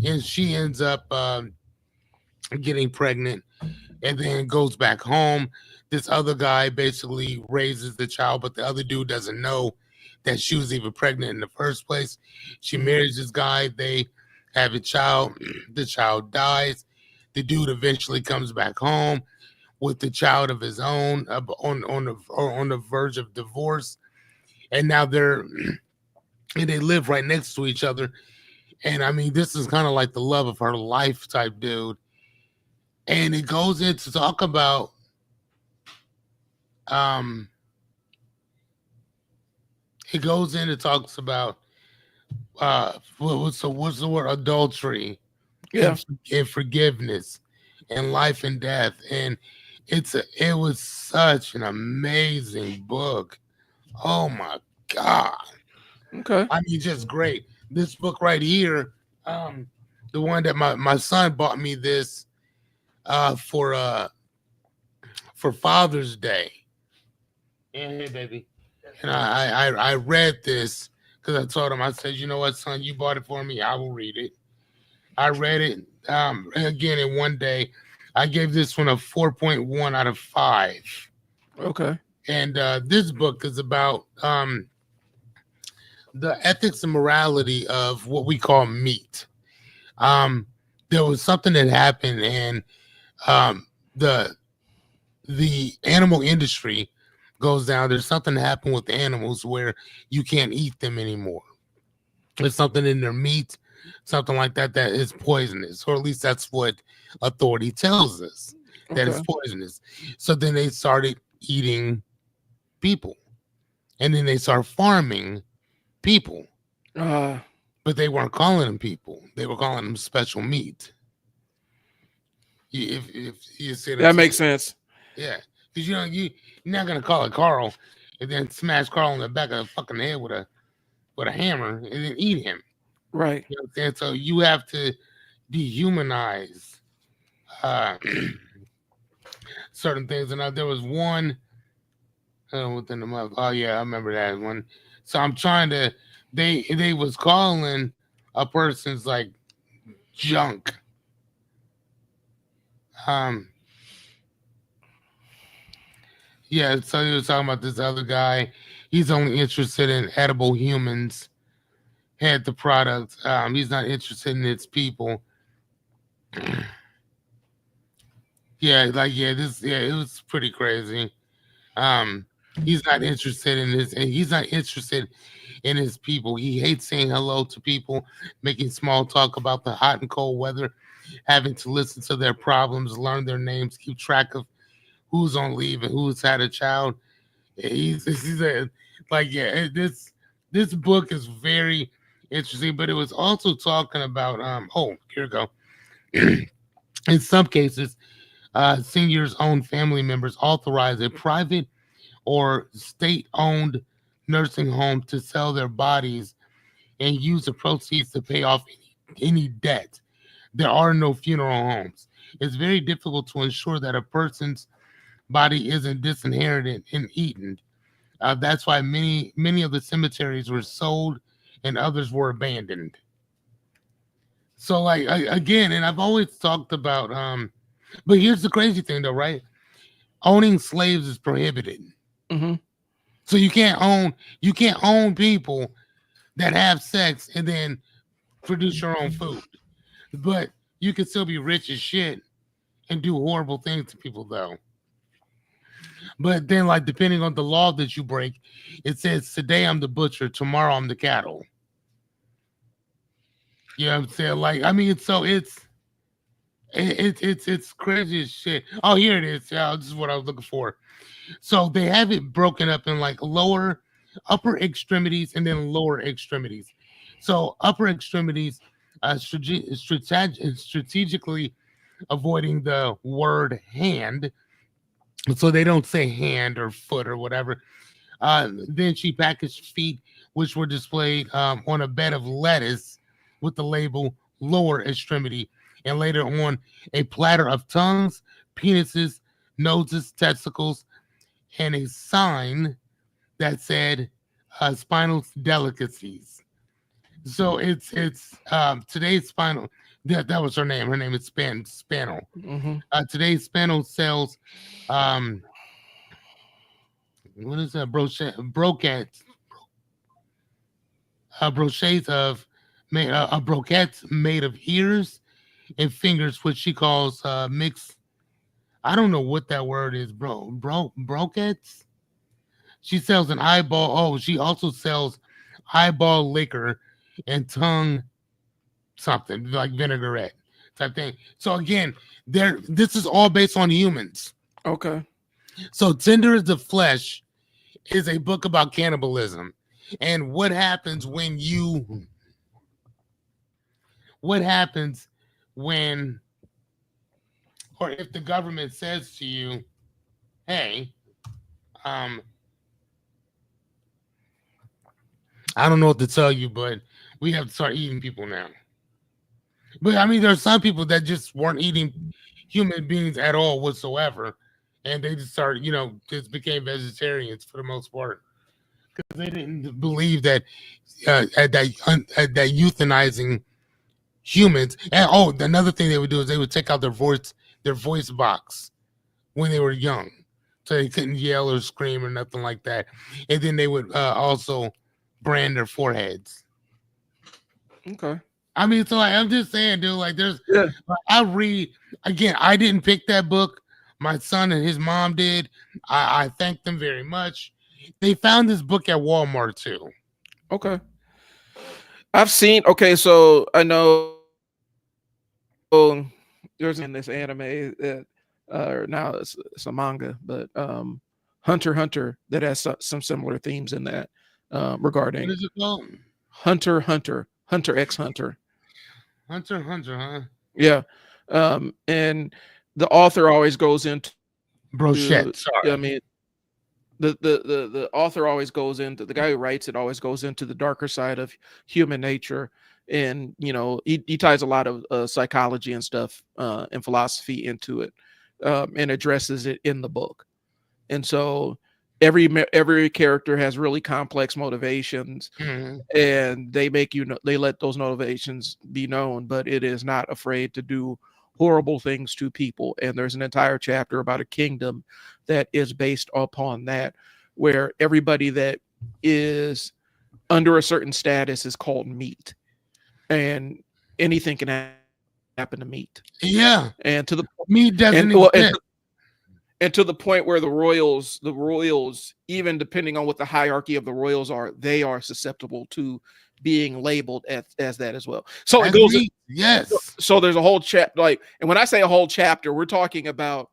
and she ends up getting pregnant, and then goes back home. This other guy basically raises the child, but the other dude doesn't know that she was even pregnant in the first place. She marries this guy. They have a child. The child dies. The dude eventually comes back home with the child of his own on the verge of divorce, and now they live right next to each other. And I mean, this is kind of like the love of her life type dude. And it goes into talk about um it goes into talks about what's the word, adultery, Yeah. and forgiveness, and life and death. And it was such an amazing book. Oh my god. Okay. I mean, just great. This book right here, the one that my son bought me this for Father's Day. And hey, baby. And I read this because I told him, I said, you know what, son, you bought it for me. I will read it. I read it again in one day. I gave this one a 4.1 out of 5. Okay. And this book is about the ethics and morality of what we call meat. There was something that happened, and um, the animal industry goes down. There's something that happened with the animals where you can't eat them anymore. There's something in their meat, something like that is poisonous, or at least that's what authority tells us, that it's Okay. poisonous. So then they started eating people, and then they started farming people, but they weren't calling them people. They were calling them special meat. If you see what I'm That saying. makes sense. Yeah, because you're not gonna call it Carl and then smash Carl in the back of the fucking head with a hammer and then eat him. Right. You know what I'm saying? So you have to dehumanize certain things. And there was one within the month. Oh yeah, I remember that one. So I'm trying to. They was calling a person's like junk. Um. Yeah. So he was talking about this other guy. He's only interested in edible humans. Had the product. He's not interested in its people. It was pretty crazy. Um, he's not interested in this, and he's not interested in his people. He hates saying hello to people, making small talk about the hot and cold weather, having to listen to their problems, learn their names, keep track of who's on leave and who's had a child. He's this book is very interesting, but it was also talking about here we go. In some cases, seniors' own family members authorize a private or state-owned nursing home to sell their bodies and use the proceeds to pay off any debt. There are no funeral homes. It's very difficult to ensure that a person's body isn't disinherited and eaten. That's why many of the cemeteries were sold and others were abandoned. So, like again, and I've always talked about, but here's the crazy thing, though, right? Owning slaves is prohibited. Mm-hmm. So you can't own people that have sex and then produce your own food. But you can still be rich as shit and do horrible things to people though. But then, like, depending on the law that you break, it says today I'm the butcher, tomorrow I'm the cattle. You know what I'm saying? Like, I mean, so it's crazy as shit. Oh, here it is. Yeah, this is what I was looking for. So they have it broken up in like upper extremities, and then lower extremities. So upper extremities, strategically avoiding the word hand, so they don't say hand or foot or whatever. Then she packaged feet, which were displayed on a bed of lettuce with the label lower extremity, and later on a platter of tongues, penises, noses, testicles, and a sign that said spinal delicacies. So it's today's spinal. That was her name. Her name is Spanel. Mm-hmm. Today's Spanel sells um what is that brochets brochets of made brochettes made of ears and fingers, which she calls mixed. I don't know what that word is, brochettes. She sells an eyeball. Oh, she also sells eyeball liquor and tongue something like vinaigrette type thing. So again, this is all based on humans. Okay. So Tender is the Flesh is a book about cannibalism and what happens when or if the government says to you, hey, um I don't know what to tell you, but we have to start eating people now. But I mean, there's some people that just weren't eating human beings at all whatsoever, and they just started, just became vegetarians for the most part because they didn't believe that that euthanizing humans. And oh, another thing they would do is they would take out their voice box when they were young, so they couldn't yell or scream or nothing like that. And then they would also brand their foreheads. Okay. I mean, so like, I'm just saying, dude. Like, Yeah. I read again. I didn't pick that book. My son and his mom did. I thank them very much. They found this book at Walmart too. Okay. I've seen. Okay, so I know there's in this anime that, or now it's a manga, but Hunter Hunter that has some similar themes in that What regarding is it called? Hunter X Hunter. Hunter, huh? Yeah. And the author always goes into, Brochette. I Sorry. mean, the author always goes into, the guy who writes it always goes into the darker side of human nature, and he ties a lot of psychology and stuff and philosophy into it, and addresses it in the book. And so every character has really complex motivations, Mhm. and they let those motivations be known, but it is not afraid to do horrible things to people. And there's an entire chapter about a kingdom that is based upon that, where everybody that is under a certain status is called meat, and anything can happen to meat. Yeah, And to the meat and doesn't well exist. and to the point where the royals, even depending on what the hierarchy of the royals are, they are susceptible to being labeled as that as well. So it As goes. meat, yes. So there's a whole chapter, and when I say a whole chapter, we're talking about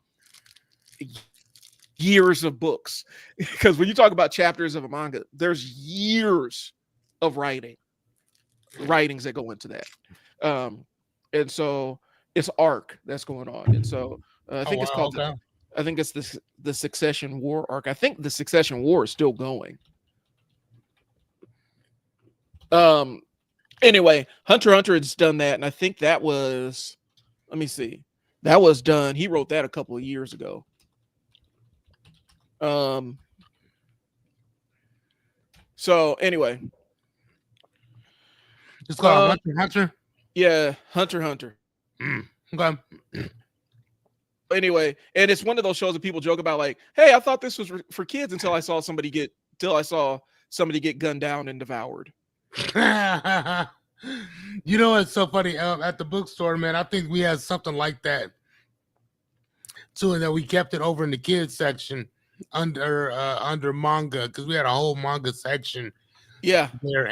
years of books, because when you talk about chapters of a manga, there's years of writings that go into that. um and so it's arc that's going on. And so I Oh think it's wow, called okay. I think it's the Succession War arc. I think the Succession War is still going. um anyway, Hunter x Hunter has done that, and I think that was, let me see, that was done, he wrote that a couple of years ago. um so anyway, It's called uh Hunter. yeah, Hunter x Hunter. Okay. Anyway, and it's one of those shows that people joke about, like, hey, I thought this was for kids until I saw somebody get until I saw somebody get gunned down and devoured. You know what's so funny? At the bookstore, man, I think we had something like that too, and that we kept it over in the kids section under manga, because we had a whole manga section. Yeah. There,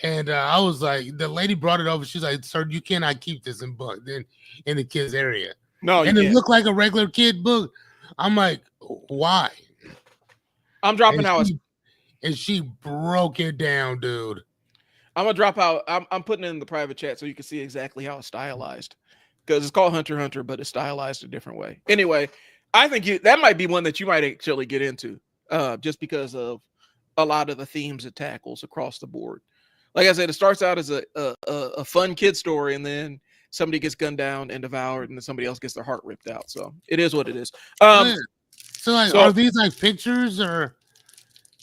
and I was like, the lady brought it over. She's like, "Sir, you cannot keep this in the kids area." No, and it looked like a regular kid book. I'm like, why? I'm dropping out. And she broke it down, dude. I'm gonna drop out. I'm putting it in the private chat so you can see exactly how it's stylized, because it's called Hunter x Hunter, but it's stylized a different way. Anyway, I think that might be one that you might actually get into, just because of a lot of the themes it tackles across the board. Like I said, it starts out as a fun kid story, and then somebody gets gunned down and devoured, and then somebody else gets their heart ripped out. So it is what it is. So are these like pictures, or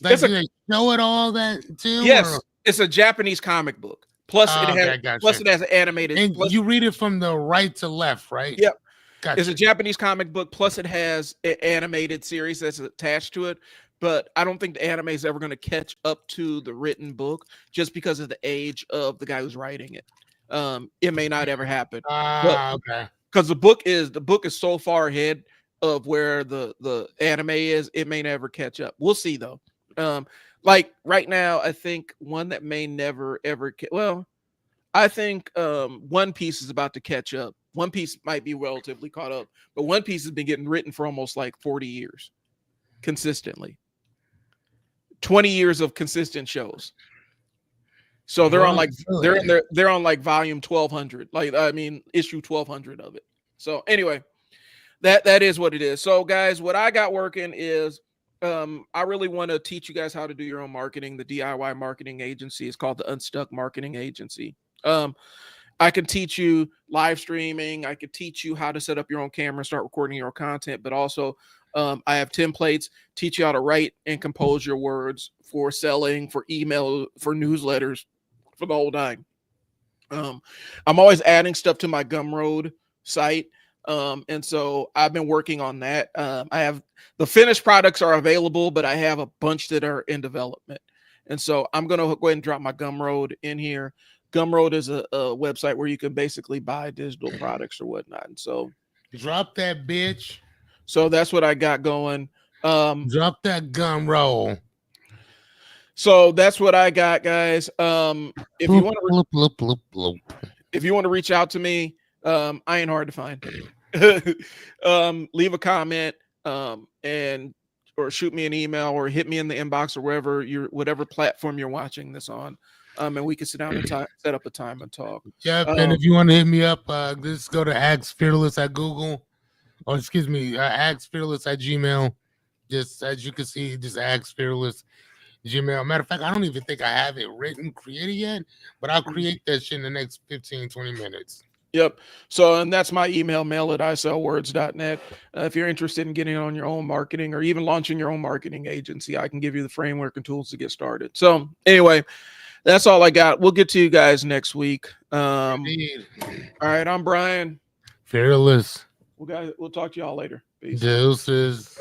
like do they show it all that too? Yes, or? It's a Japanese comic book. Plus, it has animated. And you read it from the right to left, right? Yep. Gotcha. It's a Japanese comic book. Plus, it has an animated series that's attached to it. But I don't think the anime is ever going to catch up to the written book, just because of the age of the guy who's writing it. It may not ever happen. Okay. Because the book is so far ahead of where the anime is, it may never catch up. We'll see though. Like right now, I think one that may never ever I think One Piece is about to catch up. One Piece might be relatively caught up, but One Piece has been getting written for almost like 40 years consistently. 20 years of consistent shows. So they're on like they're on like volume 1200, like issue 1200 of it. So anyway, that is what it is. So guys, what I got working is I really want to teach you guys how to do your own marketing. The DIY marketing agency is called the Unstuck Marketing Agency. I can teach you live streaming. I could teach you how to set up your own camera, start recording your own content, but also I have templates, teach you how to write and compose your words for selling, for email, for newsletters, for the whole nine. I'm always adding stuff to my Gumroad site. And so I've been working on that. I have the finished products are available, but I have a bunch that are in development. And so I'm going to go ahead and drop my Gumroad in here. Gumroad is a website where you can basically buy digital products or whatnot. And so drop that bitch. So that's what I got going. Drop that Gumroad. So that's what I got, guys. If you want to reach out to me, I ain't hard to find. Leave a comment or shoot me an email or hit me in the inbox or whatever platform you're watching this on. And we can sit down and set up a time and talk. Yeah, and if you want to hit me up, just go to Ask Fearless at Google, or excuse me, Ask Fearless at Gmail. Just as you can see, just Ask Fearless Gmail. Matter of fact, I don't even think I have it created yet, but I'll create that shit in the next 15, 20 minutes. Yep. So, and that's my email, mail@isellwords.net. If you're interested in getting on your own marketing or even launching your own marketing agency, I can give you the framework and tools to get started. So anyway, that's all I got. We'll get to you guys next week. All right. I'm Brian. Fearless. We'll talk to y'all later. Peace. Deuces.